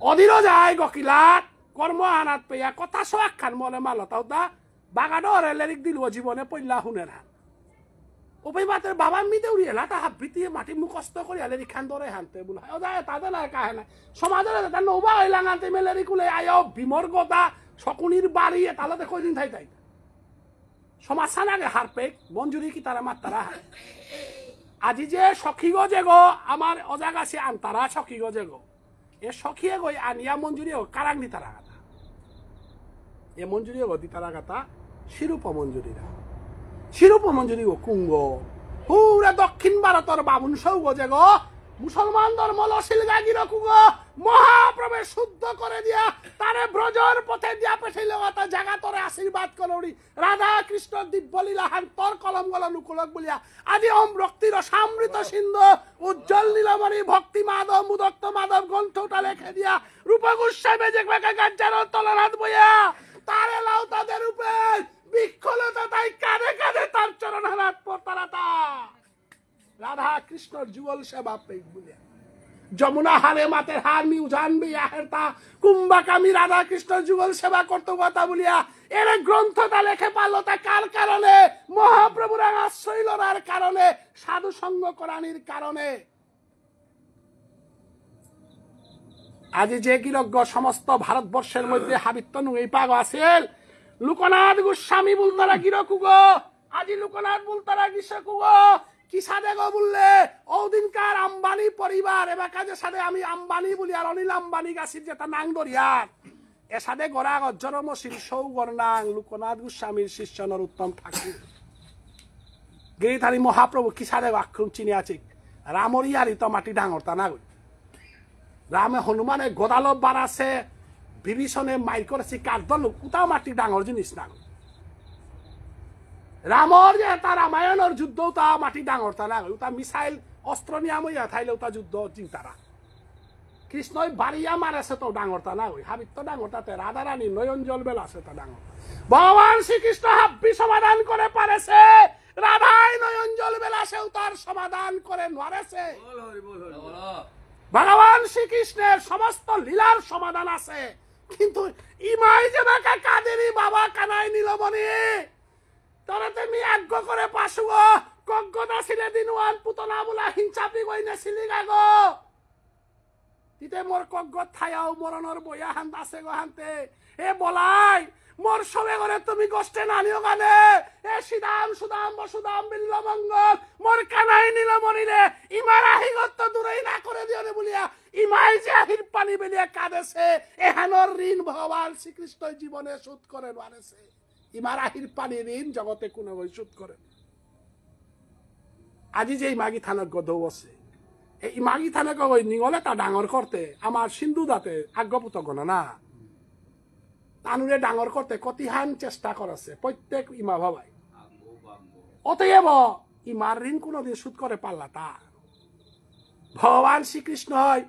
অদিন যায় গখিলাত কর্ম আনাত পেয়া কথা সোয়াক খান মনে মালতাও দা বাগাডরে লেরিক দিল জীবনে পইলা হুনের হান ওপই বাতের বাবা মিতে উড়িয়ে তা হাবিতি মাটি মুখস্থ করি লেরি খান ধরে হানতে বলে ও যায় তাদের না কাহে না সমাজের তা নৌবা হইলা আনতে মেলেরি কুলে আয় বিমর গদা শকুনির বাড়ি তাহলে কয়দিন থাই তাই সমাজ সানাগে হারপে মঞ্জুরি কি তারা মাত্তারা আজি যে সখী গো যে গো আমার অজাগাছি আনতারা সখী গো যে গো এ সখিয়ে গই আনিয়া মঞ্জুরি কারাং দি তারা গাতা এ মঞ্জুরি গো দি তারা গাতা শিরূপ মঞ্জুরিরা শিরূপ মঞ্জুরি গো কুঙ্গ পুরা দক্ষিণ ভারতের বামুন সৌ গো যে গো মুসলমান ধর্ম লসিল গাগির কুঙ্গ মহাপ্রভে শুদ্ধ করে দিয়া তারে ব্রজর পথে দিয়া পেঠাইল তা জাগা তোরে আশীর্বাদ করুড়ি রাধা কৃষ্ণ দিব্য লীলাহান তোর কলম গল নুকুলক বলিয়া আজি ওম রক্তির সামৃত সিন্ধু উজ্জ্বল নীলমণি ভক্তি মাধব মুদক্ত মাধব গ্রন্থটা লেখে দিয়া রূপ গোস্বামী যে গাজ্জার তলনাথ বইয়া তারে লাউ তাদের উপরে বিক্ষলতা তাই কাঁধে কাঁধে তার চরণ হারাত পড়তারাতা রাধা কৃষ্ণর যুগল সেবা পেয়ে বলিয়া যমুনা হারে মাতের হার মি জানবি আহেরতা কুম্ভাকামী রাধা কৃষ্ণ যুগল সেবা করতো কথা বলিয়া এর গ্রন্থটা লেখে পারলো তা কার কারণে মহাপ্রভুর আশ্রয় লড়ার কারণে সাধু সঙ্গ করানির কারণে আজি যে গিরজ্ঞ সমস্ত ভারতবর্ষের মধ্যে হাবিত্য নুই পাগ আছিল লোকনাথ গোস্বামী বুলতারা গিরকুগ আজি লোকনাথ বুলতারা গিসকুগ কি সাদে গো বললে ওদিনকার আম্বানি পরিবার এবার কাজে সাদে আমি আম্বানি বলি আর অনিল আম্বানি গাছির যেটা নাং দরিয়ার এ সাদে গড়া গজ্জরমশীল সৌগর নাং লোকনাথ গোস্বামীর শিষ্য নরোত্তম ঠাকুর গিরিধারী মহাপ্রভু কি সাদে আক্রম চিনি আছে রামরিয়ারি তো মাটি ডাঙর তা না গই রামে হনুমানে গোদালব বাড়াছে বিভীষণে মাইর করেছে কার্দল কোথাও মাটি ডাঙর জিনিস না রামর যে তা রামায়ণের যুদ্ধ তা মাটি ডাঙর তা না তা মিসাইল অস্ত্র নিয়ামইয়া থাইলেও তা যুদ্ধ চিন্তারা কৃষ্ণই বাড়িয়া মারেছে তো ডাঙর তা না ওই হাবিত তো ডাঙর তাতে রাধা রানী নয়ন জল বেলা আছে তা ডাঙর ভগবান শ্রীকৃষ্ণ হাব্বি সমাধান করে পারেছে রাধাই নয়ন জল বেলা সেও তার সমাধান করে নারেছে ভগবান শ্রীকৃষ্ণের সমস্ত লীলার সমাধান আছে কিন্তু ইমাই যে বাঁকা কাদেরই বাবা কানাই নীলমণি তোরা তুমি আজ্ঞ করে পাশু কজ্ঞতা ছিলে দিনওয়ান পুতনা বলা হিংসাপি গইনে ছিলি গো তিতে মোর কজ্ঞত থায়াও মরণর বইয়া হান্ত আছে গো হান্তে এ বলাই মোর সবে করে তুমি কষ্টে নানিও গানে এ সিদাম সুদাম বসুদাম বিল্ল মঙ্গল মোর কানাই নীলমণি রে ইমার আহিগত দূরেই না করে দিও রে বলিয়া ইমাই যে আহির পানি বেলিয়া কাঁদেছে এহানোর ঋণ ভগবান শ্রীকৃষ্ণ জীবনে শোধ করে নারেছে ইমার আহির পানি ঋণ জগতে কোনো শোধ করে আজি যে মাগি থানার গদৌ আছে এই মাগি থানাকে ওই নিঙলে তা ডাঙর করতে আমার সিন্ধু দাতে আজ্ঞপুত গণ না তানুরে ডাঙর করতে কতিহান চেষ্টা করেছে প্রত্যেক ইমা ভাবাই অতএব ইমার ঋণ কোনদিন শোধ করে পারলা তা ভগবান শ্রীকৃষ্ণ হয়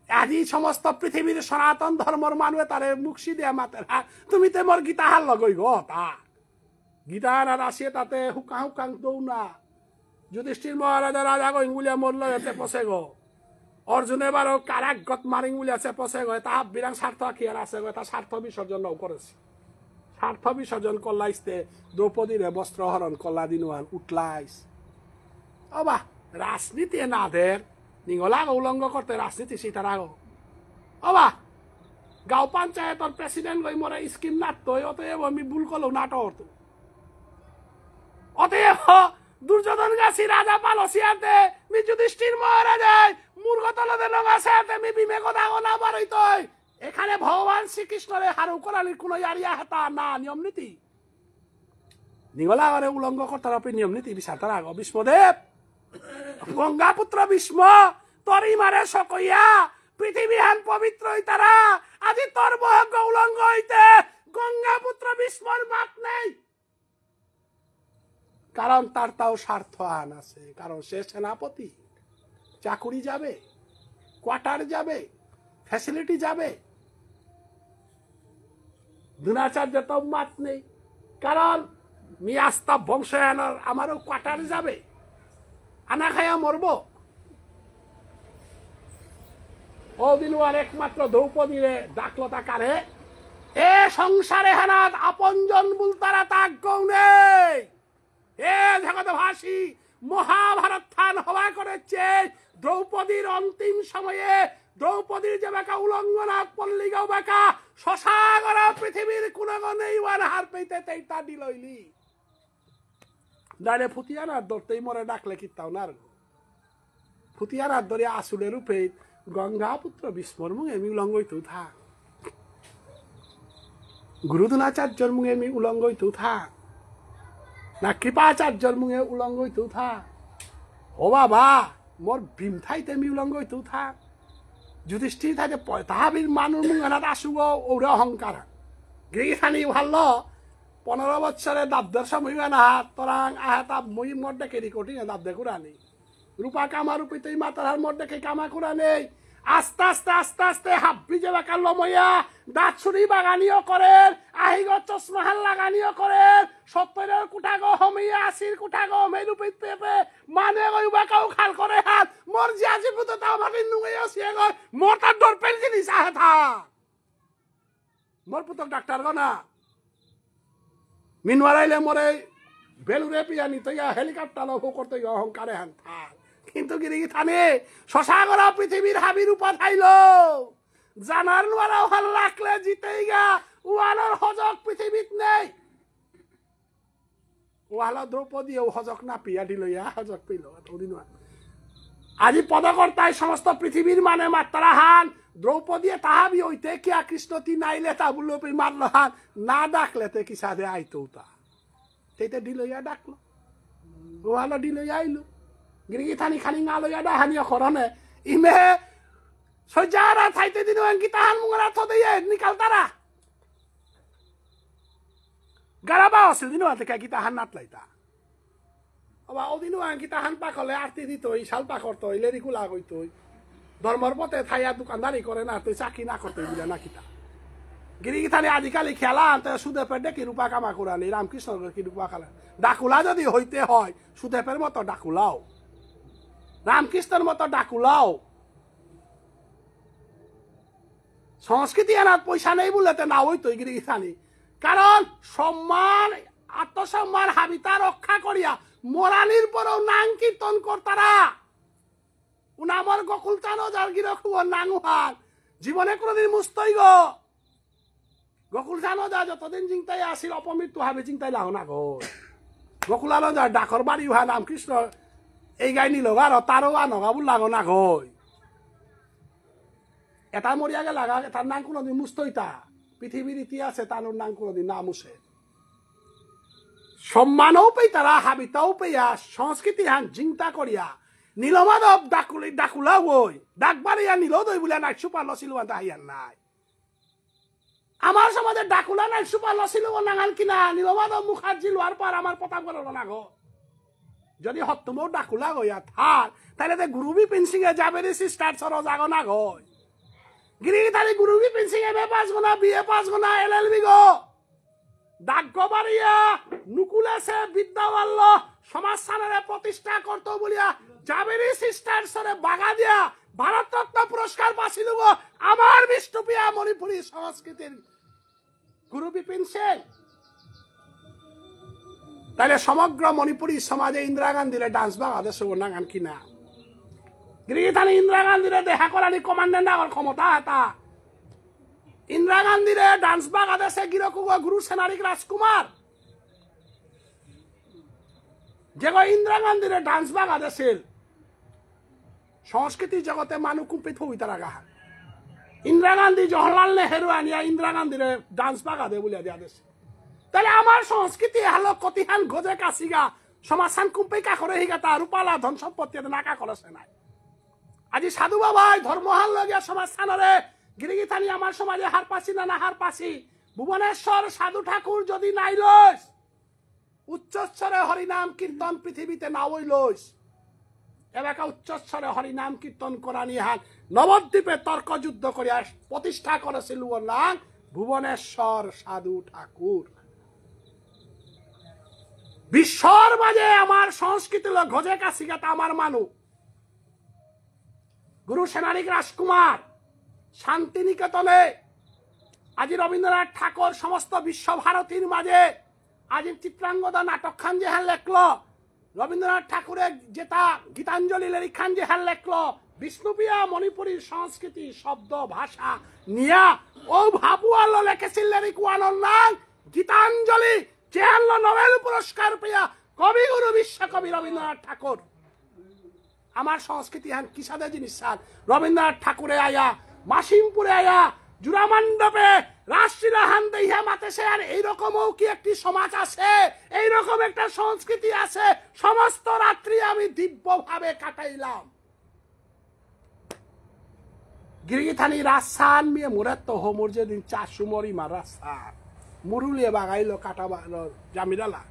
আজি সমস্ত পৃথিবীর সনাতন ধর্মর মানুষে তারে মুখি দেয়া মাতের তুমি তো মোর গীতা হার লগই গো তা গীতা আর আসিয়ে তাতে হুকা হুকাং দৌ না যুধিষ্ঠির মহারাজা রাজা গো ইঙ্গুলিয়া মরল এতে পচে গো অর্জুনে বারো কারাগত মারিং বলে আছে পচে গো তা বিরাং স্বার্থ কি আর আছে গো তা স্বার্থ বিসর্জন করেছে স্বার্থ বিসর্জন করলাইছে দ্রৌপদীরে বস্ত্র হরণ করলা দিনওয়ান উঠলাইস অবা রাজনীতি না দের নিঙ্গলা উলঙ্গ করতে রাজনীতি সীতারা গো অবা গাঁও পঞ্চায়েতর প্রেসিডেন্ট গই মরে স্কিম নাটতো অতএব আমি ভুল করলো নাটক অতএব দুর্যোধন গাছি রাজা পালসিয়াতে মি যুধিষ্ঠির মহারাজায় মূর্খতলদের নগাছাতে মি বিমেক দাগো না বারইতই এখানে ভগবান শ্রীকৃষ্ণরে হারু করালির কোনো ইয়ারিয়া হাতা না নিয়ম নীতি নিগলা করে উলঙ্গ করতার নিয়ম নীতি বিচার তার আগ ভীষ্মদেব গঙ্গা পুত্র ভীষ্ম তরি মারে সকইয়া পৃথিবী হান পবিত্র তারা আজি তোর বহগ উলঙ্গ হইতে গঙ্গা পুত্র ভীষ্মর বাত নেই কারণ তার তাও স্বার্থ আন আছে কারণ সে সেনাপতি চাকুরি যাবে কোয়ার্টার যাবে ফ্যাসিলিটি যাবে দ্রোণাচার্য তো মাত নেই কারণ মিয়াস্তা বংশায়নের আমারও কোয়ার্টার যাবে আনা খায়া মরবো ও দিন আর একমাত্র দ্রৌপদীরে ডাকলো তাকারে এ সংসারে হানাত আপনজন বুলতারা তাক গৌ নেই এ জগৎ ভাসী মহাভারত থান হওয়া করেছে দ্রৌপদীর অন্তিম সময়ে দ্রৌপদীর যে বাঁকা উলঙ্গনা পল্লী গাও বাঁকা শশাগর পৃথিবীর কোন নেই ওয়ার হার পেতে তেইটা দিলইলি দাঁড়ে ফুতিয়ানার ধরতেই মরে ডাকলে কিতাও না ফুতিয়ানার ধরে আসুলের রূপে গঙ্গা পুত্র ভীষ্মর মুখে এমি উলঙ্গ হইতেও থাক গুরুদ্রোণাচার্যর মুখে এমি উলঙ্গ হইতেও থাক না কৃপাচার্যর মুখে উলঙ্গ হইতেও থাক ও বাবা মোর ভীম থাইতে এমি উলঙ্গ হইতেও থাক যুধিষ্ঠির থাইতে তাহাবির মানুষ মুখে আসুগ ওরে অহংকার গিরিখানি ভালো 15 বছরে দাবদার সময় না তোরাং আহাতা মই মোর ডেকে রিকর্ডিং দাবদে কুরানি রূপা কামা রূপিতেই মাতার মোর ডেকে কামা কুরা নেই আস্তে আস্তে আস্তে আস্তে হাব্বি যে বাকার লমইয়া দাঁত ছুরি বাগানিও করেন আহিগ চশমাহাল লাগানিও করেন সত্তরের কুঠাগো হমিয়া আসির কুঠাগো হমেই রূপিত পেপে মানে ওই বাকাও খাল করে হাত মোর জিয়াজি পুতো তাও ভাবি নুঙে আসিয়ে গর মোর তার ডর পেল জিনিস আহে থা মোর পুতক ডাক্তার গো না মিনওয়ারাইলে মরে বেলুরে পিয়ানি তো হেলিকপ্টার লভ করতে অহংকারে হান থাক কিন্তু গিরি থানে শশাগরা পৃথিবীর হাবির উপা থাইল জানার নোয়ারা ওহাল রাখলে জিতেই গা ওয়ালার হজক পৃথিবীত নেই ওয়ালা দ্রৌপদী ও হজক না পিয়া দিল হজক পিল আজি পদকর্তায় সমস্ত পৃথিবীর মানে মাত্রা হান দ্রৌপদী তাহাবি হইতে কিয়া কৃষ্ণতি নাইলে তা বললো মারল হান না ডাকলে তে কি সাধে আইতো তা সেইটা ডিলইয়া ডাকলো ওয়ালা ডিলইয়া আইলো গিরি থানি খানি গালইয়া ডাহানিয়া করনে ইমে সজারা থাইতে দিন অঙ্কিতা হান মুঙ্গরা থদে নিকাল তারা গারাবা আছিল দিন থেকে গীতা হান নাতলাইতা আবার ওদিনও অঙ্কিতা হান পাকলে আরতি দিত শাল পাকর তো লেরি কুলা কইতো ধর্মর পথে থাইয়া দোকানদারি করে না তুই চাকরি না করতে দিলে না কিতা গিরি থানে আজিকালি খেলা আনতে সুদেপের ডেকে রূপা কামা করানি রামকৃষ্ণ কি রূপা খেলা ডাকুলা যদি হইতে হয় সুদেপের মতো ডাকুলাও রামকৃষ্ণের মতো ডাকুলাও সংস্কৃতি আনার পয়সা নেই বলতে না হইতো গিরি থানি কারণ সম্মান আত্মসম্মান হাবিতা রক্ষা করিয়া মোরালির পরেও নাং কীর্তন করতারা উনামর গকুল চানো যার গিরক নাঙুহান জীবনে কোনদিন মুস্তই গো গকুল চানো যা যতদিন চিন্তাই আসিল অপমৃত্যু হবে চিন্তাই লাহ না গো গকুলানো যা ডাকর বাড়ি হা রামকৃষ্ণ এই গাই নিল আর তারও নগাবুল লাগো না গই এটা মরিয়া গে লাগা তার নাম কোনদিন মুস্তইতা পৃথিবীর ইতিহাসে তার নাম কোনদিন না মুছে সম্মানও পেই তারা হাবিতাও পেয়া সংস্কৃতি হান চিন্তা করিয়া নীলমাধব ডাকুলা বই ডাকবারিয়া নীল দই বলে নাই সুপার লছিল তাহিয়ার নাই আমার সমাজে ডাকুলা নাই সুপার লছিল নাঙাল কিনা নীলমাধব মুখার্জি লোয়ার পর আমার প্রতাপ করল না গো যদি হত্তমও ডাকুলা গইয়া থাক তাহলে গুরুবি পেন্সিং এ যাবে রে সিস্টার সর জাগো না গই গিরি তাহলে গুরুবি পেন্সিং এ পাস গোনা বিএ পাস গোনা এলএলবি গো ডাকবারিয়া নুকুলেছে বিদ্যা বাল্য সমাজ সানারে প্রতিষ্ঠা করতো বলিয়া জাবেরি সিস্টার্সরে বাগা দিয়া ভারতরত্ন পুরস্কার পাছিল আমার বিষ্ণুপ্রিয়া মণিপুরী সংস্কৃতির গুরু বিপিন সেন তাহলে সমগ্র মণিপুরী সমাজে ইন্দিরা গান্ধীর ডান্স বাংলাদেশ নাগান কিনা গিরিথানে ইন্দিরা গান্ধীর দেখা করানি কমান্ডেন্ট আগর ক্ষমতা এটা ইন্দিরা গান্ধীর ডান্স বাংলাদেশে গিরক গুরু সেনারিক রাজকুমার যে ইন্দিরা গান্ধীর ডান্স বাংলাদেশের সংস্কৃতি জগতে মানুষ কুম্পিত হই তারা গাহা ইন্দিরা গান্ধী জওহরলাল নেহেরু আনিয়া ইন্দিরা গান্ধীর ডান্স বাগা দে বলিয়া দিয়া দেশে তাহলে আমার সংস্কৃতি হলো কতিহান গজে কাছিগা সমাজসান কুম্পে কাকরে হিগা তার রূপালা ধন সম্পত্তি নাকা করেছে নাই আজি সাধু বাবাই ধর্মহাল লগিয়া সমাজসানরে গিরিগি থানি আমার সমাজে হার পাছি না হার পাছি ভুবনেশ্বর সাধু ঠাকুর যদি নাই লইস উচ্চস্বরে হরিনাম কীর্তন পৃথিবীতে না ওই লইস এলাকা উচ্চস্বরে হরিনাম কীর্তন করা নিয়ে হান নবদ্বীপে তর্ক যুদ্ধ করিয়া প্রতিষ্ঠা করেছিল নাম ভুবনেশ্বর সাধু ঠাকুর বিশ্বর মাঝে আমার সংস্কৃতি ঘজে কাছিগাতা আমার মানু গুরু সেনানিক রাজকুমার শান্তিনিকেতনে আজি রবীন্দ্রনাথ ঠাকুর সমস্ত বিশ্বভারতীর মাঝে আজি চিত্রাঙ্গদা নাটক খান যে হ্যাঁ লেখল রবীন্দ্রনাথ ঠাকুরের যেটা গীতাঞ্জলি লেরিক খান যে হ্যাঁ লেখল বিষ্ণুপ্রিয়া মণিপুরীর সংস্কৃতি শব্দ ভাষা নিয়া ও ভাবুয়াল লেখেছিল লেরিক ওয়ানোর নাম গীতাঞ্জলি যে হ্যাঁ নোবেল পুরস্কার পেয়া কবিগুরু বিশ্বকবি রবীন্দ্রনাথ ঠাকুর আমার সংস্কৃতি হ্যাঁ কিসাদের জিনিস স্যার রবীন্দ্রনাথ ঠাকুরে আয়া মাসিমপুরে আয়া জুরামণ্ডপে রাষ্ট্রীয় হান দেহা মাতেছে আর এইরকমও কি একটি সমাজ আছে এইরকম একটা সংস্কৃতি আছে সমস্ত রাত্রি আমি দিব্যভাবে কাটাইলাম গিরিগিথানি রাসান মিয়ে মুরাত তো হোমর যেদিন চাষুমর ইমার রাসান মুরুলিয়ে বাগাইলো কাটা জামিরালা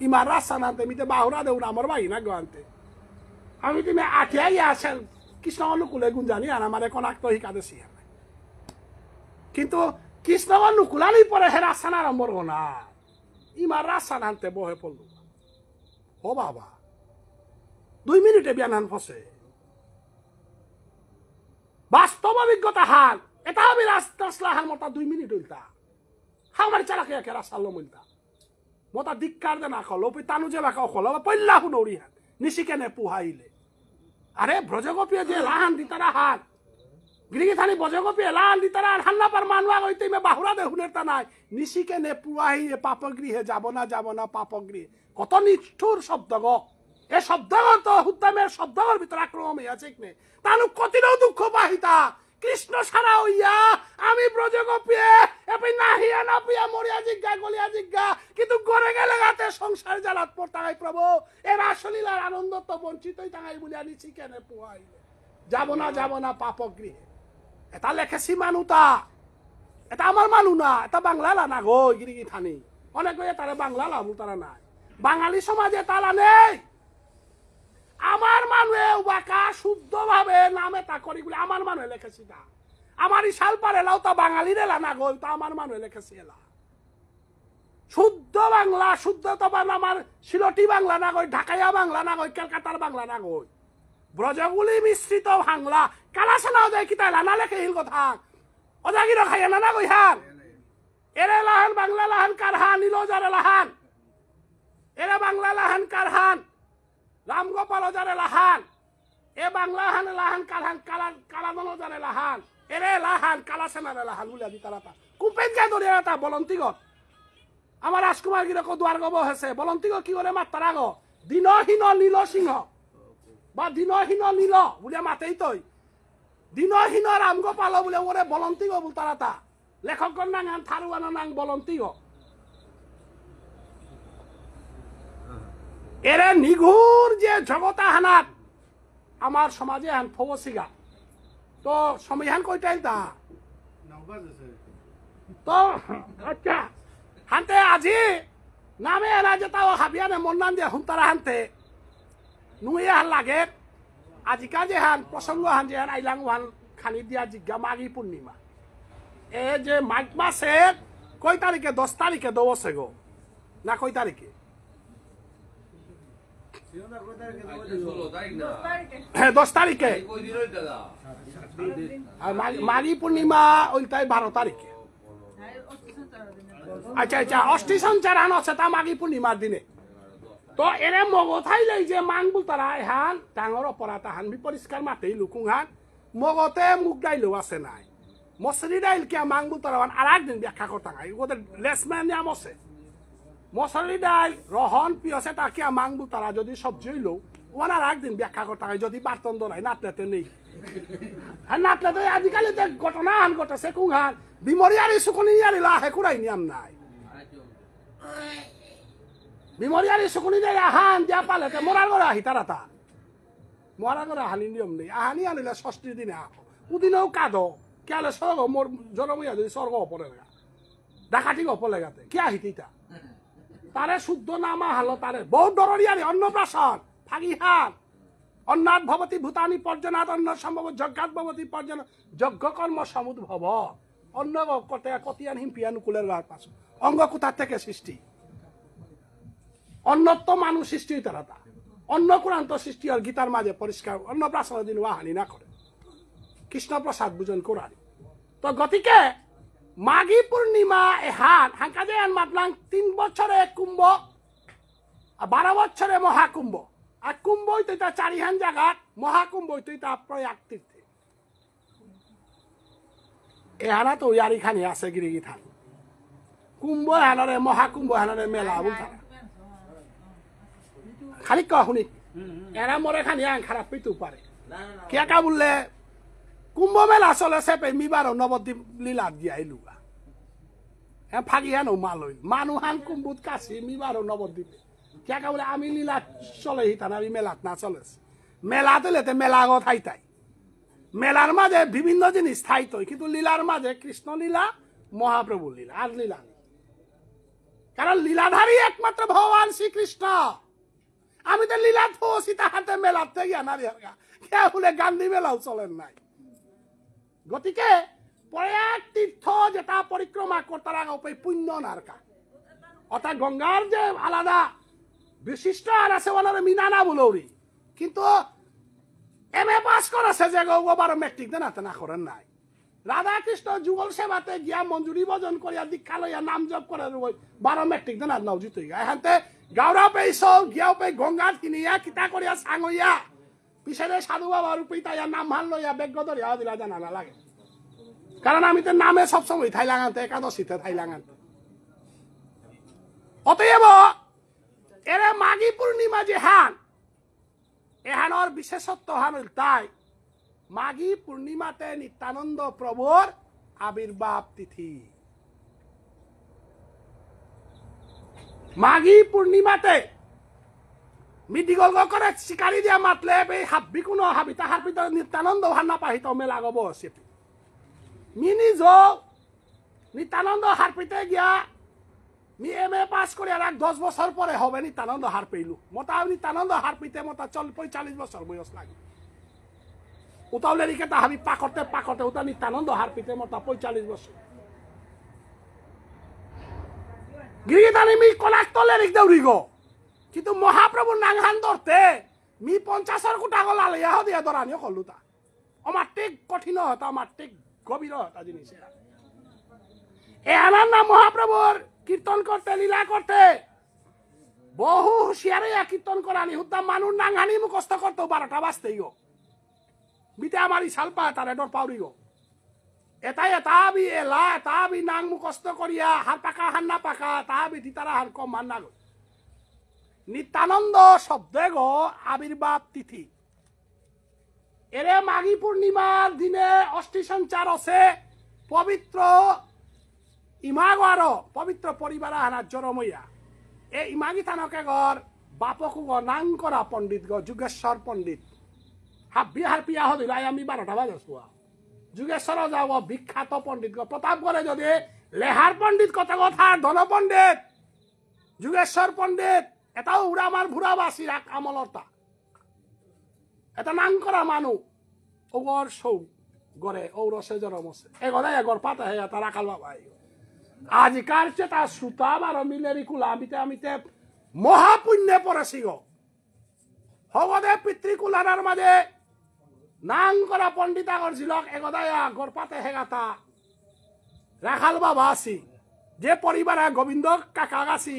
ইমার রাসান আনতে মিতে বাহুরা দেউরা আমার বাই না গানতে আমি তুমি আঠিয়াই আছেন কৃষ্ণ অনুকূলে গুঞ্জানি আর আমার এখন আক্ত হিকাদেশি কিন্তু কৃষ্ণ অনুকূলানি পরে হে রাসান আরম্ভ না ইমার রাসান আনতে বহে পড়ল ও বাবা 2 মিনিটে বিয়ানান ফসে বাস্তব অভিজ্ঞতা হাল এটা আমি রাস্তা হাল মোটা 2 মিনিট হইতা হামার চালাকে একে রাস্তা লো মিলতা মোটা দিক্কার দে না খলো তানু যে বাকা খলো পল্লা হুনৌরি হাত নিশিকেনে পুহাইলে আরে ব্রজগোপীয় যে লাহান দিতারা হাত গিরিগিথানি ব্রজগোপীয় লাহান দিতারা আর হান্না পার মানবা হইতে মে বাহুরা দে হুনেরতা নাই নিশিকেনে পুহাইলে পাপগৃহে যাব না পাপগৃহে কত নিষ্ঠুর শব্দ গো এ শব্দগর তো হুদ্দামের শব্দগর ভিতর আক্রমণ আছে কি তানু কতিরও দুঃখ পাহিতা কৃষ্ণ সারা হইয়া আমি ব্রজগোপীয়ে এপি নাহিয়া না পিয়া মরিয়া জিজ্ঞা গলিয়া জিজ্ঞা কিন্তু গড়ে গেলে গাতে সংসার জ্বালাত পড়তাই প্রভু এর আসলীলার আনন্দ তো বঞ্চিতই তাই বলিয়া নিছি কেনে পুহাইলে যাব না পাপগৃহে এটা লেখেছি মানুতা এটা আমার মানু না এটা বাংলা না গো গিরিগিথানি অনেক তারা বাংলা লামু তারা নাই বাঙালি সমাজে তালা নেই আমার মানুয়ে বাঁকা শুদ্ধ ভাবে নামে তা করি বলে আমার মানুয়ে লেখেছি তা আমার ইশাল পারে লাও তা বাঙালির এলা না গো তা আমার মানুয়ে লেখেছি এলা শুদ্ধ বাংলা শুদ্ধ তো আমার সিলটি বাংলা না গই ঢাকাইয়া বাংলা না গই কলকাতার বাংলা না গই ব্রজগুলি মিশ্রিত বাংলা কালাসনাও যায় কিতা না লেখে হিল কথা অজাগির খাইয়া না গই হান এরে লাহান বাংলা লাহান কারহান নীলজারে লাহান এরে বাংলা লাহান কারহান রামগোপাল ওজারে লাহান এ বাংলা হান লাহান কালহান কালাদন ওজারে লাহান এরে লাহান কালাসেনারে লাহান বলে দি তারা কুপেন কে ধরে তা বলন্তিগত আমার রাজকুমার গিরক দুয়ার গব হয়েছে বলন্তিগ কি করে মাত্রা গো দিনহীন নীল সিংহ বা দিনহীন নীল বলে মাতেই তৈ দিনহীন রামগোপাল বলে ওরে বলন্তিগ বল তারা তা লেখকর নাং থারুয়ানা নাং বলন্তিগ এরে নিঘুর যে জগতা হানাত আমার সমাজে হান ফবসিগা তো সময় কইটাইল তা তো আচ্ছা হানতে আজি নামে এরা যে তাও হাবিয়ানে মন্নান দিয়ে হুমতারা হানতে নুয়ে হান লাগে আজিকা যে হান প্রসঙ্গ হান যে হান আইলাং হান খানি দিয়া জিজ্ঞা মাঘী পূর্ণিমা এ যে মাঘ মাসে কয় তারিখে 10 তারিখে দবছে গো না কয় তারিখে 10 তারিখে মাঘী পূর্ণিমা ওইটাই 12 তারিখে আচ্ছা অষ্টি সঞ্চারান আছে তা মাঘী পূর্ণিমার দিনে তো এরে মগো থাইলেই যে মাংবুল তারা হান ডাঙর অপরাধ হান পরিষ্কার মাতেই লুকুং হান মগতে মুগ ডাইলেও আছে নাই মসুরি ডাইল কে মাংবুল তারা আর একদিন ব্যাখ্যা করতে হয় ওদের লেসম্যান নাম আছে মসুরি ডাইল রহন পিয়সে তাকে মাংবুল তারা যদি সবজি হইলো ওনার আর একদিন ব্যাখ্যা করতে হয় যদি বার্তন দরাই নাতলেতে নেই হ্যাঁ নাতলেতে আজিকালি যে ঘটনা হান ঘটেছে কুং হান বিমরিয়ারি সুকনিয়ারি লাহে কুড়াই নিয়ম নাই বিমরিয়ারি শুকুনি দেয় আহান দিয়া পালে মরার করে আহি তারা তা মরার করে আহানি নিয়ম নেই আহানি আনিলে ষষ্ঠীর দিনে আহ উদিনেও কাঁদ কেলে স্বর্গ মোর জনমইয়া যদি স্বর্গ অপরে গা ডাকাতি অপলে গাতে কে আহিতি তা তারে শুদ্ধ নামা হালো তারে বহু ডরিয়ারি অন্নপ্রাশন ফাগিহান অন্নাথ ভবতী ভূতানি পর্যনাথ অন্ন সম্ভব যজ্ঞাত ভবতী পর্যন যজ্ঞ কর্ম সমুদ্ভব অন্ন কতে কতিয়ান হিমপিয়ান কুলের গার পাশ অঙ্গ কোথার থেকে সৃষ্টি অন্যত্ব মানুষ সৃষ্টি তারা তা অন্য কুরান্ত সৃষ্টি আর গীতার মাঝে পরিষ্কার অন্নপ্রাশন দিন ওয়াহানি না করে কৃষ্ণ প্রসাদ বুঝন কোরআনি তো গতিকে মাঘী পূর্ণিমা এহান হাঙ্কাজে মাতলাং 3 বছরে কুম্ভ আর 12 বছরে মহাকুম্ভ আর কুম্ভ হইতে তা 4 হান জায়গাত মহাকুম্ভ হইতে তা প্রয়াগ তীর্থে এহানা তো ইয়ারি খানি আছে গিরিগি থান কুম্ভ হানারে মহাকুম্ভ হানারে মেলা বুঝা খালি শুনি এরা মরে খানি আং খারাপ পেতে পারে কে কা বললে কুম্ভ মেলা চলেছে মিবার নবদ্বীপ লীলা দিয়া লুগা ফাগিহান মাল হইল মানুহান কুম্ভুত কাশি মিবার নবদ্বীপে কে কা বলে আমি লীলা চলে হিতান আমি মেলাত না চলেছে মেলা দিলেতে মেলা গো থাইতাই মেলার মাঝে বিভিন্ন জিনিস থাইতই কিন্তু লীলার মাঝে কৃষ্ণ লীলা মহাপ্রভু লীলা আর লীলা নেই কারণ লীলাধারী একমাত্র ভগবান শ্রীকৃষ্ণ আমি তো লীলা থোসি তাহাতে মেলাতে গিয়া না কে বলে গান্ধী মেলাও চলেন নাই গতিকে প্রয়াগ তীর্থ যেটা পরিক্রমা করতার আগে পুণ্য নারকা অর্থাৎ গঙ্গার যে আলাদা বিশিষ্ট আর আছে ওনার মিনানা বলৌরি কিন্তু এমএ পাস করেছে যে গোবার মেট্রিক দেন না করেন নাই রাধা কৃষ্ণ যুগল সেবাতে গিয়া মঞ্জুরি বজন করিয়া দীক্ষা লইয়া নাম জপ করে 12 মেট্রিক দেন নাও জিত এখানতে গাওরা পেয়েছ গিয়াও পে গঙ্গা কিনিয়া কিতা করিয়া সাঙইয়া পিছনে সাধু বাবা রূপী তাইয়া নাম হান লইয়া বেগ্য ধরিয়া দিলা জানা না লাগে কারণ আমি তো নামে সবসময় থাইলাঙানতে একাদশীতে থাইলাঙানতে অতএব এরে মাঘী পূর্ণিমা যে হান এহানোর বিশেষত্ব হান তাই মাঘী পূর্ণিমাতে নিত্যানন্দ প্রভুর আবির্ভাব তিথি মাঘী পূর্ণিমাতে মিডিগল করে শিকারি দিয়া মাতলে হাবি কোনো হাবিতা হাবিত নিত্যানন্দ হান্না পাহিত মেলা গব সেটি মিনি নিত্যানন্দ হারপিতে গিয়া মি এমএ পাস করে আর 10 বছর পরে হবে নিত্যানন্দ হার পেইলু মতা নিত্যানন্দ হারপিতে মতা 45 বছর বয়স লাগে উতাউলে রিকে তা হাবি পাকতে উতা নিত্যানন্দ হারপিতে মতা 45 বছর গিরিদানি মি কলাক তলে রিক দেউরিগো কিন্তু মহাপ্রভু নাংহান ধরতে মি 50 কোটা গলা লইয়া দিয়া ধরানিও করলুতা আমার ঠিক কঠিন হতা আমার ঠিক গভীর হতা জিনিস এ আনন্দ মহাপ্রভুর কীর্তন করতে লীলা করতে বহু হুঁশিয়ারে কীর্তন করানি হুদ্দা মানুষ নাংহানি মুখস্থ করতো 12টা বাজতেই গো বিতে আমার ইশাল পা তার এডর পাউরি গো এটাবি এলা এটাবি নাং মুখস্থ করিয়া হার পাকা হার না পাকা তাহাবি তিতারা হার কম মান না গো নিত্যানন্দ শব্দে গো আবির্ভাব তিথি এরে মাঘী পূর্ণিমার দিনে অষ্টি সঞ্চার আছে পবিত্র ইমাগার পবিত্র পরিবার হানা জরমইয়া এ ইমাগি থানকে গর বাপকু গ নাং করা পণ্ডিত গ যুগেশ্বর পণ্ডিত হাবি হারপিয়া হদিল আমি 12টা বাজে শুয়া যুগেশ্বর যাব বিখ্যাত পণ্ডিত গ প্রতাপগড়ে যদি লেহার পণ্ডিত কত কথা ধন পণ্ডিত যুগেশ্বর পণ্ডিত এটাও উড়া আমার ভুরা বাসি আমলতা এটা নাং করা মানু ওগর সৌ গড়ে ঔরসে জরমসে এগরে এগর পাতা হে তারা কাল বাবা আজিকার চেতা সুতা বারো মিলেরি কুলা আমিতে মহাপুণ্যে পড়েছি গো হগদে পিতৃকুলার মাঝে নাং করা পণ্ডিতা করছিল এগদায়া গড় পাতে হেগাতা রাখাল বাবা আছি যে পরিবারে গোবিন্দ কাকা গাছি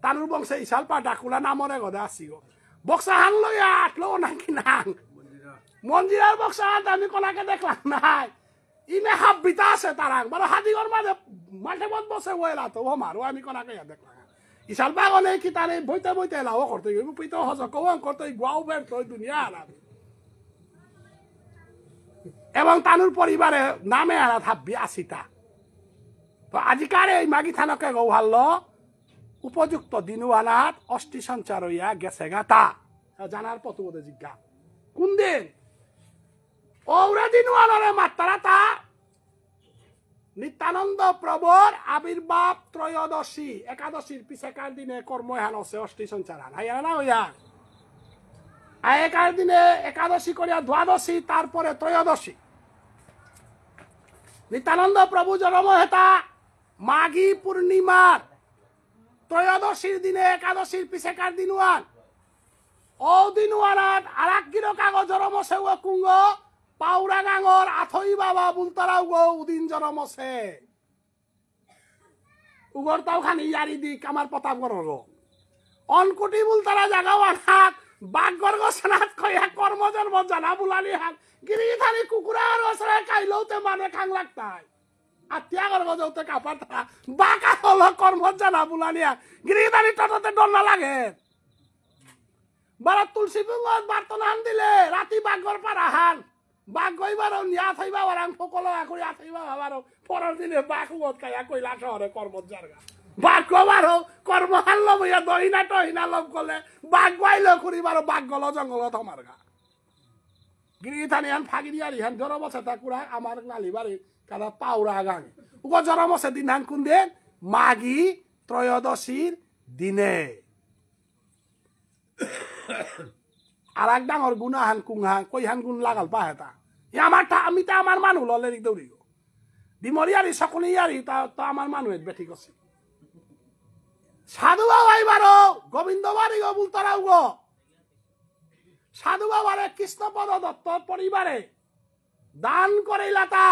তানুর বংশে ইশাল পা ডাকুলা নামরে গদে আসি গো বক্সা হান লইয়া আটলো নাকি নাং মঞ্জিরার বক্সা হান আমি কোনাকে দেখলাম নাই ইনে হাবিতা আছে তারাং বড় হাদিগর মাঝে মাঠে বদ বসে ওয়েলা তো মারো আমি কোনাকে দেখলাম ইশাল বাগনে কি তারে বইতে লাও করতে পিতো হজ কওয়াং করতে গুয়াও বের তো দুনিয়া আর এবং তানুর পরিবারে নামে আনা থাকবি আসিতা তো আজিকার এই মাগি থানকে গৌহাল্য উপযুক্ত দিনুয়ানাত অষ্টি সঞ্চার হইয়া গেছে গাতা জানার পথ বোধে জিজ্ঞা কোন দিন ওরা দিনুয়ানারে মাত্রা তা নিত্যানন্দ প্রভুর আবির্ভাব ত্রয়োদশী একাদশীর পিছেকার দিনে কর্মহান আছে অষ্টি সঞ্চারান হাইয়া না হইয়া একার দিনে একাদশী করিয়া দ্বাদশী তারপরে ত্রয়োদশী নিত্যানন্দ প্রভু জন্ম হেতা মাঘী পূর্ণিমার ত্রয়োদশীর দিনে একাদশীর পিছেকার দিনুয়ান ও দিনুয়ানাত আর এক গিরো কাগজ জরমছে ও কুঙ্গ পাউরা গাঙর আথই বাবা বুলতারাও গো উদিন জরমছে উগর তাও খানি ইয়ারি দিক আমার প্রতাপ গরগ অনকুটি বুলতারা জাগাও আনাত বাঘর গোসনাত কইয়া কর্মজন্ম জানা বুলালি হাত গিরি থানি কুকুরার ওসরে কাইলৌতে মানে খাং লাগতাই আত্মীয়া গরগ যৌতে কাপার তারা বাকা হল কর্ম জানা বুলানিয়া গিরি থানি টটতে ডর না লাগে বারা তুলসী পুঙ্গত বার্তনান দিলে রাতি বাঘর পারা হান বাঘ গইবারও নিয়া থাইবা ওরাং ফকলো করি আথাইবা বাবারও পরের দিনে বাঘ উগত কাইয়া কইলা শহরে কর্মত জারগা বাঘ গবারও কর্ম হানল বইয়া দহিনা টহিনা লব করলে বাঘ গাইল করিবারও বাঘ গল জঙ্গল থমার গা গিরি থানি হান ফাগিরিয়ারি হান জরম আছে তা কুড়া আমার নালি বাড়ি কারা পাউরা গাং উগ জরম আছে দিন হান কোন দিন মাঘী ত্রয়োদশীর দিনে আর এক ডাঙর গুণা হান কুংহান কই হান গুণ লাগাল পাহেতা আমারটা আমি তো আমার মানুষ ললে দৌড়ি গো ডিমরিয়ারি সকলিয়ারি তা আমার মানুষ বেঠি করছে সাধু বাবা এবারও গোবিন্দ বাড়ি গো বুলতারাও গো সাধু বাবারে কৃষ্ণপদ দত্ত পরিবারে দান করিলা তা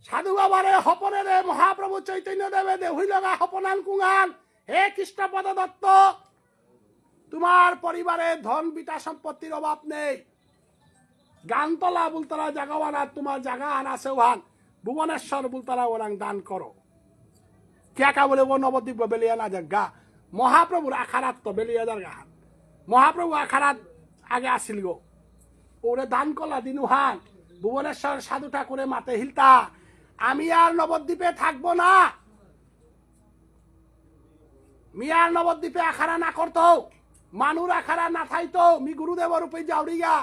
সাধু বাবারে হপনে রে মহাপ্রভু চৈতন্য দেবে দে হইল গা হপনান কুংহান হে কৃষ্ণপদ দত্ত তোমার পরিবারে ধন বিটা সম্পত্তির অভাব নেই গানতলা বুলতারা জাগাওয়ানা তোমার জায়গা আনা সেওহান ভুবনেশ্বর বুলতারা ওরাং দান করো কে বলে ও নবদ্বীপ বেলিয়া না জাগা মহাপ্রভুর আখারাত তো বেলিয়া জাগা মহাপ্রভু আখারাত আগে আসিল গো ওরে দান করলা দিনুহান ভুবনেশ্বর সাধু ঠাকুরে মাতে হিলতা আমি আর নবদ্বীপে থাকবো না মিয়ার নবদ্বীপে আখারা না করতো মানুর আখারা না থাইতো মি গুরুদেবর রূপে যাওরিগা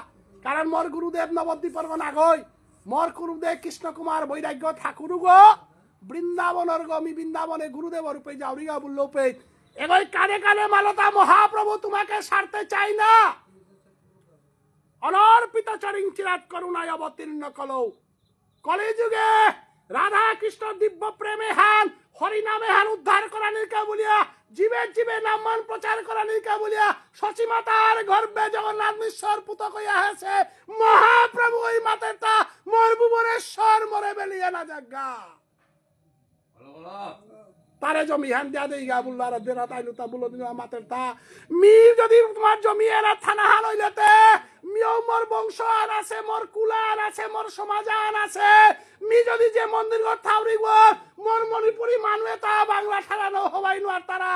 কারণ মোর গুরুদেব নবদ্বীপের না গই মোর গুরুদেব কৃষ্ণ কুমার বৈরাগ্য ঠাকুর গো বৃন্দাবনের গো মি বৃন্দাবনে গুরুদেবর রূপে যাওরিগা বললো পে এগোই কানে কানে মালতা মহাপ্রভু তোমাকে ছাড়তে চাই না অনর্পিত চরিং চিরাত করুণায় অবতীর্ণ কলৌ কলিযুগে রাধা কৃষ্ণ দিব্য প্রেমে হান হরিনামে হান উদ্ধার করা নিকা বলিয়া জীবে জীবে নামমান প্রচার করা নিকা বলিয়া শশীমাতার গর্ভে জগন্নাথ মিশ্বর পুত কইয়া হেছে মহাপ্রভু ওই মাতেরটা মোর ভুবনেশ্বর মরে বেলিয়া না জাগা তারে জমি হান দিয়া দেই গা বুল্লার দেরা তাইলু তা বুলো দিন মাতেরটা মি যদি তোমার জমি এরা থানা হান হইলেতে মিও মোর বংশ আন আছে মোর কুলা আন আছে মোর সমাজ আন আছে মি যদি যে মন্দির ঘর থাউরি গো মোর মণিপুরি মানুয়ে তা বাংলা ছাড়ানো হবাই নোয়ার তারা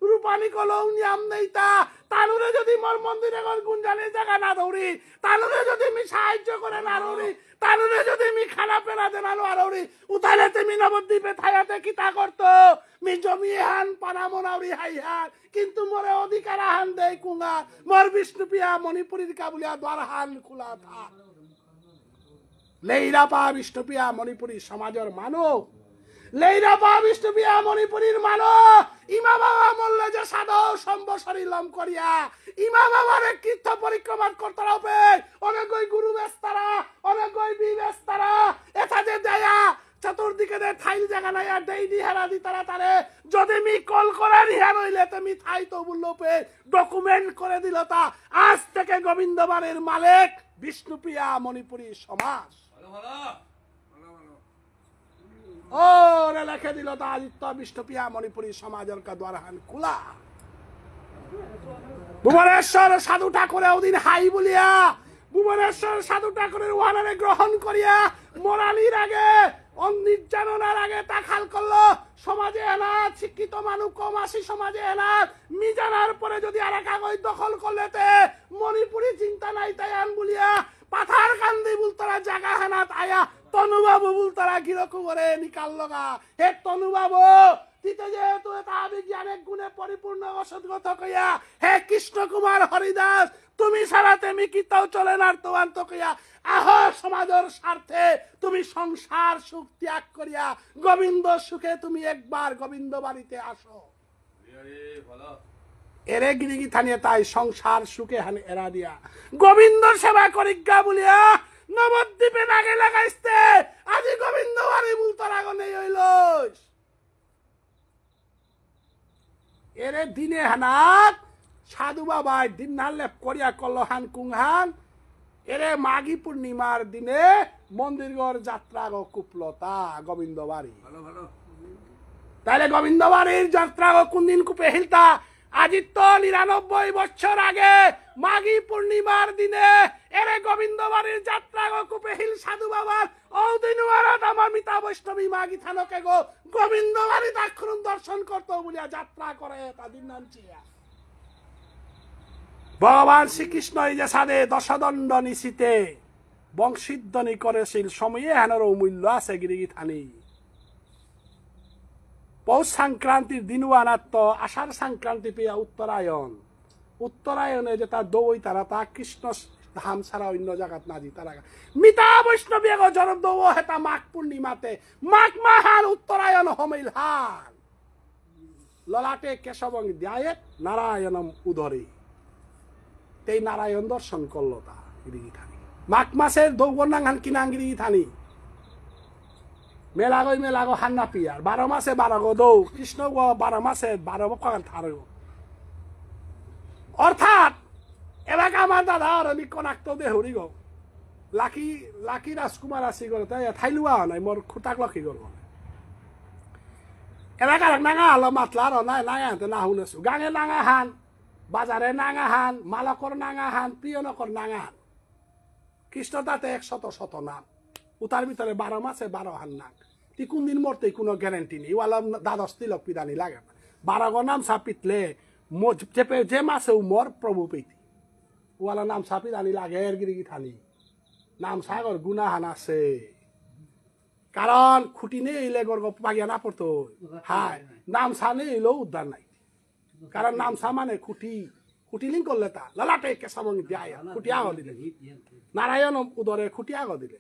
রূপানি কলৌ নিয়াম নেইতা তানুরে যদি মোর মন্দিরে ঘর গুঞ্জানের জায়গা না দৌড়ি তানুরে যদি মি সাহায্য করে না দৌড়ি তানুরে যদি মি খানা পেনা দেনা নোয়ারি উতালে তুমি নবদ্বীপে থায়াতে কিতা করতো মি জমি হান পানামনাউরি হাই হান কিন্তু মোরে অধিকার হান দেই কুঙ্গা মোর বিষ্ণুপিয়া মণিপুরীর কাবুলিয়া দ্বার হান খোলা থাক লেইরা পা বিষ্ণুপিয়া মণিপুরী সমাজের মানব লেইরা পা বিষ্ণুপিয়া মণিপুরীর মানব ইমা বাবা মল্লে যে সাধু সম্বসরী লম করিয়া ইমা বাবারে তীর্থ পরিক্রমা করতে হবে অনেক ওই গুরু বেস্তারা অনেক ওই বি বেস্তারা এটা যে দেয়া চতুর্দিকে দে থাইল জায়গা নাই আর দেই দি হারা দি তারা তারে যদি মি কল করে নিহা রইলে তুমি থাই তো বললো পে ডকুমেন্ট করে দিল তা আজ থেকে গোবিন্দবাড়ির মালিক বিষ্ণুপ্রিয়া মণিপুরী সমাজ ও রে লেখে দিল তা আদিত্য বিষ্ণুপ্রিয়া মণিপুরী সমাজের কা দ্বারহান খোলা ভুবনেশ্বর সাধু ঠাকুরে ওদিন হাই বলিয়া ভুবনেশ্বর সাধু ঠাকুরের ওয়ানারে গ্রহণ করিয়া মোরালির আগে নির্যাতনার আগে তা খাল করলো সমাজে এনাথ শিক্ষিত মানুষ কম আসি সমাজে এনাথ মিজানার পরে যদি আর কাগজ দখল করলেতে মণিপুরি চিন্তা নাই তাই আন বলিয়া পাথার কান্দি বুলতারা জাগা হানাত আয়া তনুবাবু বুলতারা গিরকু করে নিকাল লগা হে তনুবাবু বুদ্ধিতে যেহেতু তা বিজ্ঞানের গুণে পরিপূর্ণ অসৎগত কইয়া হে কৃষ্ণ কুমার হরিদাস তুমি ছাড়া তেমি কিতাও চলে না তোয়ান্ত কইয়া আহ সমাজের স্বার্থে তুমি সংসার সুখ ত্যাগ করিয়া গোবিন্দ সুখে তুমি একবার গোবিন্দ বাড়িতে আসো এরে গিরিগি থানিয়ে তাই সংসার সুখে হানে এরা দিয়া গোবিন্দ সেবা করিজ্ঞা বলিয়া নবদ্বীপে নাগে লাগাইছে আজি গোবিন্দ বাড়ি বুলতার আগুনে হইল এরে দিনে হানাত সাধু বাবাই দিন নালেপ করিয়া কলহান কুংহান এরে মাঘী পূর্ণিমার দিনে মন্দিরগড় যাত্রা গো কুপলতা গোবিন্দ বাড়ি তাইলে গোবিন্দ বাড়ির যাত্রা গো কোন দিন কুপে হিলতা আজি তো ৯৯ বছর আগে মাঘী পূর্ণিমার দিনে এরে গোবিন্দ বাড়ির যাত্রা গো কুপে হিল সাধু বাবার ও দিন আমার মিতা বৈষ্ণবী মাঘী থানকে গো গোবিন্দ বাড়ি দাক্ষরণ দর্শন করতো বলিয়া যাত্রা করে তাদের নাম চিয়া ভগবান শ্রীকৃষ্ণ এই যে সাদে দশদণ্ড নিশিতে বংশীধ্বনি করেছিল সময়ে হেনার মূল্য আছে গিরিগি থানি পৌষ সংক্রান্তির দিনও আনাত্ম আষাঢ় সংক্রান্তি পেয়া উত্তরায়ণে যে তার দৌই তারা তা কৃষ্ণ ধাম ছাড়া অন্য জায়গাত নাজি তারা মিতা বৈষ্ণবী জনম দৌ হেতা মাঘ পূর্ণিমাতে মাঘ মাহাল উত্তরায়ণ হমিল হাল ললাটে কেশবং ধ্যায়েত নারায়ণম উদরে এই নারায়ণ দর্শন করলো তা গিরিগি থানি মাঘ মাসের দৌবনাঙ্গান কিনাং গিরিগি থানি মেলাগো হান্না পিয়ার 12 মাসে 12 গো দৌ কৃষ্ণ গো 12 মাসে 12 কান থার অর্থাৎ এবার আমার দাদা আর আমি কনাক্ত দে হরি গো লাকি রাজকুমার আসি গো তাই থাইলুয়া নাই মোর খুটাক লক্ষী গো এবার কারক নাঙা আলো মাতলা আর নাই নাঙা হাতে না শুনেছো গাঙে নাঙা হান বাজারে নাঙা হান মালকর নাঙা হান প্রিয়নকর নাঙা হান কৃষ্ণ তাতে 100 নাম উতার ভিতরে 12 মাসে 12 হান নাম তি কোন দিন মরতে কোনো গ্যারেন্টি নেই ওয়ালা দ্বাদশ তিলক পিদানি লাগে না 12 গো নাম সাপিতলে যে মাসে মর প্রভু পেতি ওয়ালা নাম সাপিদানি লাগে এর গিরিগি থানি নাম সাগর গুনা হান আছে কারণ খুঁটি নেই এলে গর্গ পাগিয়া না পড়তো হায় নাম সা নেই এলেও উদ্ধার নাই কারণ নাম সা মানে খুঁটি লিঙ্ক করলে তা লালাটে কেশাবং দেয় খুঁটি আগ দিলে নারায়ণ উদরে খুঁটি আগ দিলে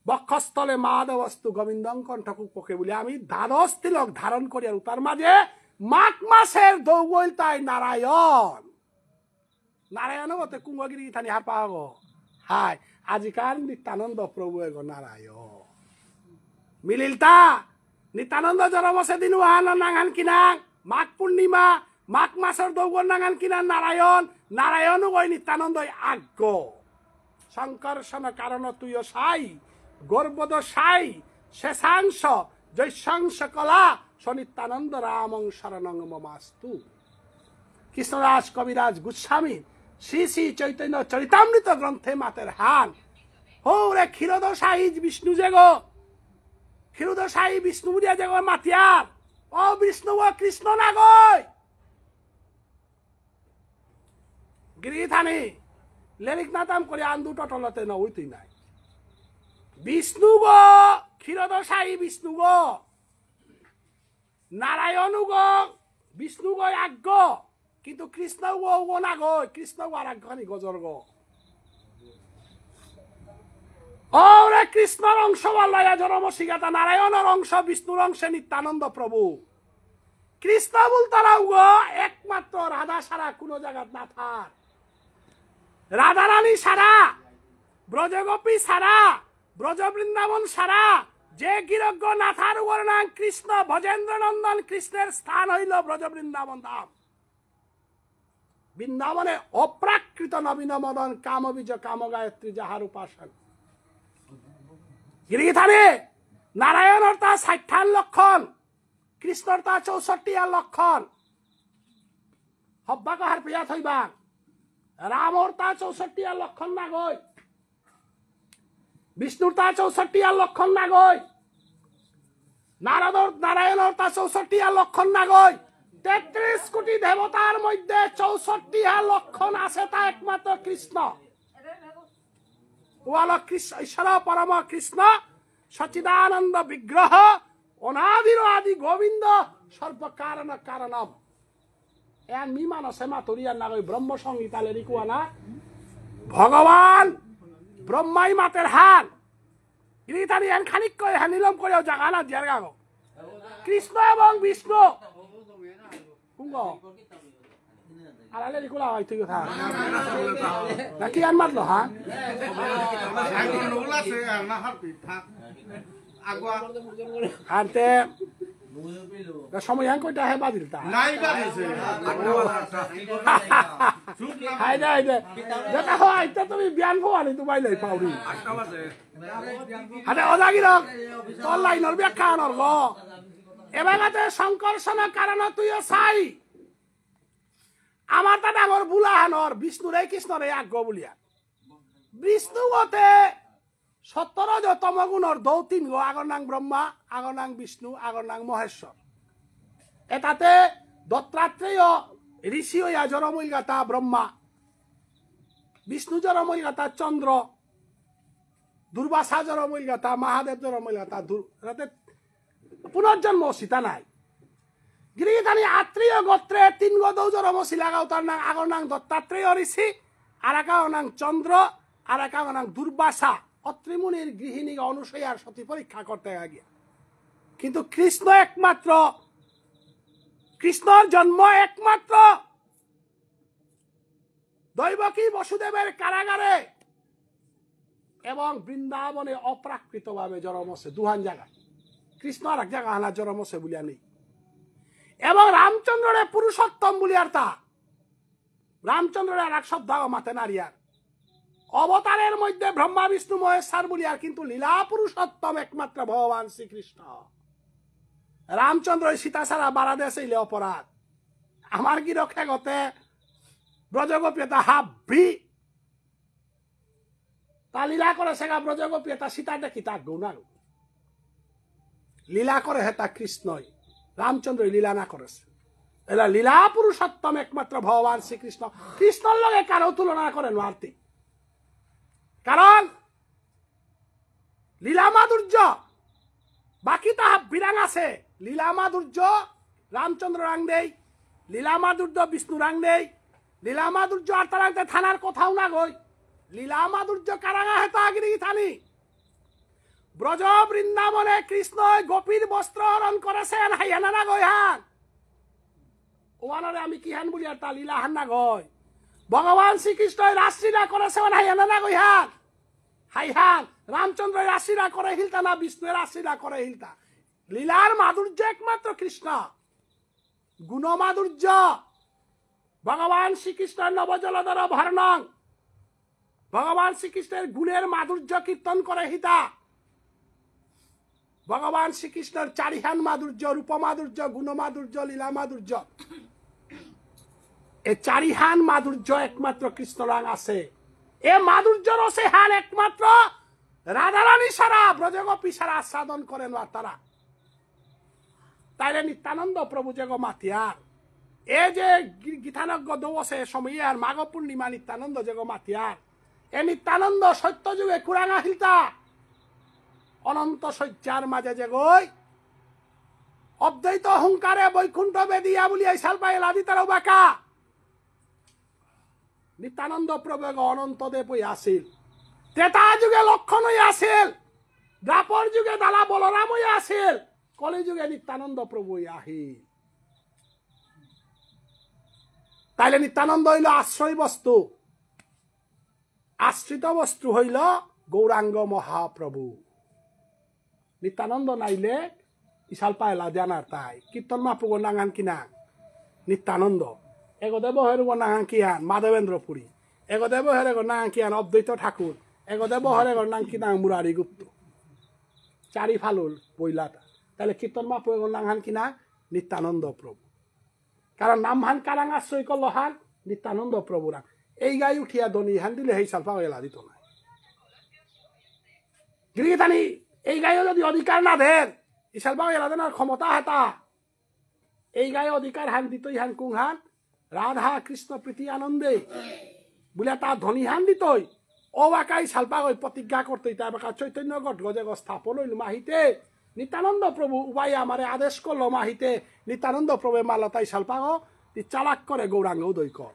বক্ষস্থলে মাধবস্তু গোবিন্দং কণ্ঠকু পকে বলে আমি দ্বাদশ তিলক ধারণ করি আর তার মাঝে মাঘ মাসের দৌগল তাই নারায়ণ হতে কুঙ্গগিরি থানি হার পাগ হায় আজিকার নিত্যানন্দ প্রভু এগো নারায়ণ মিলিলতা নিত্যানন্দ জন্মসে দিন নাঙান কিনাং মাঘ পূর্ণিমা মাঘ মাসের দৌগল নাঙান কিনা নারায়ণ ওই নিত্যানন্দ আজ্ঞ সংকর্ষণ কারণ তুইও সাই গর্বদ সাই শেষাংশ জৈশাংশ কলা সনিত্যানন্দ রামং শরণং মমাস্তু কৃষ্ণদাস কবিরাজ গোস্বামী শ্রী শ্রী চৈতন্য চরিতামৃত গ্রন্থে মাতের হান হো রে ক্ষীরোদশাহী বিষ্ণু যে গো ক্ষীরোদশাহী বিষ্ণু বুঝিয়া যে গো মাতিয়ার ও বিষ্ণু ও কৃষ্ণ না গই গিরি থানি লেরিক নাতাম করে আন্দু টটলতে না ওইতুই নাই বিষ্ণু গো ক্ষীরোদশাহী বিষ্ণু গো নারায়ণ গো বিষ্ণু গো আজ্ঞ কিন্তু কৃষ্ণ গো না গো কৃষ্ণ গো আর আজ্ঞানি গজর গো ওরে কৃষ্ণর অংশ বলয়া জনম শিগাতা নারায়ণের অংশ বিষ্ণুর অংশে নিত্যানন্দ প্রভু কৃষ্ণ বলতারাও গো একমাত্র রাধা সারা কোন জায়গা না থাক রাধা রানী সারা ব্রজগোপী সারা ব্রজ বৃন্দাবন সারা যে গিরজ্ঞ নাথার নাম কৃষ্ণ ভজেন্দ্র নন্দন কৃষ্ণের স্থান হইল ব্রজ বৃন্দাবন ধাম বৃন্দাবনে অপ্রাকৃত নবীন মদন কাম বীজ কাম গায়ত্রী যাহার উপাসন গিরিথানে নারায়ণর তা 60 লক্ষণ কৃষ্ণর তা 64 লক্ষণ হব্বা কাহার প্রিয়া থইবা রামর তা 64 লক্ষণ না গই বিষ্ণুর তা 64 লক্ষণ না গই নারায়ণর তা 64 লক্ষণ না গই 33 কোটি দেবতার মধ্যে 64 লক্ষণ আছে তা একমাত্র কৃষ্ণ ওয়ালা কৃষ্ণ ঈশ্বর পরম কৃষ্ণ সচিদানন্দ বিগ্রহ অনাদির আদি গোবিন্দ সর্বকারণ কারণম এন মীমানসে মাতুরিয়ার না ওই ব্রহ্ম সংহিতালে রিকুয়া না ভগবান ব্রহ্মাই মাতের হান গিরিতানি এন খানিক করে নিলম করে জাগানা জিয়ার গাগো কৃষ্ণ এবং বিষ্ণু কুঙ্গ আলালে রিকুলা হয় তুই কথা নাকি আন মাতলো হ্যাঁ আনতে সময় হ্যাঁ কইটা হে বাদিল তা হাই দে দেখা হয় তা তুমি বিয়ান ভবানি তুমি লাই পাউরি আরে ওদাগির তোর লাইনর ব্যাখ্যা আনর গ এবাগাতে সংকর্ষণ কারণ তুইও চাই আমার তা ডাঙর বুলা হানর বিষ্ণুরে কৃষ্ণরে আজ্ঞ বলিয়া বিষ্ণু গতে 17 তমগুণর 2-3 গো আগর নাং ব্রহ্মা আগর নাং বিষ্ণু আগর নাং মহেশ্বর এটাতে দত্তাত্রেয় ঋষি হইয়া জরমইল গাতা ব্রহ্মা বিষ্ণু জরমইল গাতা চন্দ্র দুর্বাসা জরমইল গাতা মহাদেব জরমইল গাতা পুনর্জন্ম সীতা নাই গিরিতানি আত্রীয় গোত্রে 3 গো 2 জরম শিলাগাও তার নাং আগর নাং দত্তাত্রেয় ঋষি আর একাও নাং চন্দ্র আর একাও নাং দুর্বাসা অত্রিমুনির গৃহিণী অনুসূয়ার সতী পরীক্ষা করতে গিয়া কিন্তু কৃষ্ণ একমাত্র কৃষ্ণর জন্ম একমাত্র দৈবকী বসুদেবের কারাগারে এবং বৃন্দাবনে অপ্রাকৃত ভাবে জন্মছে দুহান জায়গায় কৃষ্ণ আর এক জায়গা আনা জন্মছে বলিয়া নেই এবং রামচন্দ্রের পুরুষোত্তম বলিয়ার তা রামচন্দ্রের আর এক শব্দ মাতে নারিয়ার অবতারের মধ্যে ব্রহ্মা বিষ্ণু মহেশ্বর বলিয়ার কিন্তু লীলা পুরুষোত্তম একমাত্র ভগবান শ্রীকৃষ্ণ রামচন্দ্র সীতা ছাড়া বারা দেশে ইলে অপরাধ আমার কি রক্ষে গতে ব্রজগোপিয়তা হাবি তা লীলা করে সেগা ব্রজগোপিয়তা সীতা দেখি তা গুণার লীলা করে হেতা কৃষ্ণই রামচন্দ্র লীলা না করেছে এলা লীলা পুরুষোত্তম একমাত্র ভগবান শ্রীকৃষ্ণ কৃষ্ণর লগে কারো তুলনা করে নারতি কারণ লীলা মাধুর্য বাকি তাহা বিরাং আছে লীলা মাধুর্য রামচন্দ্র রাং দেই লীলা মাধুর্য বিষ্ণু রাং দেই লীলা মাধুর্য আর তারা থানার কোথাও না গই লীলা মাধুর্য কারাঙা হেতা আগিরি থানি ব্রজ বৃন্দাবনে কৃষ্ণ গোপীর বস্ত্র হরণ করেছেন হাইয়ানা না গই হান ওয়ানরে আমি কি হান বলি আর তা লীলা হান না গই ভগবান শ্রীকৃষ্ণ রাশিরা করেছেন হাইয়ানা না গই হান হাই হান রামচন্দ্র রাশিরা করে হিলতা না বিষ্ণু রাশিরা করে হিলতা লীলার মাধুর্য একমাত্র কৃষ্ণ গুণ মাধুর্য ভগবান শ্রীকৃষ্ণের নবজলধর ভর্ণং ভগবান শ্রীকৃষ্ণের গুণের মাধুর্য কীর্তন করে হিতা ভগবান শ্রীকৃষ্ণের চারিহান মাধুর্য রূপ মাধুর্য গুণ মাধুর্য লীলা মাধুর্য এই চারিহান মাধুর্য একমাত্র কৃষ্ণরাং আছে এ মাধুর্য রসে হান একমাত্র রাধারানী সারা ব্রজগোপী সারা আস্বাদন করেন তারা তাইলে নিত্যানন্দ প্রভু যে গো মাতিয়ার এ যে গীতানজ্ঞ দোষে সময় আর মাঘ পূর্ণিমা নিত্যানন্দ যে গো মাতিয়ার এ নিত্যানন্দ সত্য যুগে কুরাঙা হিলতা অনন্ত শয্যার মাঝে যে গই অদ্বৈত হুঙ্কারে বৈকুণ্ঠ বেদিয়া বলি এই সাল পাই লাদি তারাও বাঁকা নিত্যানন্দ প্রভু অনন্ত দেব আসিল ত্রেতা যুগে লক্ষণ আসিল দ্বাপর যুগে দালা বলরাম আসিল কলি যুগে নিত্যানন্দ প্রভু আহিল তাইলে নিত্যানন্দ হইল আশ্রয় বস্তু আশ্রিত বস্তু হইল গৌরাঙ্গ মহাপ্রভু নিত্যানন্দ নাইলে ইশাল পায়লা জানার তাই কীর্তন মাপুগ নাঙান কিনা নিত্যানন্দ এগদেব হেরুগ নাঙান কিয়ান মাধবেন্দ্র পুরী এগদেব হেরেগ নাঙান কিয়ান অদ্বৈত ঠাকুর এগদেব হেরেগ নাং কিনা মুরারি গুপ্ত চারি ফালুল বইলাটা তাহলে কীর্তন মাপুগ নাঙান কিনা নিত্যানন্দ প্রভু কারণ নামহান কারাং আশ্রয় করল হান নিত্যানন্দ প্রভুরা এই গাই উঠিয়া দনি হান দিলে সেই সাল পাওয়া দিত না গিরিতানি এই গায়ে যদি অধিকার না দেন ইশাল পাওয়া দেনার ক্ষমতা হেতা এই গায়ে অধিকার হান দিতই হান কুং হান রাধা কৃষ্ণ প্রীতি আনন্দে বলে তার ধনী হান দিতই ও বাকাই সালপা ওই প্রতিজ্ঞা করতেই তার বাকা চৈতন্য গট গজে স্থাপন হইল মাহিতে নিত্যানন্দ প্রভু উপায় আমারে আদেশ করলো মাহিতে নিত্যানন্দ প্রভু মালতাই সালপাগ চালাক করে গৌরাঙ্গ উদয় কর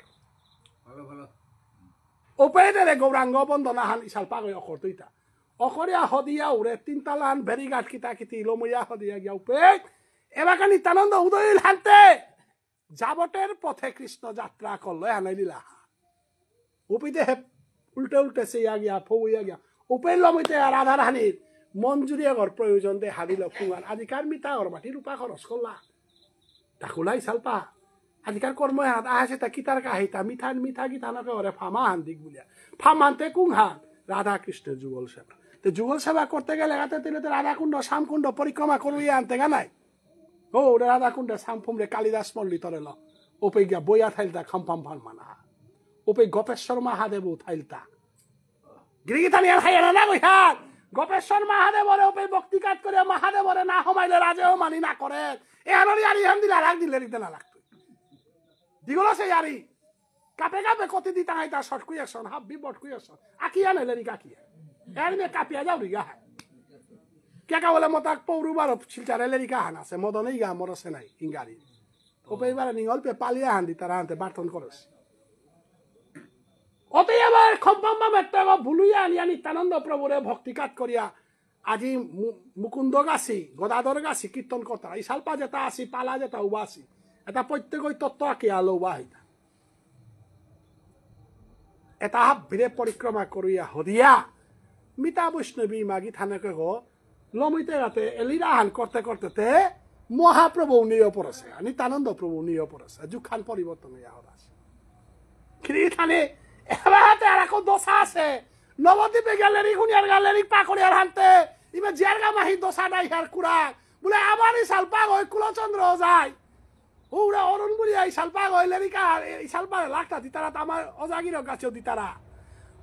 ওপেরে গৌরাঙ্গ বন্দনা হান ইসালপাগ অকর তুইতা অকরিয়া হদিয়া উড়ে তিনতালান ভেরিঘাট কিতা কিতি লমইয়া হদিয়া গিয়া উপে এবার নিত্যানন্দ উদয় হানতে যাবটের পথে কৃষ্ণ যাত্রা করলো হানাই দিলা উপিতে উল্টে উল্টে সেইয়া গিয়া ফৌয়া গিয়া উপের লমিতে রাধা রানীর মঞ্জুরিয়া ঘর প্রয়োজন দে হারিল ফুঙার আজিকার মিতা ঘর মাটি রূপা খরচ করলা তাকুলাই সালপা আজিকার কর্ম হাত আহাসে তা কিতার কাহিতা মিঠা মিঠা গীতানকে ওরে ফামা হান দিক বুলিয়া ফামানতে কুংহান রাধা কৃষ্ণের যুগল সেবা তো যুগল সেবা করতে গেলে গাতে তিলে রাধাকুণ্ড শ্যামকুণ্ড পরিক্রমা করিয়ে আনতে গা নাই ও রাধাকুণ্ড শ্যামফুমরে কালিদাস মল্লিতরে ল ওপে গিয়া বইয়া থাইলতা খামফাম ফান মানা ওপে গপেশ্বর মহাদেব থাইলতা গিরিগিতানি আর হাইয়া না কইহান গপেশ্বর মহাদেবরে ওপে ভক্তিকাত করে মহাদেবরে না হমাইলে রাজেও মানি না করে এহানরি আর ইহান দিলে রাগ দিলে দিতে না লাগতো দিগল সে আরি কাপে কাপে কতি দিতা হাইতা শর্ট কুইয়াকশন হাফ বি বট কুইয়াকশন আকিয়া নেলে রি কাকিয়া এর মে কাপিয়া যাও রি গা কে কা বলে মতাক পৌরুবার ছিলচারে লেরি কা হান আছে মদনেই গা মরছে নাই ইঙ্গারি ওপে এবারে নিগল পে পালিয়া হান দিতা রানতে বার্তন করেছে অত এবার খম্পাম্মা মেট্টা ভুলুইয়া আনিয়া নিত্যানন্দ প্রভুরে ভক্তিকাত করিয়া আজি মুকুন্দ গাছি গদাধর গাছি কীর্তন কর্তা এই সালপা যেটা আসি পালা যেটা উবা আসি এটা প্রত্যেকই তত্ত্ব আঁকি আলো উবা হইতা এটা ভিড়ে পরিক্রমা করিয়া হদিয়া মিতা বৈষ্ণবী মাগি থানাকে গো লমিতে রাতে এলিরাহান করতে করতে মহাপ্রভু নিয়ে পড়েছে নিত্যানন্দ প্রভু নিয়ে পড়েছে যুগখান পরিবর্তন হইয়া হরাছে খিরিখানে এবারে আর এখন দশা আছে নবদ্বীপে গ্যালারি খুনিয়ার গ্যালারি পাকড়িয়ার হানতে ইবে জেরগা মাহি দশা নাই হার কুড়া বলে আমারই সালপাগ ওই কুলচন্দ্র যায় ওরা অরুণ বুড়ি এই সালপাগ ওই লেরিকা এই সালপাগ লাখটা দিতারা তো আমার অজাগির গাছেও দিতারা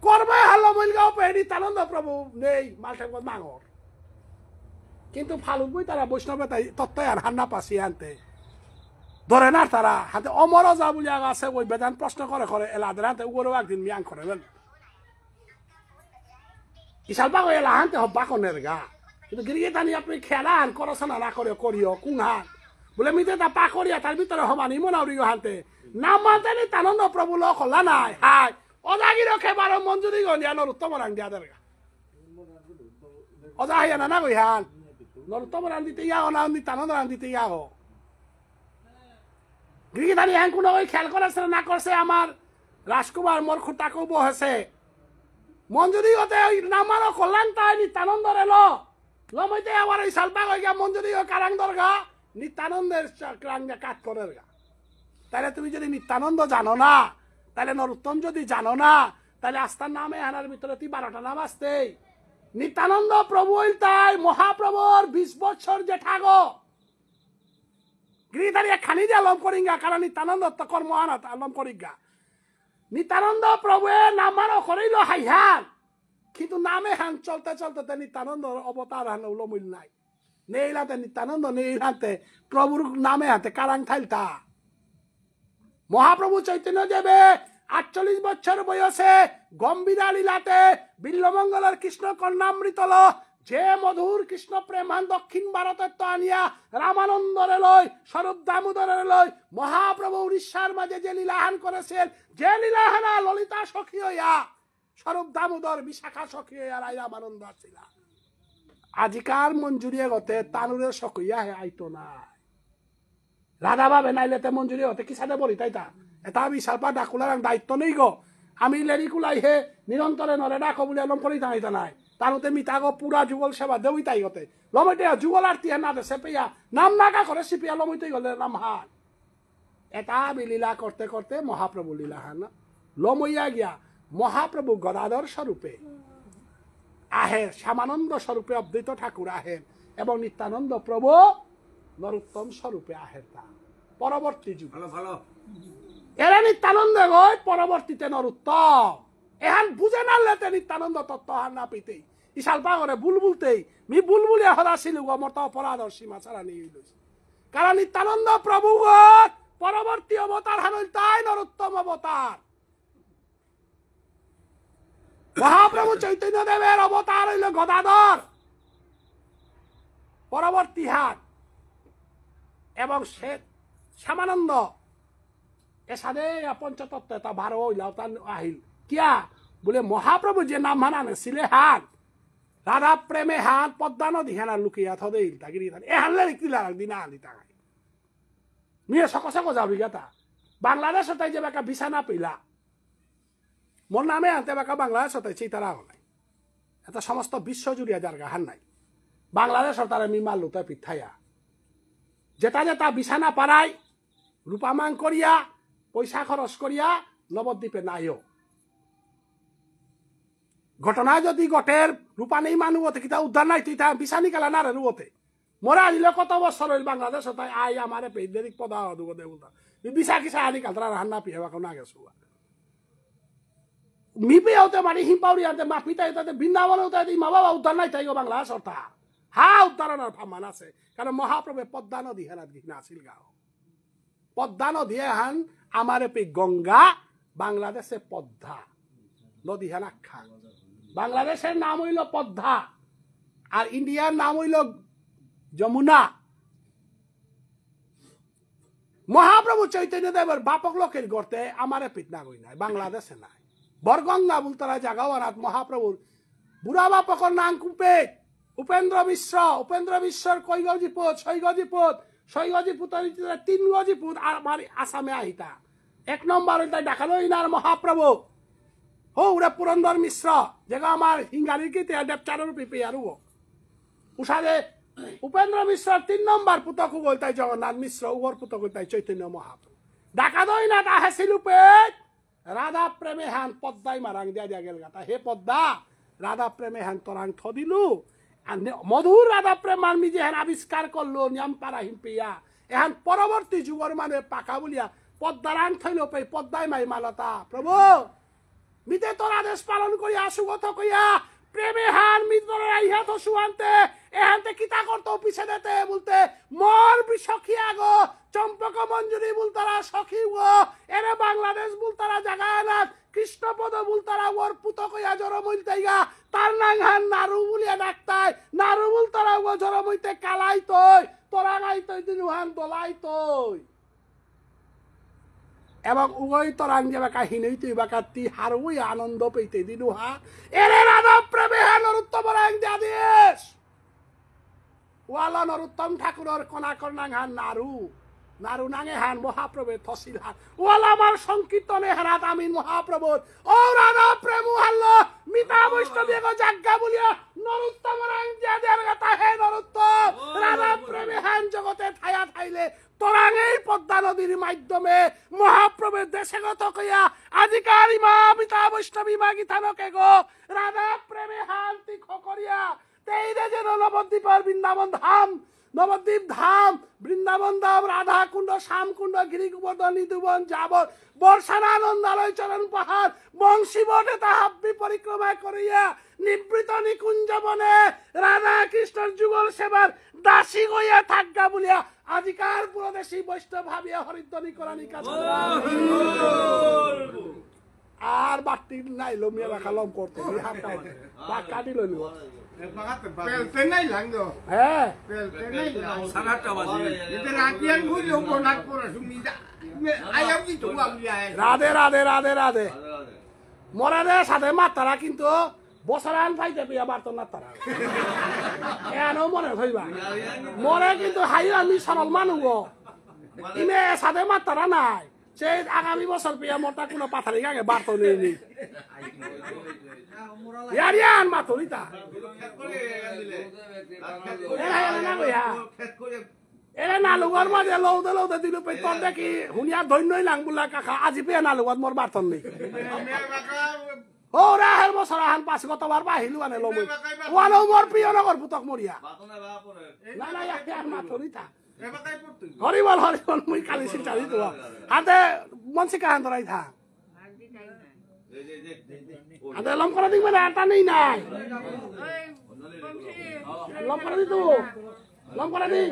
কর্মে হাল্লো মইলগাঁও পেহরি তানন্দ প্রভু নেই মালটা মাঙর কিন্তু ফালুক বই তারা বৈষ্ণবে তাই তত্ত্ব আর হান্না পাশি আনতে ধরে না তারা হাতে অমর যা বলি আছে ওই বেদান প্রশ্ন করে করে এলাদের হাতে উগরও একদিন মিয়াং করে বেন ইসাল পাগো এলা হানতে হব্বা কনের গা কিন্তু গিরিয়ে টানি আপনি খেলা হান করছনা না করে করিও কুংহান বলে মিতে তা পা করিয়া তার ভিতরে হমানি মনাউরিও হানতে নাম মানতে নি তানন্দ প্রভু ল খোলা নাই হাই অজাগির খেবার মঞ্জুরি গনিয়া নরুত্তম রাং দিয়া দের গা অজা হাইয়া না কই হান নরুত্তম রাং দিতে ইয়াও না তানন্দ রাং দিতে ইয়াও গিরিধানী হ্যাঁ কোনো ওই খেয়াল করেছে না করছে আমার রাজকুমার মোর খুঁটাকেও বহেছে মঞ্জুরি হতে ওই নামারও কল্যাণ তাই নিত্যানন্দ এলো লমইতে আবার ওই সালপাগ হয়ে গিয়া মঞ্জুরি ও কারাং দরগা নিত্যানন্দের কারাঙ্গা কাট করে গা তাহলে তুমি যদি নিত্যানন্দ জানো না তাহলে নরোত্তম যদি জানো না তাহলে আস্থার নামে হানার ভিতরে তুই 12টা নাম আসতেই নিত্যানন্দ প্রভু তাই মহাপ্রভুর 20 বছর জেঠাগো গিরিধারী খানি দিয়ে আলম করিঙ্গা কারণ নিত্যানন্দ তো কর্ম আনা আলম করিঙ্গা নিত্যানন্দ প্রভু নামারও করিল হাইহান কিন্তু নামে হান চলতে চলতে নিত্যানন্দ অবতার হান উলমিল নাই নেইলাতে নিত্যানন্দ নেইলাতে প্রভুর নামে হাতে কারাং থাইলতা মহাপ্রভু চৈতন্য দেবে 48 বছর বয়সে গম্ভীরা লীলাতে বিল্লমঙ্গলের কৃষ্ণ কর্ণামৃতল যে মধুর কৃষ্ণ প্রেমান দক্ষিণ ভারতের তো আনিয়া রামানন্দরে লয় স্বরূপ দামোদরের লয় মহাপ্রভু উড়িষ্যার মাঝে যে লীলাহান করেছেন যে লীলাহানা ললিতা সখী হইয়া স্বরূপ দামোদর বিশাখা সখী হইয়া রাই রামানন্দ ছিল আজিকার মঞ্জুরিয়া গতে তানুরের সখইয়া হে আইতো না রাধা ভাবে নাইলেতে মঞ্জুরি হতে কি সাথে বলি তাই তা এটা বিশাল পা ডাকুলার দায়িত্ব নেই গো আমি লেরি কুলাই হে নিরন্তরে নরে ডাকো বলে এলম করি তাইতা নাই তারতে মিতাগো পুরা যুগল সেবা দেউই তাই গতে লমইতে যুগল আরতি না দে সেপিয়া নাম নাকা করে সিপিয়া লমইতে গলে নাম হান এটা বিলীলা করতে করতে মহাপ্রভু লীলা হান লমইয়া গিয়া মহাপ্রভু গদাধর স্বরূপে আহে শ্যামানন্দ স্বরূপে অদ্বৈত ঠাকুর আহেন এবং নিত্যানন্দ প্রভু নরোত্তম স্বরূপে আহেন তা পরবর্তী যুগ এরা নিত্যানন্দ গয় পরবর্তীতে নরোত্তম এহান বুঝে না লেতে নিত্যানন্দ তত্ত্ব হার না পেতেই ইশাল পাগরে বুলবুলতেই মি বুলবুলিয়া হদাছিল গো মত অপরাধর সীমা ছাড়া নিয়ে লইছে কারণ নিত্যানন্দ প্রভু পরবর্তী অবতার হানল তাই নরোত্তম অবতার মহাপ্রভু চৈতন্য দেবের অবতার হইল গদাধর পরবর্তী হাট এবং শ্যামানন্দ এসাদে পঞ্চতত্ত্ব তা 12 হইলাও তা আহিল কিয়া বলে মহাপ্রভু যে নাম মানানে ছিলে হাট রাধা প্রেমে হাত পদ্মা নদী হেনা লুকিয়া থদেইল তাগিরি এ হানলে কিলা দিনা আলি তাগাই নিয়ে সকসক যাবি গাতা বাংলাদেশ তাই যে বাকা বিছানা পেলা মোর নামে আনতে বাকা বাংলাদেশ তাই চিতারা হলাই এটা সমস্ত বিশ্ব জুড়িয়া যার গাহান নাই বাংলাদেশ তারা মিমাল লুতা পিঠাইয়া যেটা যেটা বিছানা পাড়াই রূপামাং করিয়া পয়সা খরচ করিয়া নবদ্বীপে নাইও ঘটনা যদি গটের রূপা নেই মানুষতে কিতা উদ্ধার নাই তুই তা বিছানি কালা না রে রুবতে মরে আনিলে কত বছর হইল বাংলাদেশ তাই আই আমারে পেদেরিক পদা দুগদে উল্টা বিছা কিসা আনি কালতরা রান্না পিহেবা না গেছো মিপে হতে মানে হিমপাউরি আনতে মা পিতা তাতে বৃন্দাবন হতে মা বাবা উদ্ধার নাই তাই বাংলাদেশ সরকার হা উদ্ধারণের ফামান আছে কারণ মহাপ্রভে পদ্মা নদী হেনাত ঘিনা আছিল গাও পদ্মা নদী হান আমারে পে গঙ্গা বাংলাদেশে পদ্মা নদী হেন আখ্যা বাংলাদেশের নাম হইল পদ্মা আর ইন্ডিয়ার নাম হইল যমুনা মহাপ্রভু চৈতন্য দেবের বাপক লোকের গর্তে আমারে পিতনা কই নাই বাংলাদেশে নাই বরগঙ্গা বুলতরা জাগাওয়ারাত মহাপ্রভুর বুড়া বাপকর নাম কুপে উপেন্দ্র মিশ্র কইগজি পুত ছয়গজি পুতের 3 গজি পুত আমার আসামে আহিতা 1 নম্বর হইতা ডাকালো ইনার মহাপ্রভু হৌরা পুরন্দর মিশ্র যেগা আমার হিঙ্গারির কি দেবচারের পিপি আর উষাদে উপেন্দ্র মিশ্র 3 নম্বর পুতক বলতাই জগন্নাথ মিশ্র উগর পুতক বলতাই চৈতন্য মহাপ্রভু ডাকা দই না তা হাসিল পেট রাধা প্রেমে হান পদ্মাই মারাং দিয়া গেল গাতা হে পদ্মা রাধা প্রেমে হান তরাং থদিলু আর মধুর রাধা প্রেম মানমি যে হান আবিষ্কার করলো নিয়ম পারা হিম্পিয়া এখন পরবর্তী যুগর মানে পাকা বলিয়া পদ্মারাং থইল পে পদ্মাই মাই মালতা প্রভু মিতে তোর আদেশ পালন করি আসুগত কইয়া প্রেমে হান মিত্রের আইহা তো সুয়ান্তে এহান্তে কিতা করতো পিছে দেতে বলতে মোর সখী আগো চম্পক মঞ্জুরি বুলতারা সখী গো এরে বাংলাদেশ বুলতারা জাগায় না কৃষ্ণপদ বুলতারা ওর পুত কইয়া জড় মইলতাইগা তার নাং হান নারু বলিয়া ডাকতাই নারু বুলতারা ও জড় মইতে কালাই তই তোরা গাই তই দিনু হান দলাই তই এবং উগই তরাং যে বাকা হিনই তুই বাকা তি হারুই আনন্দ পেতে দিনু হা এরে রাধা প্রেমে হা নরোত্তম রাং আদেশ ওয়ালা নরোত্তম ঠাকুরের কণা কর্ণাং হান নারু নাঙে হান মহাপ্রভে থসিল হান ওয়ালা আমার সংকীর্তনে হারাত আমিন মহাপ্রভুর ও রাধা প্রেম হাল্ল মিতা বৈষ্ণবী গো জাগ্গা বলিয়া নরোত্তম রাং আদেশ গাতা হে নরোত্তম রাধা প্রেমে হান জগতে থায়া থাইলে তোরাং এই পদ্মা নদীর মাধ্যমে মহাপ্রভুর দেশে গত কইয়া আজিকার মা পিতা বৈষ্ণবী মা গীতানকে গো রাধা প্রেমে হান্তি খকরিয়া তেইরে যেন নবদ্বীপের বৃন্দাবন ধাম নবদ্বীপ ধাম বৃন্দাবন ধাম রাধা কুণ্ড শ্যাম কুণ্ড গিরি গোবর্ধন নিধুবন যাবত বর্ষার আনন্দালয় চরণ পাহাড় বংশী বটে তাহাব্বি পরিক্রমা করিয়া নিবৃত নিকুঞ্জ বনে রাধা কৃষ্ণর যুগল সেবার দাসী গইয়া থাকা বলিয়া আজিকার পুরদেশী বৈষ্ণব ভাবিয়া হরিদ্বনি করানি কাজ আর বাটি নাই লমিয়া রাখা লম করতে কাটি লইল হ্যাঁ রাধে রাধে রাধে রাধে মরা রে সাথে মাতারা কিন্তু বছরান পাইতে পেয়া বার্ত না তারা এনো মনে হইবা মরে কিন্তু হাই আমি সরল মানুষ ইমে সাথে মাতারা নাই সে আগামী বছর পেয়া মোটা কোনো পাথারি গাঙে বার্ত নেই ইয়ারিয়ান মাথরিতা এরে নালুগর মাঝে লৌদে লৌদে দিল পে তোর দেখি হুনিয়া ধন্যই লাং বুলা কাকা আজি পেয়া নালুগত মোর বার্তন নেই ও রাহের বছর আহান পাঁচ গতবার বাহিলু আনে লমই ওয়ানো মোর প্রিয় নগর পুতক মরিয়া না না ইয়ার মাথরিতা হরিবল হরিবল মুই কালি সিটারি তো হাতে মনসি কাহান ধরাই থা হাতে লম করে দিবে না আটা নেই নাই লম করে দি তো লম করে দি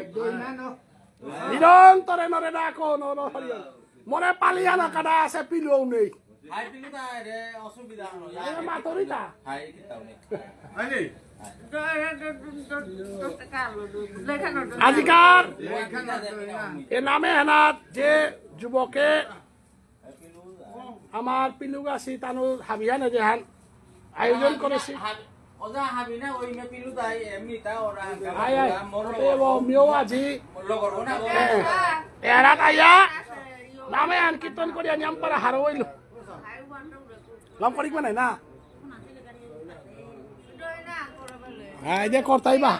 নিরন্তরে নরে ডাকো নর হরিবল মরে পালিয়ানা কাটা আছে পিলও নেই হাই পিলু তা রে অসুবিধা হলো মাথরিতা হাই কিতাও নেই আজিকার এ নামে হেনাত যে যুবকে আমার পিলুগাছি তানু হাবিয়ানে যে হান আয়োজন করেছি ওজা হাবিনা ওই মে পিলু তাই এমনি তা ওরা আয় আয় এব মিও আজি লগর ওনা এরা কাইয়া নামে আন কীর্তন করিয়া নিয়ম পারা হার হইল লম করিক মানে না হ্যাঁ যে করতাই বা